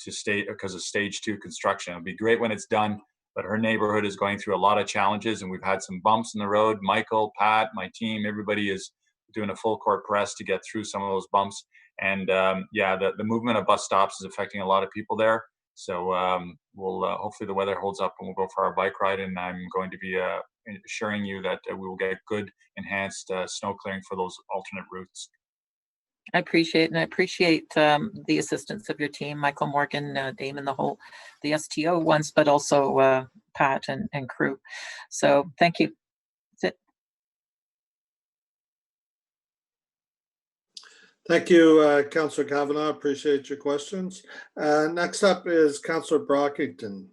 because of Stage 2 construction. It'll be great when it's done, but her neighborhood is going through a lot of challenges, and we've had some bumps in the road. Michael, Pat, my team, everybody is doing a full court press to get through some of those bumps. And the movement of bus stops is affecting a lot of people there. So we'll hopefully the weather holds up and we'll go for our bike ride. And I'm going to be assuring you that we will get good enhanced snow clearing for those alternate routes. I appreciate it, and I appreciate the assistance of your team, Michael, Morgan, Damon, the STO ones, but also Pat and crew. So thank you. That's it. Thank you, Councillor Kavanaugh. Appreciate your questions. Next up is Councillor Brockington.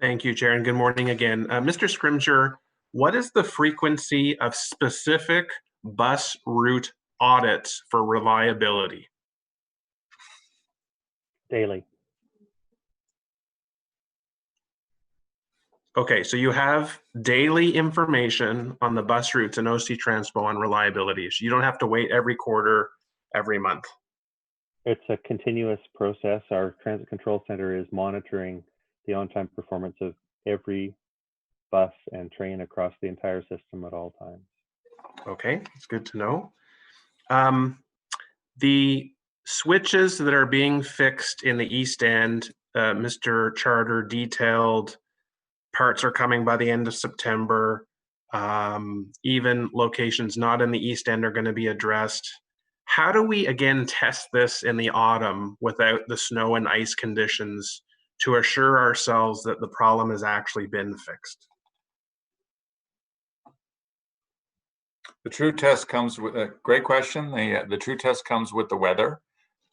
Thank you, Chair, and good morning again. Mr. Scrimgeour, what is the frequency of specific bus route audits for reliability? Daily. Okay, so you have daily information on the bus routes and OC Transpo on reliability. So you don't have to wait every quarter, every month. It's a continuous process. Our Transit Control Center is monitoring the on-time performance of every bus and train across the entire system at all times. Okay, it's good to know. The switches that are being fixed in the East End, Mr. Charter detailed parts are coming by the end of September. Even locations not in the East End are going to be addressed. How do we again test this in the autumn without the snow and ice conditions to assure ourselves that the problem has actually been fixed? The true test comes with a great question. The true test comes with the weather,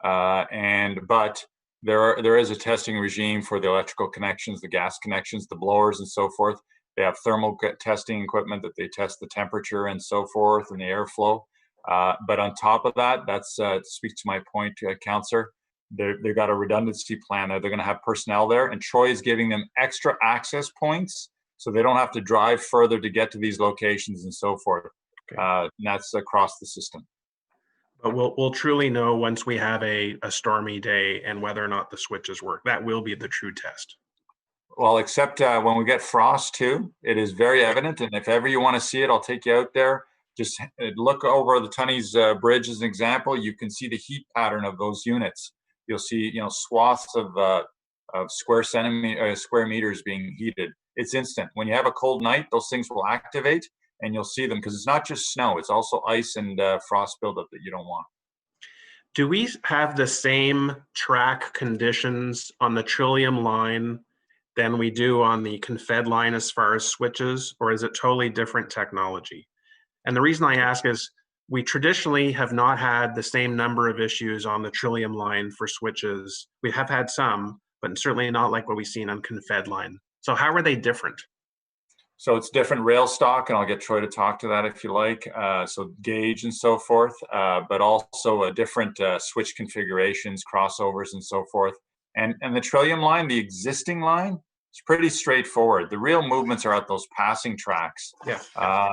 but there is a testing regime for the electrical connections, the gas connections, the blowers, and so forth. They have thermal testing equipment that they test the temperature and so forth, and the airflow. But on top of that, that's speaks to my point, Councillor. They've got a redundancy plan. They're going to have personnel there, and Troy is giving them extra access points so they don't have to drive further to get to these locations and so forth. And that's across the system. But we'll truly know once we have a stormy day and whether or not the switches work. That will be the true test. Well, except when we get frost too, it is very evident. And if ever you want to see it, I'll take you out there. Just look over the Tunney's Bridge as an example. You can see the heat pattern of those units. You'll see, swaths of square meters being heated. It's instant. When you have a cold night, those things will activate. And you'll see them because it's not just snow, it's also ice and frost buildup that you don't want. Do we have the same track conditions on the Trillium line than we do on the Confed line as far as switches, or is it totally different technology? And the reason I ask is we traditionally have not had the same number of issues on the Trillium line for switches. We have had some, but certainly not like what we've seen on Confed line. So how are they different? So it's different rail stock, and I'll get Troy to talk to that if you like. So gauge and so forth, but also different switch configurations, crossovers, and so forth. And the Trillium line, the existing line, it's pretty straightforward. The real movements are at those passing tracks. Yeah.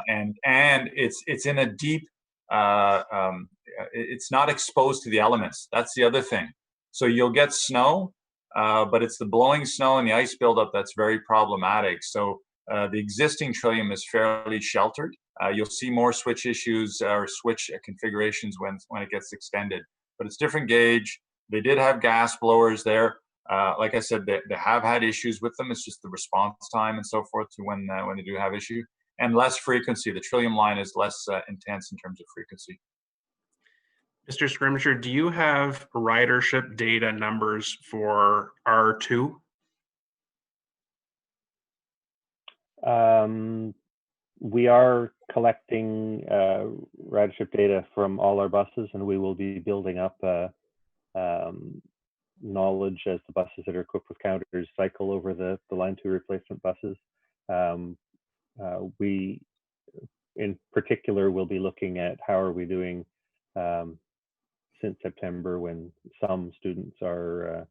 And it's in a deep. It's not exposed to the elements. That's the other thing. So you'll get snow, but it's the blowing snow and the ice buildup that's very problematic. So the existing Trillium is fairly sheltered. You'll see more switch issues or switch configurations when it gets extended, but it's different gauge. They did have gas blowers there. Like I said, they have had issues with them. It's just the response time and so forth to when they do have issue, and less frequency. The Trillium line is less intense in terms of frequency. Mr. Scrimsher, do you have ridership data numbers for R2? We are collecting ridership data from all our buses, and we will be building up knowledge as the buses that are equipped with counters cycle over the Line 2 replacement buses. We, in particular, will be looking at how are we doing since September, when some students are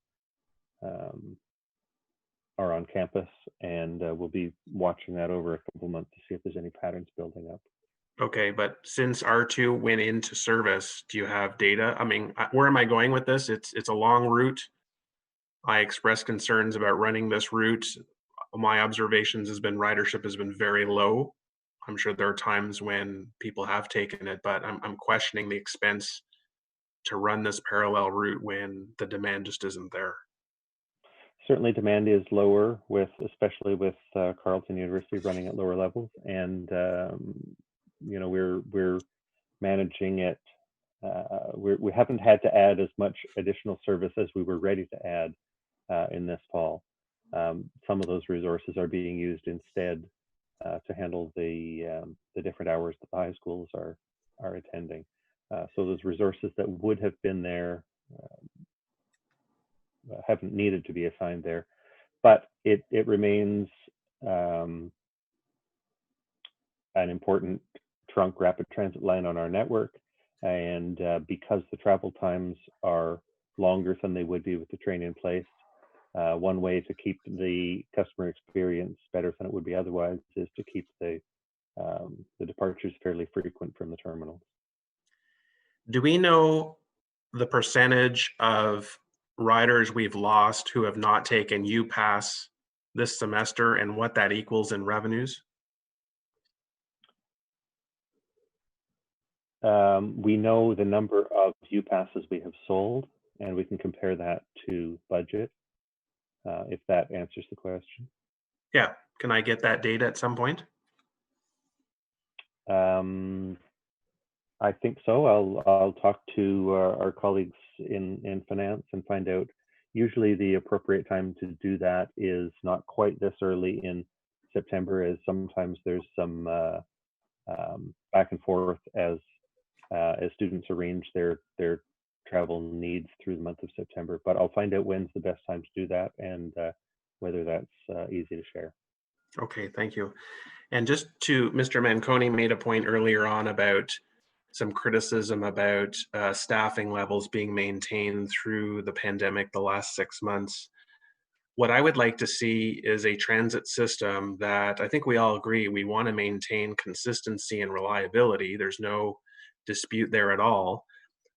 on campus, and we'll be watching that over a couple months to see if there's any patterns building up. Okay, but since R2 went into service, do you have data? I mean, where am I going with this? It's a long route. I expressed concerns about running this route. My observations has been ridership has been very low. I'm sure there are times when people have taken it, but I'm questioning the expense to run this parallel route when the demand just isn't there. Certainly demand is lower, especially with Carleton University running at lower levels, and you know, we're managing it. We haven't had to add as much additional service as we were ready to add in this fall. Some of those resources are being used instead to handle the different hours that the high schools are attending. So those resources that would have been there haven't needed to be assigned there, but it remains an important trunk rapid transit line on our network, and because the travel times are longer than they would be with the train in place, one way to keep the customer experience better than it would be otherwise is to keep the departures fairly frequent from the terminals. Do we know the percentage of riders we've lost who have not taken UPass this semester and what that equals in revenues? We know the number of UPasses we have sold, and we can compare that to budget, if that answers the question. Yeah, can I get that data at some point? I think so. I'll talk to our colleagues in finance and find out. Usually the appropriate time to do that is not quite this early in September, as sometimes there's some back and forth as students arrange their travel needs through the month of September. But I'll find out when's the best time to do that, and whether that's easy to share. Okay, thank you. And just to, Mr. Manconi made a point earlier on about some criticism about staffing levels being maintained through the pandemic the last 6 months. What I would like to see is a transit system that I think we all agree we want to maintain consistency and reliability. There's no dispute there at all,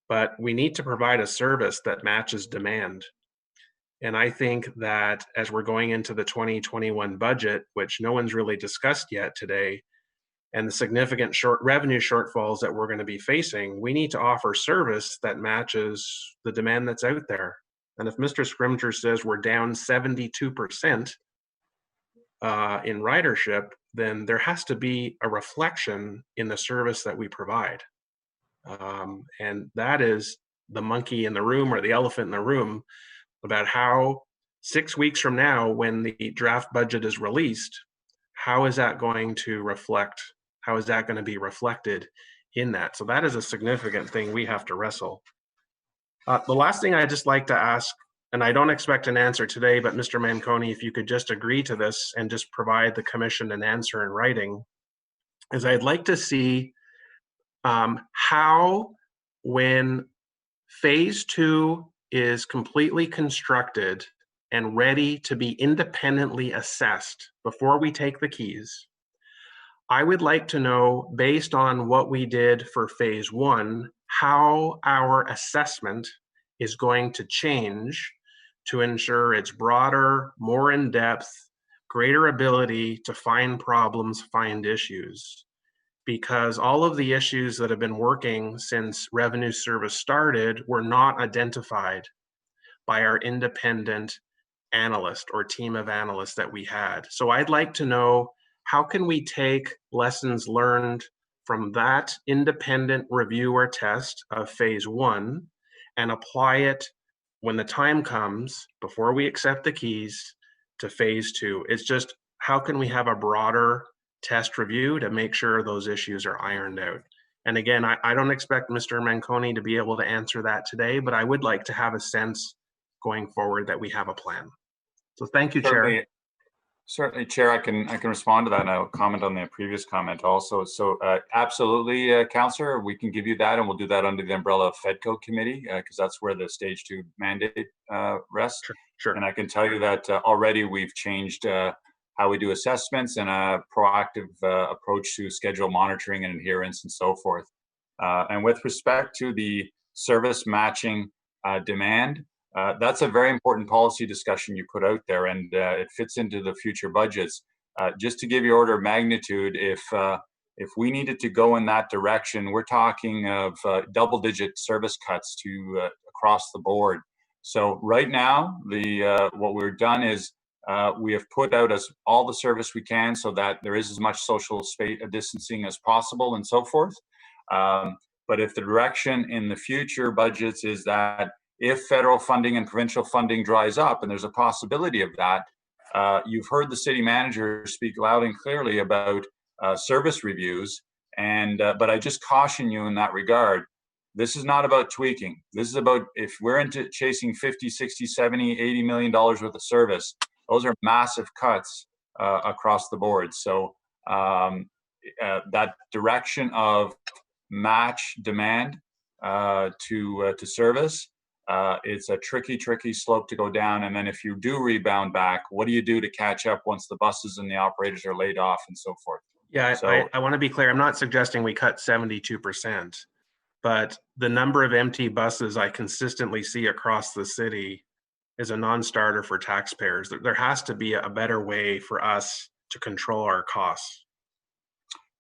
but we need to provide a service that matches demand. And I think that as we're going into the 2021 budget, which no one's really discussed yet today, and the significant revenue shortfalls that we're going to be facing, we need to offer service that matches the demand that's out there. And if Mr. Scrimger says we're down 72% in ridership, then there has to be a reflection in the service that we provide. And that is the monkey in the room, or the elephant in the room, about how 6 weeks from now, when the draft budget is released, how is that going to reflect? How is that going to be reflected in that? So that is a significant thing we have to wrestle. The last thing I'd just like to ask, and I don't expect an answer today, but Mr. Manconi, if you could just agree to this and just provide the commission an answer in writing, is I'd like to see how, when phase 2 is completely constructed and ready to be independently assessed before we take the keys, I would like to know, based on what we did for phase 1, how our assessment is going to change to ensure it's broader, more in-depth, greater ability to find problems, find issues. Because all of the issues that have been working since Revenue Service started were not identified by our independent analyst or team of analysts that we had. So I'd like to know, how can we take lessons learned from that independent review or test of phase 1 and apply it when the time comes, before we accept the keys, to phase 2? It's just, how can we have a broader test review to make sure those issues are ironed out? And again, I don't expect Mr. Manconi to be able to answer that today, but I would like to have a sense going forward that we have a plan. So thank you, Chair. Certainly, Chair, I can respond to that, and I'll comment on the previous comment also. So absolutely, Councillor, we can give you that, and we'll do that under the umbrella of FEDCO committee, because that's where the stage 2 mandate rests. Sure. And I can tell you that already we've changed how we do assessments and a proactive approach to schedule monitoring and adherence and so forth. And with respect to the service matching demand, that's a very important policy discussion you put out there, and it fits into the future budgets. Just to give you order of magnitude, if we needed to go in that direction, we're talking of double-digit service cuts to across the board. So right now, what we've done is we have put out all the service we can so that there is as much social distancing as possible and so forth. But if the direction in the future budgets is that if federal funding and provincial funding dries up, and there's a possibility of that, you've heard the city manager speak loud and clearly about service reviews. But I just caution you in that regard. This is not about tweaking. This is about, if we're into chasing 50, 60, 70, 80 million dollars worth of service, those are massive cuts across the board. So that direction of match demand to service, it's a tricky slope to go down. And then if you do rebound back, what do you do to catch up once the buses and the operators are laid off and so forth? Yeah, so, I want to be clear. I'm not suggesting we cut 72%, but the number of empty buses I consistently see across the city is a non-starter for taxpayers. There has to be a better way for us to control our costs.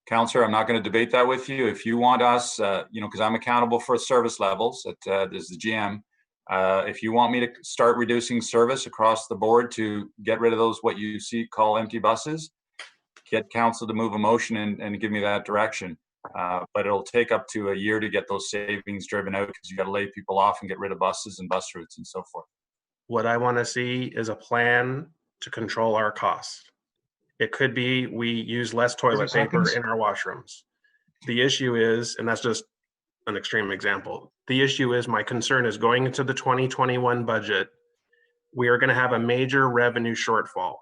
Councillor, I'm not going to debate that with you. If you want us, because I'm accountable for service levels, as the GM, if you want me to start reducing service across the board to get rid of those, what you call empty buses, get council to move a motion and give me that direction. But it'll take up to a year to get those savings driven out, because you got to lay people off and get rid of buses and bus routes and so forth. What I want to see is a plan to control our costs. It could be we use less toilet paper in our washrooms. The issue is, and that's just an extreme example, the issue is, my concern is, going into the 2021 budget, we are going to have a major revenue shortfall.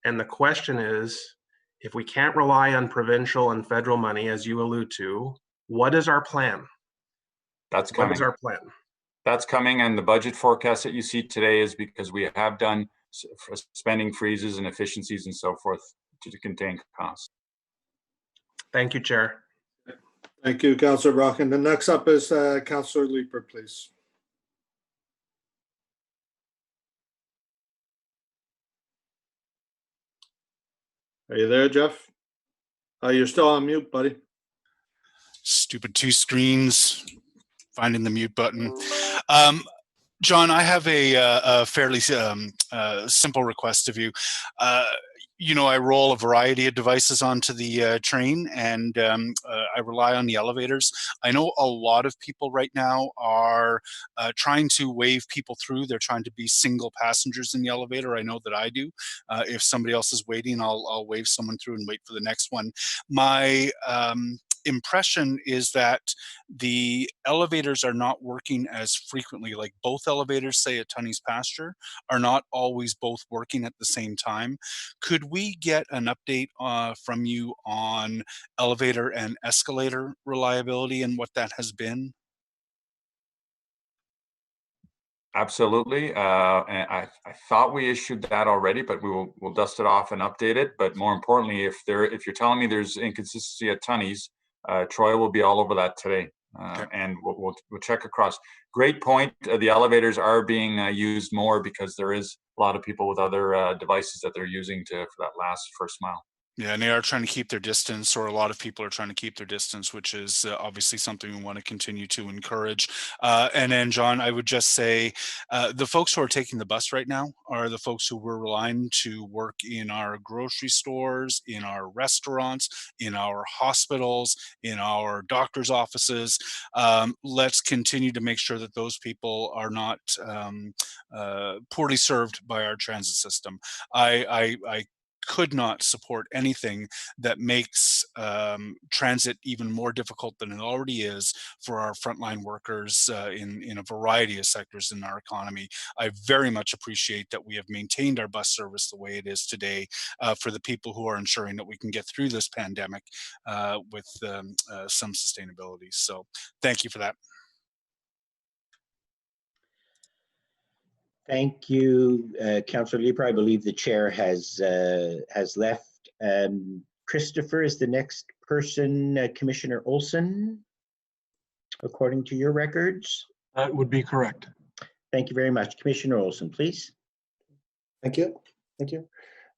And the question is, if we can't rely on provincial and federal money, as you allude to, what is our plan? That's coming. What is our plan? That's coming, and the budget forecast that you see today is because we have done spending freezes and efficiencies and so forth to contain costs. Thank you, Chair. Thank you, Councillor Brockington. The next up is Councillor Leeper, please. Are you there, Jeff? You're still on mute, buddy. Stupid two screens, finding the mute button. John, I have a fairly simple request of you. you know, I roll a variety of devices onto the train, and I rely on the elevators. I know a lot of people right now are trying to wave people through. They're trying to be single passengers in the elevator. I know that I do. If somebody else is waiting, I'll wave someone through and wait for the next one. My impression is that the elevators are not working as frequently. Like, both elevators, say at Tunney's Pasture, are not always both working at the same time. Could we get an update from you on elevator and escalator reliability and what that has been? Absolutely. And I thought we issued that already, but we'll dust it off and update it. But more importantly, if you're telling me there's inconsistency at Tunney's, Troy will be all over that today. Okay. And we'll check across. Great point. The elevators are being used more because there is a lot of people with other devices that they're using for that last first mile. Yeah, and they are trying to keep their distance, or a lot of people are trying to keep their distance, which is obviously something we want to continue to encourage. And then, John, I would just say the folks who are taking the bus right now are the folks who we're relying to work in our grocery stores, in our restaurants, in our hospitals, in our doctor's offices. Let's continue to make sure that those people are not poorly served by our transit system. I could not support anything that makes transit even more difficult than it already is for our frontline workers in a variety of sectors in our economy. I very much appreciate that we have maintained our bus service the way it is today for the people who are ensuring that we can get through this pandemic with some sustainability. So thank you for that. Thank you, Councillor Leeper. I believe the chair has left. Christopher is the next person. Commissioner Olson, according to your records. That would be correct. Thank you very much. Commissioner Olson, please. Thank you. Thank you.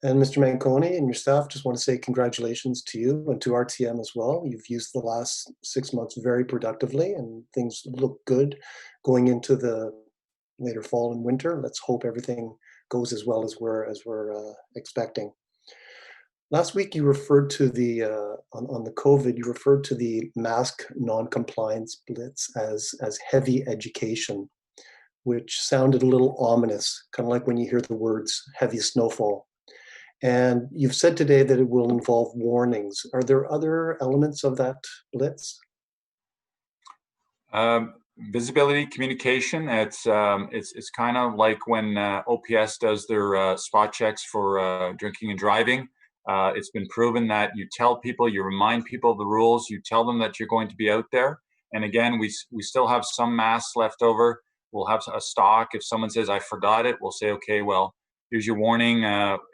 And Mr. Manconi and your staff, just want to say congratulations to you and to RTM as well. You've used the last 6 months very productively, and things look good going into the later fall and winter. Let's hope everything goes as well as we're expecting. Last week you referred to the on the COVID, you referred to the mask non-compliance blitz as heavy education, which sounded a little ominous, kind of like when you hear the words heavy snowfall. And you've said today that it will involve warnings. Are there other elements of that blitz? Visibility, communication. It's kind of like when OPS does their spot checks for drinking and driving. It's been proven that you tell people, you remind people of the rules, you tell them that you're going to be out there. And again, we still have some masks left over. We'll have a stock. If someone says, I forgot it, we'll say, okay, well, here's your warning,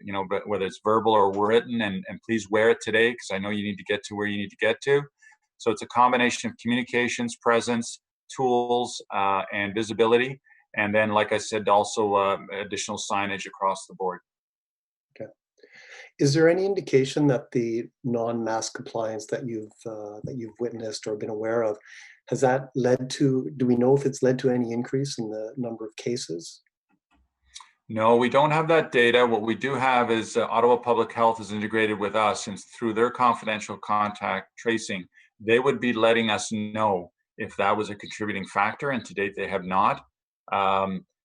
you know, but whether it's verbal or written, and please wear it today, because I know you need to get to where you need to get to. So it's a combination of communications, presence, tools, and visibility. And then, like I said, also additional signage across the board. Okay. Is there any indication that the non-mask compliance that you've witnessed or been aware of, has that led to, do we know if it's led to any increase in the number of cases? No, we don't have that data. What we do have is Ottawa Public Health is integrated with us, and through their confidential contact tracing, they would be letting us know if that was a contributing factor, and to date they have not.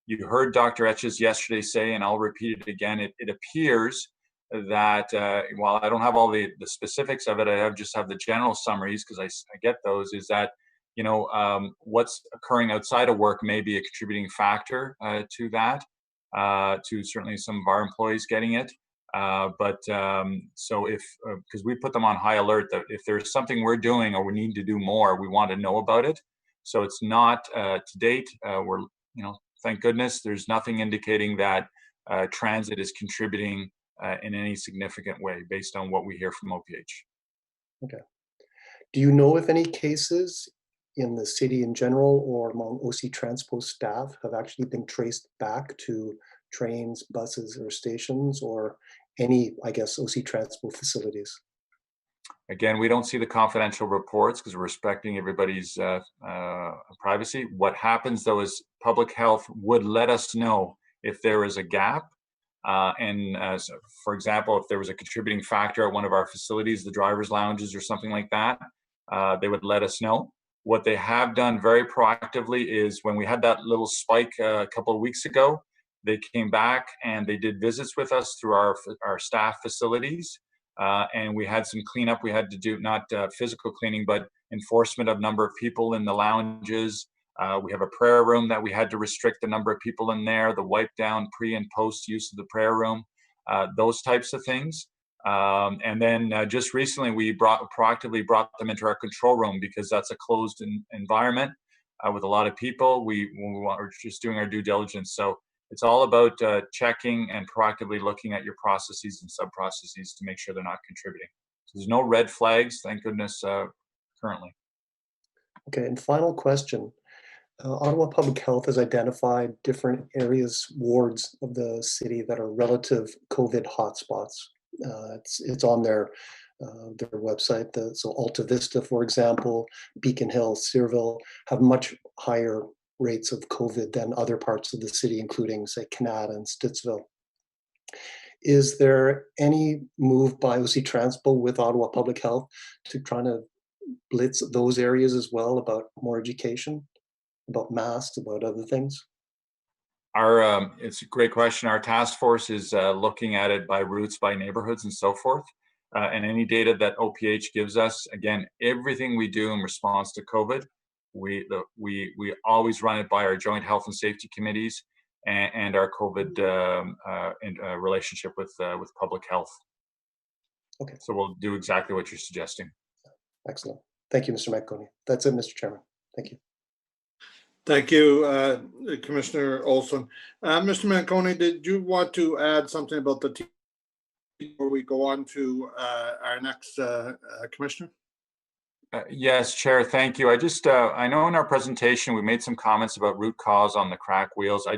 You heard Dr. Etches yesterday say, and I'll repeat it again, it appears that while I don't have all the specifics of it, I just have the general summaries, because I get those, is that, you know, what's occurring outside of work may be a contributing factor to that, to certainly some of our employees getting it. So if, because we put them on high alert that if there's something we're doing or we need to do more, we want to know about it. So it's not to date, we're, you know, thank goodness, there's nothing indicating that transit is contributing in any significant way based on what we hear from OPH. Okay. Do you know if any cases in the city in general or among OC Transpo staff have actually been traced back to trains, buses, or stations, or any, I guess, OC Transpo facilities? Again, we don't see the confidential reports because we're respecting everybody's privacy. What happens though is public health would let us know if there is a gap. So for example, if there was a contributing factor at one of our facilities, the driver's lounges or something like that, they would let us know. What they have done very proactively is when we had that little spike a couple of weeks ago, they came back and they did visits with us through our staff facilities. And we had some cleanup we had to do, not physical cleaning, but enforcement of number of people in the lounges. We have a prayer room that we had to restrict the number of people in there, the wipe down pre and post use of the prayer room, those types of things. And then just recently we proactively brought them into our control room because that's a closed environment with a lot of people. We're just doing our due diligence. So it's all about checking and proactively looking at your processes and sub-processes to make sure they're not contributing. So there's no red flags, thank goodness, currently. Okay, and final question. Ottawa Public Health has identified different areas, wards of the city that are relative COVID hotspots. It's on their website. So Alta Vista, for example, Beacon Hill, Searville have much higher rates of COVID than other parts of the city, including, say, Canada and Stittsville. Is there any move by OC Transpo with Ottawa Public Health to try to blitz those areas as well about more education, about masks, about other things? It's a great question. Our task force is looking at it by routes, by neighborhoods and so forth. And any data that OPH gives us, again, everything we do in response to COVID, we always run it by our joint health and safety committees and our COVID relationship with public health. Okay. So we'll do exactly what you're suggesting. Excellent. Thank you, Mr. Manconi. That's it, Mr. Chairman. Thank you. Thank you, Commissioner Olson. Mr. Manconi, did you want to add something about the team before we go on to our next commissioner? Yes, Chair, thank you. I know in our presentation, we made some comments about root cause on the crack wheels. I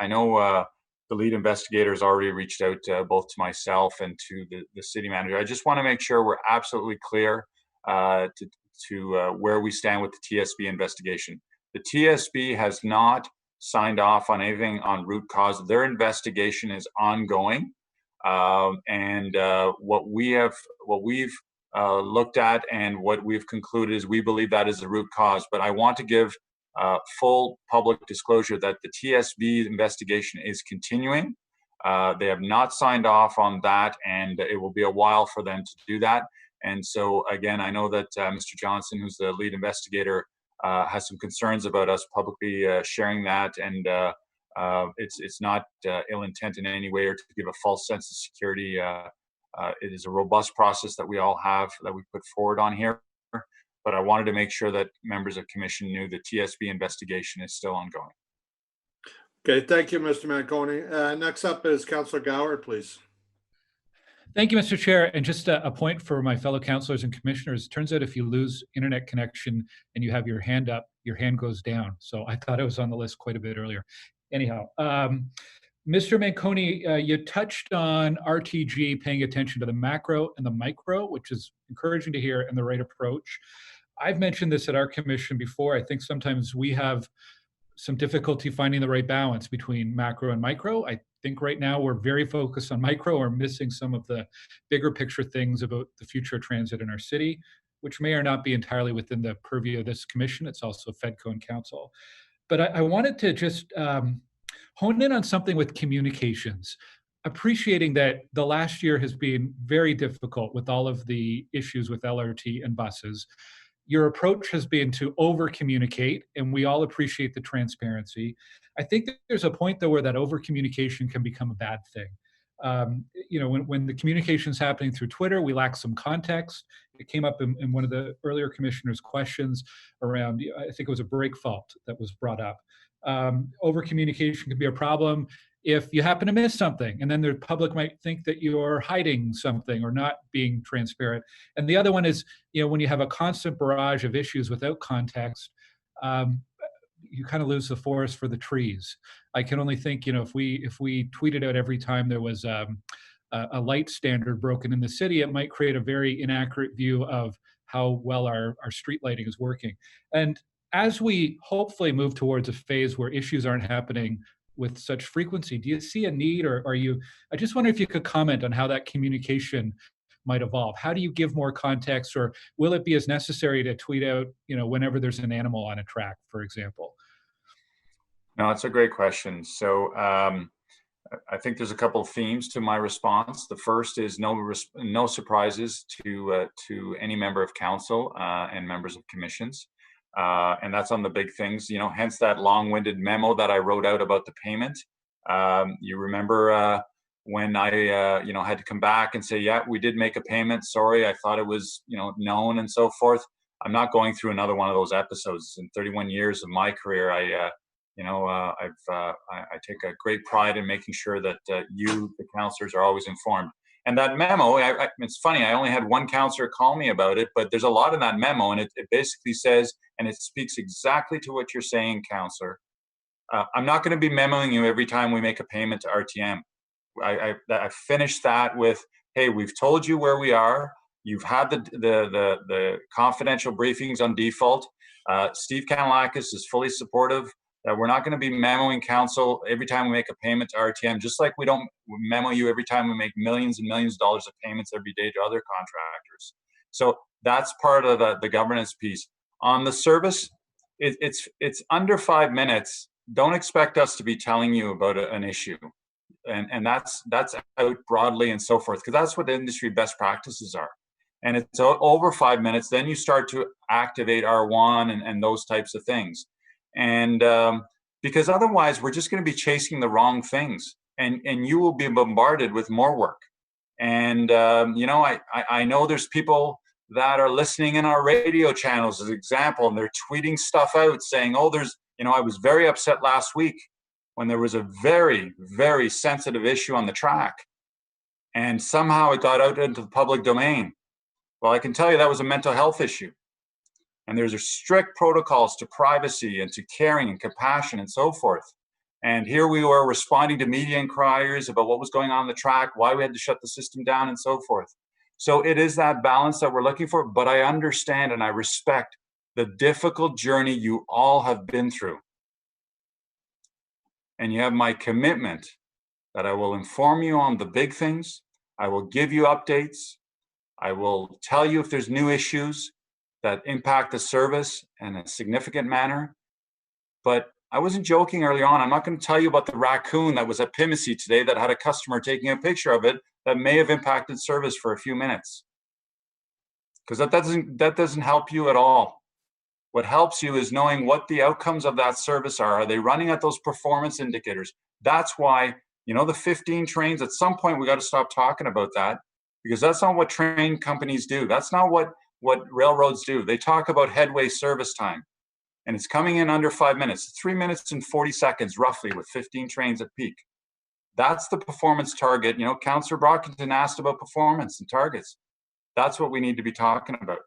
know the lead investigator has already reached out both to myself and to the city manager. I just want to make sure we're absolutely clear to where we stand with the TSB investigation. The TSB has not signed off on anything on root cause. Their investigation is ongoing. What we've looked at and what we've concluded is we believe that is the root cause. But I want to give full public disclosure that the TSB investigation is continuing. They have not signed off on that, and it will be a while for them to do that. And so, again, I know that Mr. Johnson, who's the lead investigator, has some concerns about us publicly sharing that, and it's not ill intent in any way or to give a false sense of security. It is a robust process that we all have that we put forward on here, but I wanted to make sure that members of commission knew the TSB investigation is still ongoing. Okay, thank you, Mr. Manconi. Next up is Councillor Gower, please. Thank you, Mr. Chair. And just a point for my fellow councillors and commissioners. It turns out if you lose internet connection and you have your hand up, your hand goes down. So I thought it was on the list quite a bit earlier. Anyhow, Mr. Manconi, you touched on RTG paying attention to the macro and the micro, which is encouraging to hear, and the right approach. I've mentioned this at our commission before. I think sometimes we have some difficulty finding the right balance between macro and micro. I think right now we're very focused on micro or missing some of the bigger picture things about the future of transit in our city, which may or not be entirely within the purview of this commission. It's also FEDCO and council. But I wanted to just hone in on something with communications, appreciating that the last year has been very difficult with all of the issues with LRT and buses. Your approach has been to over-communicate, and we all appreciate the transparency. I think that there's a point, though, where that over-communication can become a bad thing. When the communication is happening through Twitter, we lack some context. It came up in one of the earlier commissioners' questions around, I think it was a brake fault that was brought up. Over-communication can be a problem if you happen to miss something, and then the public might think that you're hiding something or not being transparent. And the other one is, when you have a constant barrage of issues without context, you kind of lose the forest for the trees. I can only think, if we tweeted out every time there was a light standard broken in the city, it might create a very inaccurate view of how well our street lighting is working. And as we hopefully move towards a phase where issues aren't happening with such frequency. Do you see a need, or are you, I just wonder if you could comment on how that communication might evolve. How do you give more context, or will it be as necessary to tweet out, whenever there's an animal on a track, for example? No, it's a great question. So I think there's a couple of themes to my response. The first is no surprises to any member of council and members of commissions. And that's on the big things, hence that long-winded memo that I wrote out about the payment. You remember when I, had to come back and say, yeah, we did make a payment. Sorry, I thought it was, known and so forth. I'm not going through another one of those episodes. In 31 years of my career, I take a great pride in making sure that you, the councillors, are always informed. And that memo, it's funny, I only had one councillor call me about it, but there's a lot in that memo, and it basically says, and it speaks exactly to what you're saying, councillor. I'm not going to be memoing you every time we make a payment to RTM. I finished that with, hey, we've told you where we are. You've had the confidential briefings on default. Steve Kanalakis is fully supportive. We're not going to be memoing council every time we make a payment to RTM, just like we don't memo you every time we make millions and millions of dollars of payments every day to other contractors. So that's part of the governance piece. On the service, it's under 5 minutes. Don't expect us to be telling you about an issue. And that's out broadly and so forth, because that's what the industry best practices are. And it's over 5 minutes, then you start to activate R1 and those types of things. And because otherwise we're just going to be chasing the wrong things, and you will be bombarded with more work. And I know there's people that are listening in our radio channels as an example, and they're tweeting stuff out saying, oh, I was very upset last week when there was a very, very sensitive issue on the track, and somehow it got out into the public domain. Well, I can tell you that was a mental health issue. And there's strict protocols to privacy and to caring and compassion and so forth. And here we were responding to media inquiries about what was going on the track, why we had to shut the system down and so forth. So it is that balance that we're looking for, but I understand and I respect the difficult journey you all have been through. And you have my commitment that I will inform you on the big things. I will give you updates. I will tell you if there's new issues that impact the service in a significant manner. But I wasn't joking early on. I'm not going to tell you about the raccoon that was at Pimisi today that had a customer taking a picture of it that may have impacted service for a few minutes. Because that doesn't help you at all. What helps you is knowing what the outcomes of that service are. Are they running at those performance indicators? That's why, the 15 trains, at some point we got to stop talking about that, because that's not what train companies do. That's not what railroads do. They talk about headway service time, and it's coming in under 5 minutes, 3 minutes and 40 seconds roughly with 15 trains at peak. That's the performance target. Councillor Brockington asked about performance and targets. That's what we need to be talking about.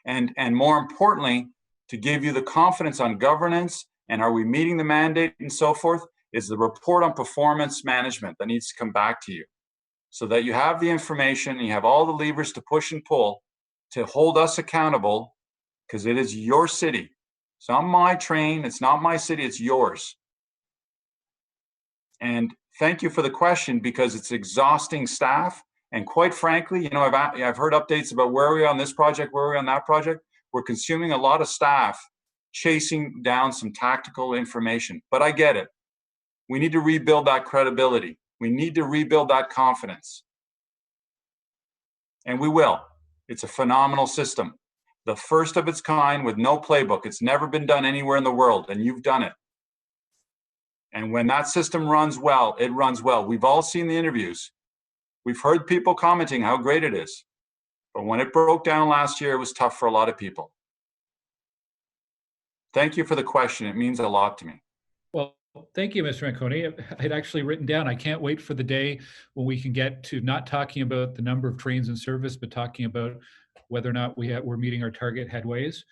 And more importantly, to give you the confidence on governance and are we meeting the mandate and so forth, is the report on performance management that needs to come back to you, so that you have the information and you have all the levers to push and pull to hold us accountable, because it is your city. It's not my train, it's not my city, it's yours. And thank you for the question, because it's exhausting staff. And quite frankly, I've heard updates about where are we on this project, where are we on that project. We're consuming a lot of staff chasing down some tactical information, but I get it. We need to rebuild that credibility. We need to rebuild that confidence. And we will. It's a phenomenal system. The first of its kind with no playbook. It's never been done anywhere in the world, and you've done it. And when that system runs well, it runs well. We've all seen the interviews. We've heard people commenting how great it is. But when it broke down last year, it was tough for a lot of people. Thank you for the question. It means a lot to me. Well, thank you, Mr. Manconi. I'd actually written down, I can't wait for the day when we can get to not talking about the number of trains in service, but talking about whether or not we're meeting our target headways.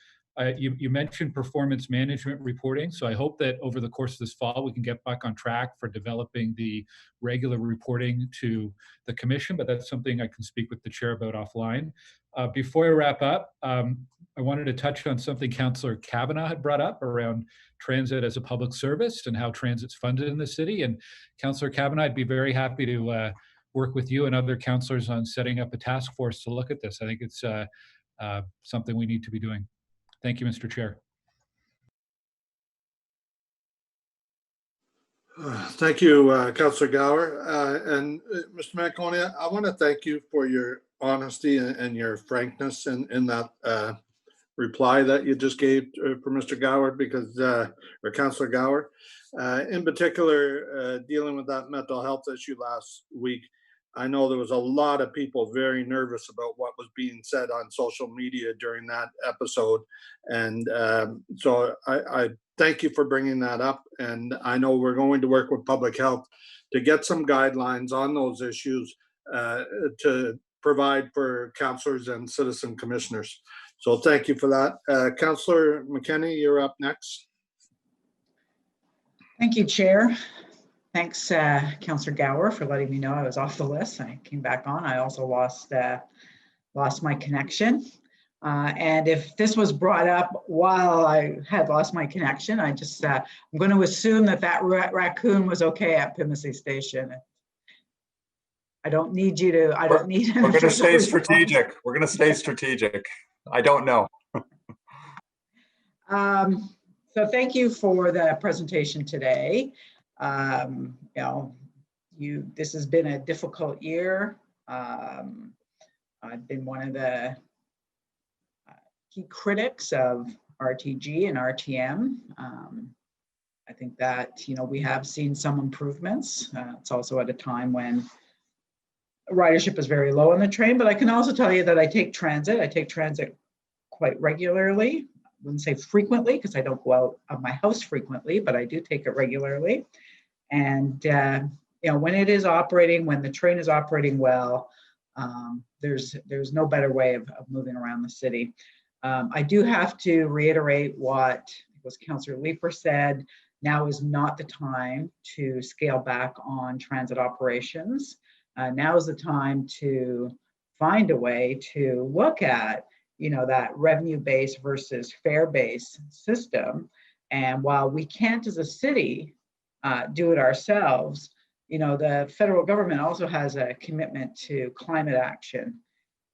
You mentioned performance management reporting, so I hope that over the course of this fall, we can get back on track for developing the regular reporting to the commission, but that's something I can speak with the chair about offline. Before I wrap up, I I wanted to touch on something Councillor Kavanaugh had brought up around transit as a public service and how transit's funded in the city. And Councillor Kavanaugh, I'd be very happy to work with you and other councillors on setting up a task force to look at this. I think it's something we need to be doing. Thank you, Mr. Chair. Thank you, Councillor Gower. And Mr. Manconia, I want to thank you for your honesty and your frankness in that reply that you just gave for Mr. Gower, because, or Councillor Gower, in particular, dealing with that mental health issue last week. I know there was a lot of people very nervous about what was being said on social media during that episode. And so I thank you for bringing that up. And I know we're going to work with public health to get some guidelines on those issues to provide for councillors and citizen commissioners. So thank you for that. Councillor McKenney, you're up next. Thank you, Chair. Thanks, Councillor Gower, for letting me know I was off the list. I came back on. I also lost my connection. And if this was brought up while I had lost my connection, I just I'm going to assume that raccoon was okay at Pimsey Station. I don't need you to. I don't need. We're going to stay strategic. We're going to stay strategic. I don't know. So thank you for the presentation today. You know, this has been a difficult year. I've been one of the key critics of RTG and RTM. I think that, you know, we have seen some improvements. It's also at a time when ridership is very low on the train, but I can also tell you that I take transit. I take transit quite regularly. I wouldn't say frequently because I don't go out of my house frequently, but I do take it regularly. And you know, when it is operating, when the train is operating well, there's no better way of moving around the city. I do have to reiterate what was Councillor Leeper said. Now is not the time to scale back on transit operations. Now is the time to find a way to look at, you know, that revenue-based versus fare-based system. And while we can't as a city do it ourselves, you know, the federal government also has a commitment to climate action,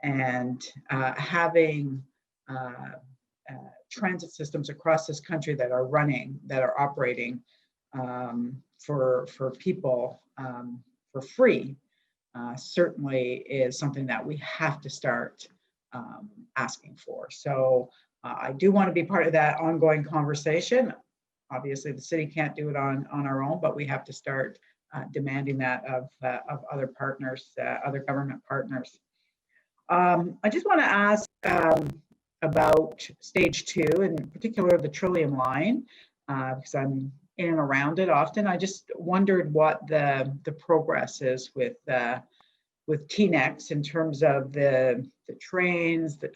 and having transit systems across this country that are running, that are operating for people for free certainly is something that we have to start asking for. So I do want to be part of that ongoing conversation. Obviously, the city can't do it on our own, but we have to start demanding that of other partners, other government partners. I just want to ask about stage 2, and in particular the Trillium line, because I'm in and around it often. I just wondered what the progress is with TNEX in terms of the trains. That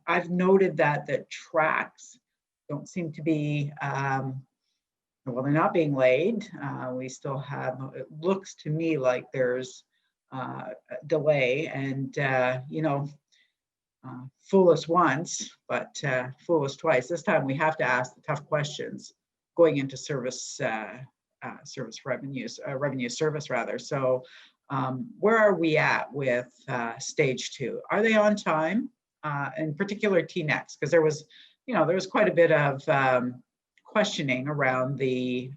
I've noted that the tracks don't seem to be, well, they're not being laid. We still have, it looks to me like there's a delay, and you know, fool us once, but fool us twice. This time we have to ask the tough questions going into service revenues, revenue service rather. So where are we at with stage 2? Are they on time? In particular TNEX, because there was, you know, there was quite a bit of questioning around the,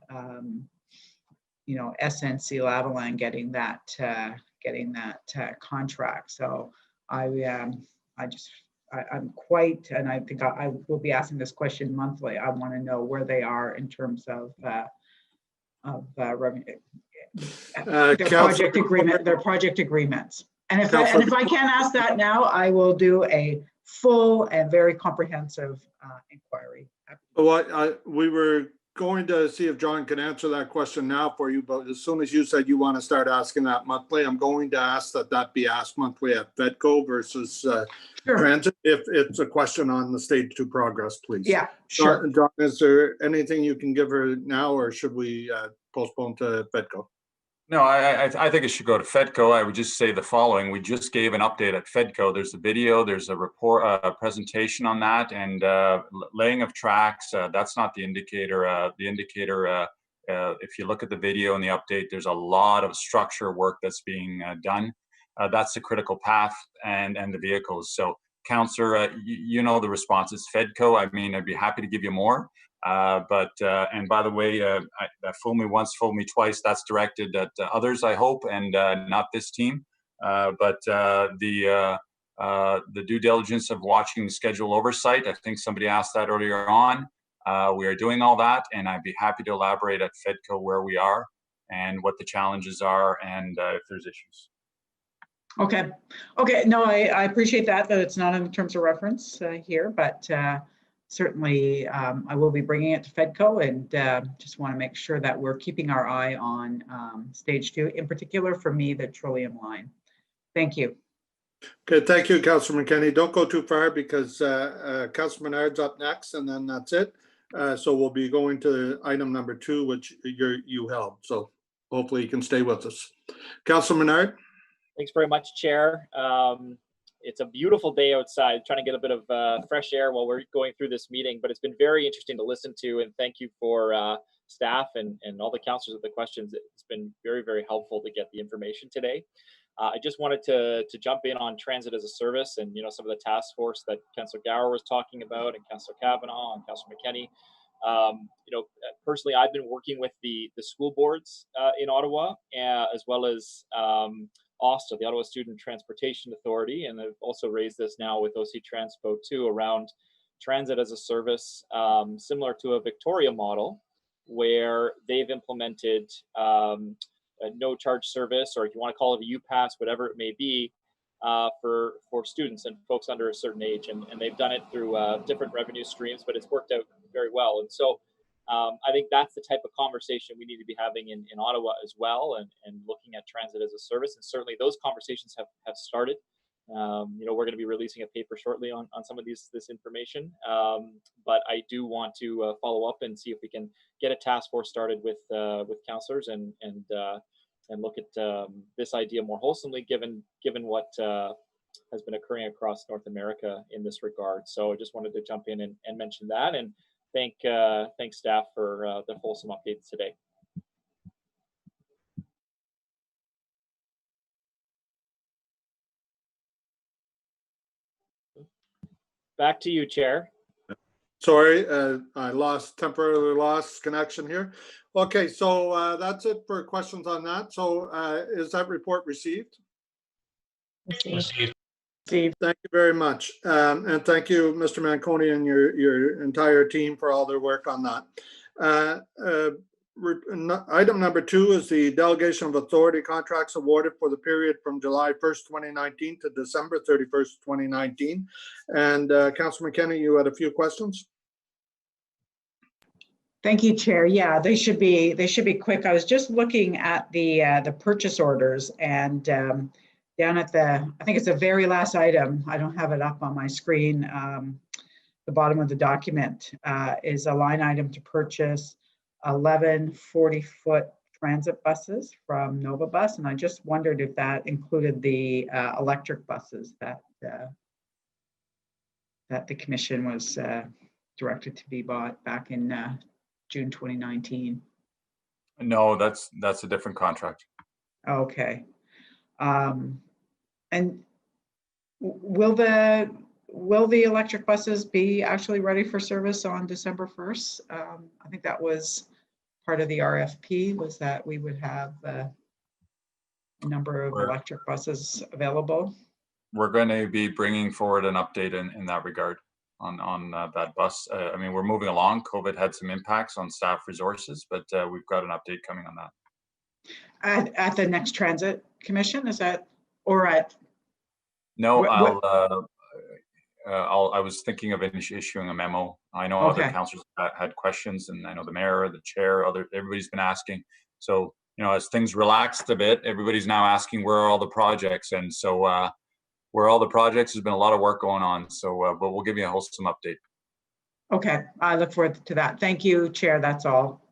you know, SNC Lavalin getting that contract. So I'm quite, and I think I will be asking this question monthly. I want to know where they are in terms of revenue, their project agreement, their project agreements. And if I can't ask that now, I will do a full and very comprehensive inquiry. Well, we were going to see if John can answer that question now for you, but as soon as you said you want to start asking that monthly, I'm going to ask that be asked monthly at FEDCO versus transit, if it's a question on the stage 2 progress, please. Yeah, sure. John, is there anything you can give her now, or should we postpone to FEDCO? No, I think it should go to FEDCO. I would just say the following. We just gave an update at FEDCO. There's a video, there's a report, a presentation on that, and laying of tracks, that's not the indicator. The indicator, if you look at the video and the update, there's a lot of structure work that's being done. That's the critical path and the vehicles. So, Councillor, you know the response is FEDCO. I mean, I'd be happy to give you more. And by the way, fool me once, fool me twice. That's directed at others, I hope, and not this team. The due diligence of watching the schedule oversight, I think somebody asked that earlier on. We are doing all that, and I'd be happy to elaborate at FEDCO where we are and what the challenges are, and if there's issues. Okay. Okay. No, I appreciate that it's not in terms of reference here, but certainly I will be bringing it to FEDCO, and just want to make sure that we're keeping our eye on stage 2, in particular for me, the Trillium line. Thank you. Okay, thank you, Councillor McKenney. Don't go too far because Councillor Menard's up next, and then that's it. So we'll be going to item number 2, which you held. So hopefully you can stay with us. Councillor Menard. Thanks very much, Chair. It's a beautiful day outside, trying to get a bit of fresh air while we're going through this meeting, but it's been very interesting to listen to, and thank you for staff and all the councillors with the questions. It's been very, very helpful to get the information today. I just wanted to jump in on transit as a service and, some of the task force that Councillor Gower was talking about, and Councillor Kavanaugh and Councillor McKenney. Personally, I've been working with the school boards in Ottawa, as well as OSTA, the Ottawa Student Transportation Authority, and I've also raised this now with OC Transpo too, around transit as a service, similar to a Victoria model, where they've implemented a no charge service, or if you want to call it a UPass, whatever it may be, for students and folks under a certain age, and they've done it through different revenue streams, but it's worked out very well. And so I think that's the type of conversation we need to be having in Ottawa as well, and looking at transit as a service. And certainly those conversations have started. We're going to be releasing a paper shortly on some of this information. But I do want to follow up and see if we can get a task force started with councillors and look at this idea more wholesomely, given what has been occurring across North America in this regard. So I just wanted to jump in and mention that, and thank staff for the wholesome updates today. Back to you, Chair. Sorry, I temporarily lost connection here. Okay, so that's it for questions on that. So is that report received? Received. Thank you very much. And thank you, Mr. Manconi, and your entire team for all their work on that. Item number 2 is the delegation of authority contracts awarded for the period from July 1st, 2019 to December 31st, 2019. And Councillor McKenney, you had a few questions? Thank you, Chair. Yeah, they should be quick. I was just looking at the purchase orders, and down at I think it's the very last item, I don't have it up on my screen, the bottom of the document is a line item to purchase 11 40-foot transit buses from Nova Bus, and I just wondered if that included the electric buses that the commission was directed to be bought back in June 2019. No, that's a different contract. Okay. And will the electric buses be actually ready for service on December 1st? I think that was part of the RFP, was that we would have a number of electric buses available. We're going to be bringing forward an update in that regard on that bus. I mean, we're moving along. COVID had some impacts on staff resources, but we've got an update coming on that. At the next Transit Commission, is that, or at? No, I was thinking of issuing a memo. I know other councillors had questions, and I know the mayor, the chair, everybody's been asking. So, as things relaxed a bit, everybody's now asking where are all the projects, and so where all the projects, there's been a lot of work going on. So, but we'll give you a wholesome update. Okay, I look forward to that. Thank you, Chair. That's all.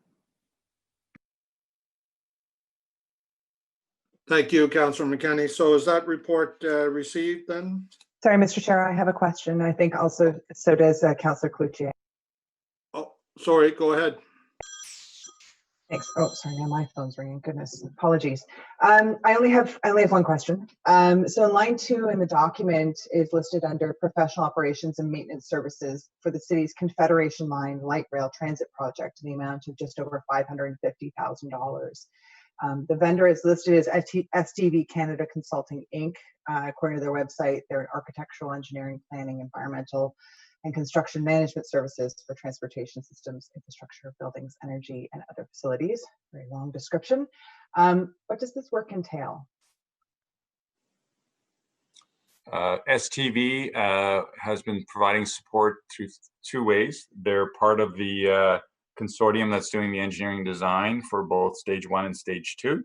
Thank you, Councillor McKenney. So is that report received then? Sorry, Mr. Chair, I have a question. I think also, so does Councillor Cloutier. Oh, sorry, go ahead. Thanks. Oh, sorry, now my phone's ringing. Goodness, apologies. I only have one question. So in line 2 in the document is listed under professional operations and maintenance services for the city's Confederation Line Light Rail Transit Project in the amount of just over $550,000. The vendor is listed as STV Canada Consulting Inc. According to their website, they're an architectural engineering, planning, environmental, and construction management services for transportation systems, infrastructure, buildings, energy, and other facilities. Very long description. What does this work entail? STV has been providing support through 2 ways. They're part of the consortium that's doing the engineering design for both stage 1 and stage 2,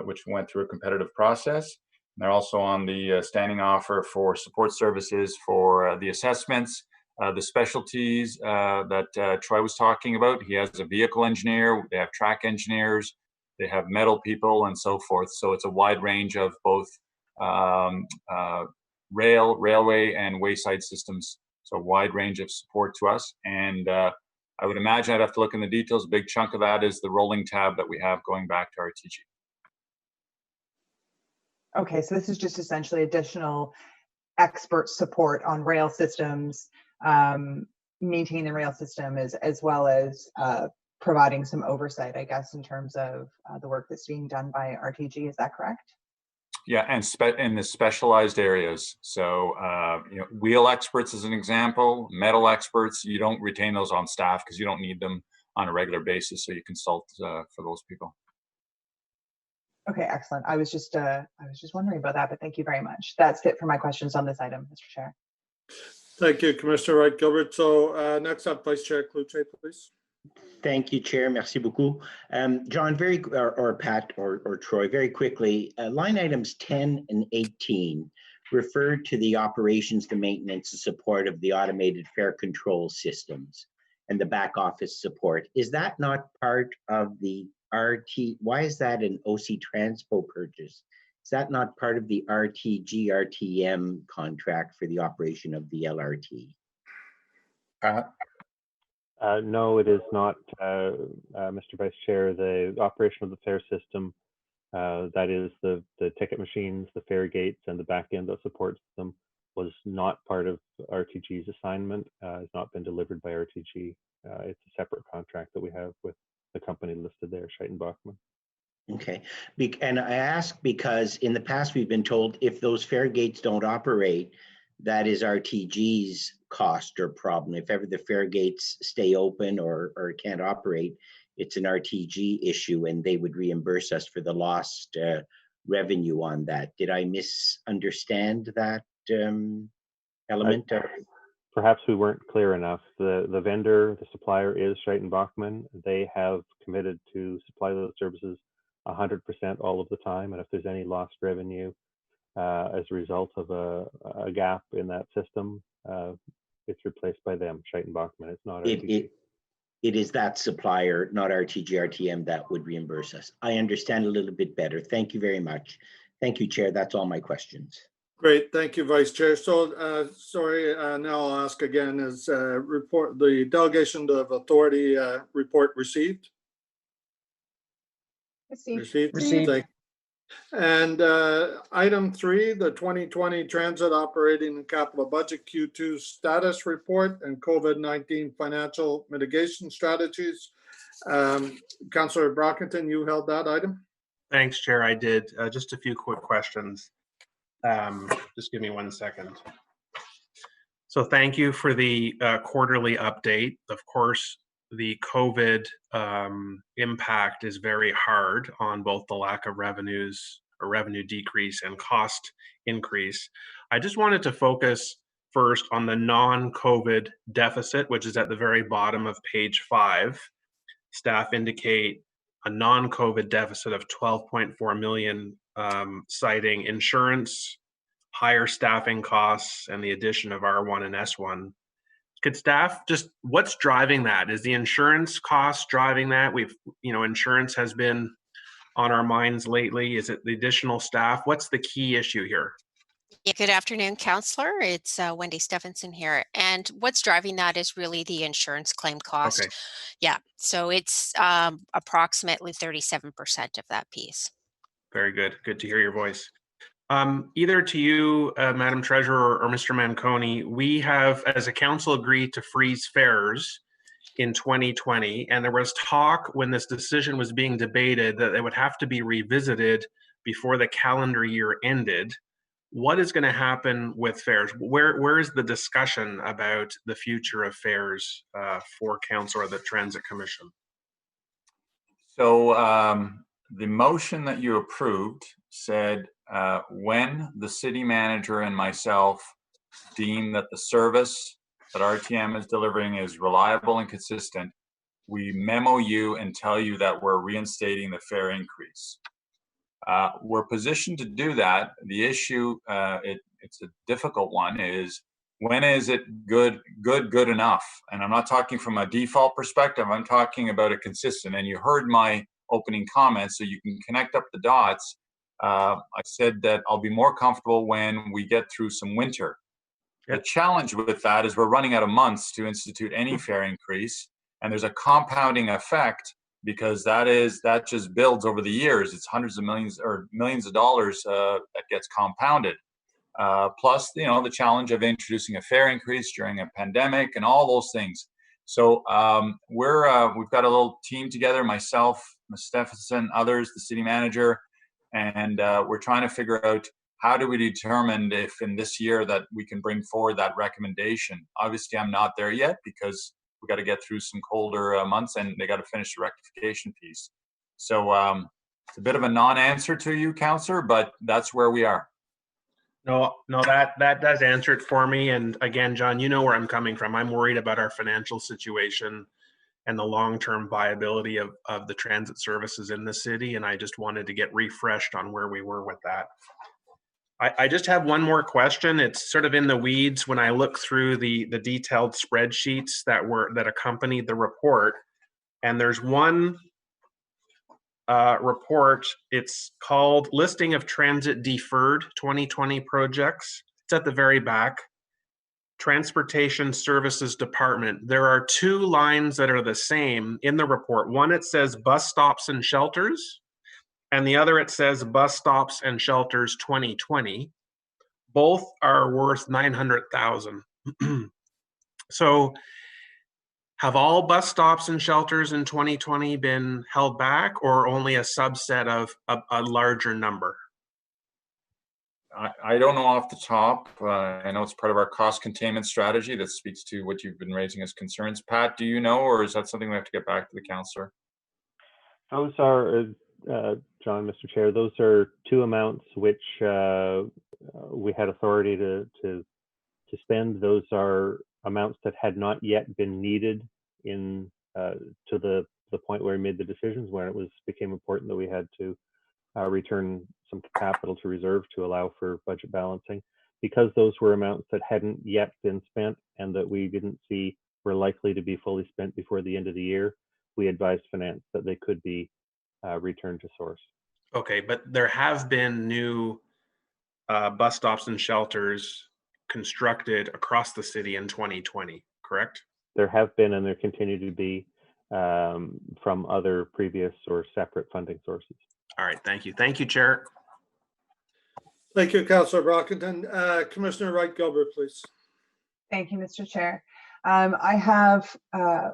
which went through a competitive process. And they're also on the standing offer for support services for the assessments, the specialties that Troy was talking about. He has a vehicle engineer, they have track engineers, they have metal people, and so forth. So it's a wide range of both railway, and wayside systems. So a wide range of support to us. And I would imagine I'd have to look in the details. A big chunk of that is the rolling tab that we have going back to RTG. Okay, so this is just essentially additional expert support on rail systems, maintaining the rail system as well as providing some oversight, I guess, in terms of the work that's being done by RTG. Is that correct? Yeah, and in the specialized areas. So, wheel experts as an example, metal experts, you don't retain those on staff because you don't need them on a regular basis. So you consult for those people. Okay, excellent. I was just wondering about that, but thank you very much. That's it for my questions on this item, Mr. Chair. Thank you, Commissioner Wright Gilbert. So next up, Vice Chair Cloutier, please. Thank you, Chair. Merci beaucoup. John, or Pat or Troy, very quickly, line items 10 and 18 refer to the operations, the maintenance, and support of the automated fare control systems and the back office support. Is that not part of the RT? Why is that an OC Transpo purchase? Is that not part of the RTG RTM contract for the operation of the LRT? No, it is not, Mr. Vice Chair. The operation of the fare system, that is the ticket machines, the fare gates, and the back end that supports them, was not part of RTG's assignment. Has not been delivered by RTG. It's a separate contract that we have with the company listed there, Scheitenbachmann. Okay, and I ask because in the past we've been told if those fare gates don't operate, that is RTG's cost or problem. If ever the fare gates stay open or can't operate, it's an RTG issue and they would reimburse us for the lost revenue on that. Did I misunderstand that element? Perhaps we weren't clear enough. The vendor, the supplier is Scheitenbachmann. They have committed to supply those services 100% all of the time. And if there's any lost revenue as a result of a gap in that system, it's replaced by them, Scheitenbachmann. It's not RTG. It is that supplier, not RTG RTM, that would reimburse us. I understand a little bit better. Thank you very much. Thank you, Chair. That's all my questions. Great, thank you, Vice Chair. So, sorry, now I'll ask again, is the delegation of authority report received? Received. Thank you. And item 3, the 2020 Transit Operating and Capital Budget Q2 Status Report and COVID-19 Financial Mitigation Strategies. Councillor Brockington, you held that item? Thanks, Chair. I did. Just a few quick questions. Just give me 1 second. So thank you for the quarterly update. Of course, the COVID impact is very hard on both the lack of revenues or revenue decrease and cost increase. I just wanted to focus first on the non-COVID deficit, which is at the very bottom of page 5. Staff indicate a non-COVID deficit of 12.4 million, citing insurance, higher staffing costs, and the addition of R1 and S1. Could staff just, what's driving that? Is the insurance cost driving that? Insurance has been on our minds lately? Is it the additional staff? What's the key issue here? Yeah, good afternoon, Counselor. It's Wendy Stephenson here. And what's driving that is really the insurance claim cost. Okay, Yeah, so it's approximately 37% of that piece. very good. Good to hear your voice. Either to you, Madam Treasurer, or Mr. Manconi, we have, as a council, agreed to freeze fares in 2020, and there was talk when this decision was being debated that it would have to be revisited before the calendar year ended. What is going to happen with fares? Where is the discussion about the future of fares for council or the Transit Commission? So the motion that you approved said when the city manager and myself deem that the service that RTM is delivering is reliable and consistent, we memo you and tell you that we're reinstating the fare increase. We're positioned to do that. The issue, it's a difficult one, is when is it good enough? And I'm not talking from a default perspective, I'm talking about a consistent. And you heard my opening comments, so you can connect up the dots. I said that I'll be more comfortable when we get through some winter. The challenge with that is we're running out of months to institute any fare increase, and there's a compounding effect because that just builds over the years. It's hundreds of millions or millions of dollars that gets compounded. Plus, the challenge of introducing a fare increase during a pandemic and all those things. So we've got a little team together, myself, Ms. Stephenson, others, the city manager, and we're trying to figure out how do we determine if in this year that we can bring forward that recommendation. Obviously, I'm not there yet because we got to get through some colder months and they got to finish the rectification piece. So it's a bit of a non-answer to you, Councillor, but that's where we are. No, that does answer it for me. And again, John, you know where I'm coming from. I'm worried about our financial situation and the long-term viability of the transit services in the city. And I just wanted to get refreshed on where we were with that. I just have one more question. It's sort of in the weeds when I look through the detailed spreadsheets that accompanied the report. And there's one report. It's called Listing of Transit Deferred 2020 Projects. It's at the very back. Transportation Services Department. There are two lines that are the same in the report. One, it says bus stops and shelters, and the other, it says bus stops and shelters 2020. Both are worth $900,000. So have all bus stops and shelters in 2020 been held back, or only a subset of a larger number? I don't know off the top. I know it's part of our cost containment strategy that speaks to what you've been raising as concerns. Pat, do you know, or is that something we have to get back to the councillor? Those are, John, Mr. Chair, those are two amounts which we had authority to spend. Those are amounts that had not yet been needed to the point where we made the decisions, when it became important that we had to return some capital to reserve to allow for budget balancing. Because those were amounts that hadn't yet been spent and that we didn't see were likely to be fully spent before the end of the year, we advised finance that they could be returned to source. Okay, but there have been new bus stops and shelters constructed across the city in 2020, correct? There have been, and there continue to be from other previous or separate funding sources. All right, thank you. Thank you, Chair. Thank you, Councillor Brockington. Commissioner Wright Gilbert, please. Thank you, Mr. Chair. I have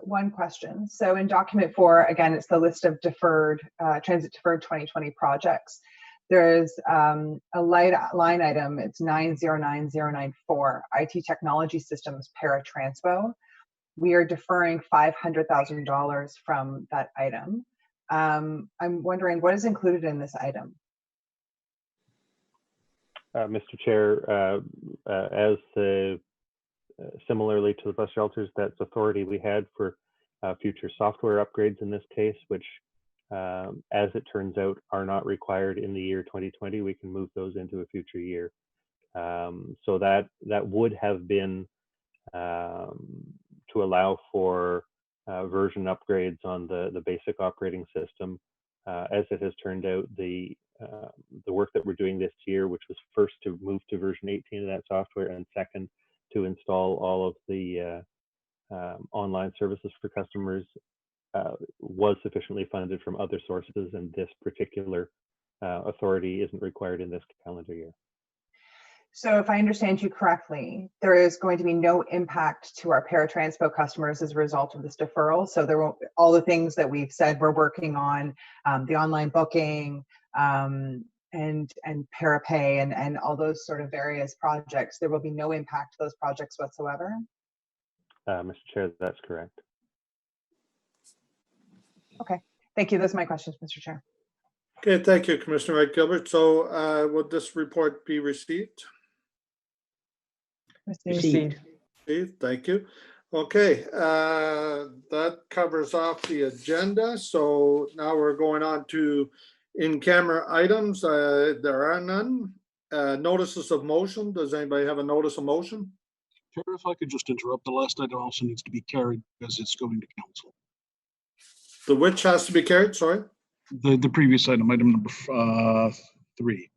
one question. So in document 4, again, it's the list of transit deferred 2020 projects. There's a line item, it's 909094, IT technology systems paratranspo. We are deferring $500,000 from that item. I'm wondering what is included in this item? Mr. Chair, as similarly to the bus shelters, that's authority we had for future software upgrades in this case, which as it turns out are not required in the year 2020. We can move those into a future year. So that would have been to allow for version upgrades on the basic operating system As it has turned out, the work that we're doing this year, which was first to move to version 18 of that software, and second to install all of the online services for customers, was sufficiently funded from other sources, and this particular authority isn't required in this calendar year. So if I understand you correctly, there is going to be no impact to our paratranspo customers as a result of this deferral. So there won't, all the things that we've said we're working on, the online booking, and parapay and all those sort of various projects, there will be no impact to those projects whatsoever? Mr. Chair, that's correct. Okay, thank you. Those are my questions, Mr. Chair. Okay, thank you, Commissioner Wright Gilbert. So would this report be received? Received. Received, thank you. Okay, that covers off the agenda. So now we're going on to in-camera items. There are none. Notices of motion. Does anybody have a notice of motion? Chair, if I could just interrupt, the last item also needs to be carried because it's going to council. The which has to be carried, sorry? The previous item, item number 3.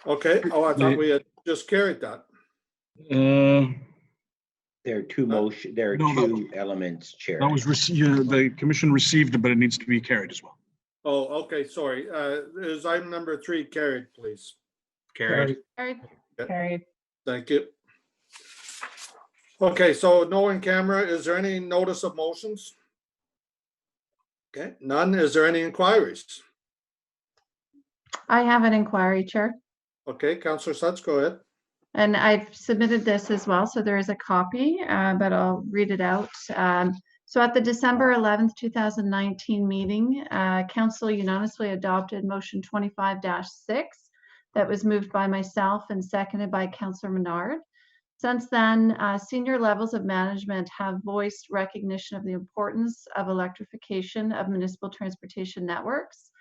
Okay, oh, I thought we had just carried that. There are two motion. There are two elements, Chair. That was the commission received it, but it needs to be carried as well. Oh, okay, sorry. Is item number 3 carried, please? Carried. Carried. Okay. Carried. Thank you. Okay, so no in camera. Is there any notice of motions? Okay, none. Is there any inquiries? I have an inquiry, Chair, Okay, Councillor Sutts, go ahead. and I've submitted this as well, so there is a copy, but I'll read it out. So at the December 11th, 2019 meeting, Council unanimously adopted motion 25-6 that was moved by myself and seconded by Councillor Menard. Since then, senior levels of management have voiced recognition of the importance of electrification of municipal transportation networks.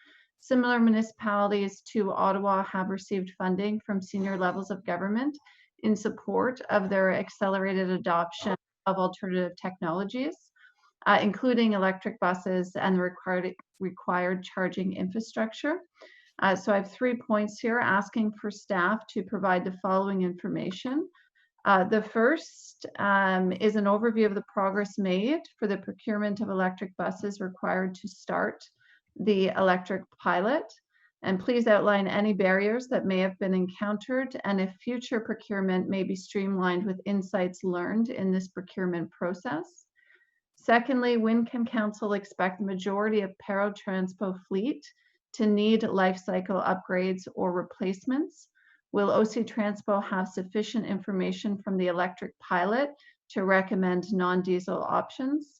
Similar municipalities to Ottawa have received funding from senior levels of government in support of their accelerated adoption of alternative technologies, including electric buses and the required charging infrastructure. So I have 3 points here asking for staff to provide the following information. The first is an overview of the progress made for the procurement of electric buses required to start the electric pilot. And please outline any barriers that may have been encountered and if future procurement may be streamlined with insights learned in this procurement process. Secondly, when can council expect the majority of paratranspo fleet to need life cycle upgrades or replacements? Will OC Transpo have sufficient information from the electric pilot to recommend non-diesel options?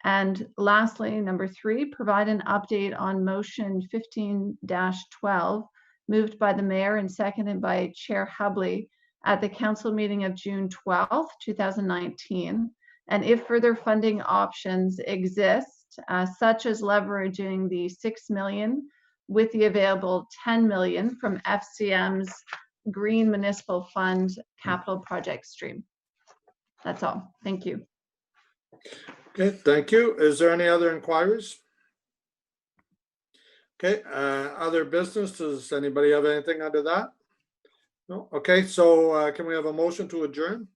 And lastly, number 3, provide an update on motion 15-12 moved by the mayor and seconded by Chair Hubley at the council meeting of June 12th, 2019. And if further funding options exist, such as leveraging the $6 million with the available $10 million from FCM's Green Municipal Fund capital project stream. That's all. Thank you. Okay, thank you. Is there any other inquiries? Okay, other business, does anybody have anything under that? No, okay, so can we have a motion to adjourn?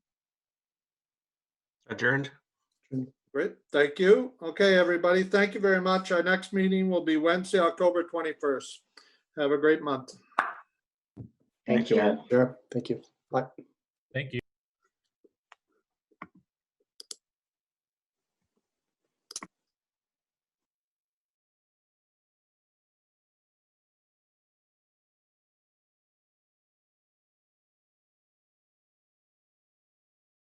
Adjourned. Great, thank you. Okay, everybody, thank you very much. Our next meeting will be Wednesday, October 21st. Have a great month. Thank you. Sure. Thank you. Bye. Thank you.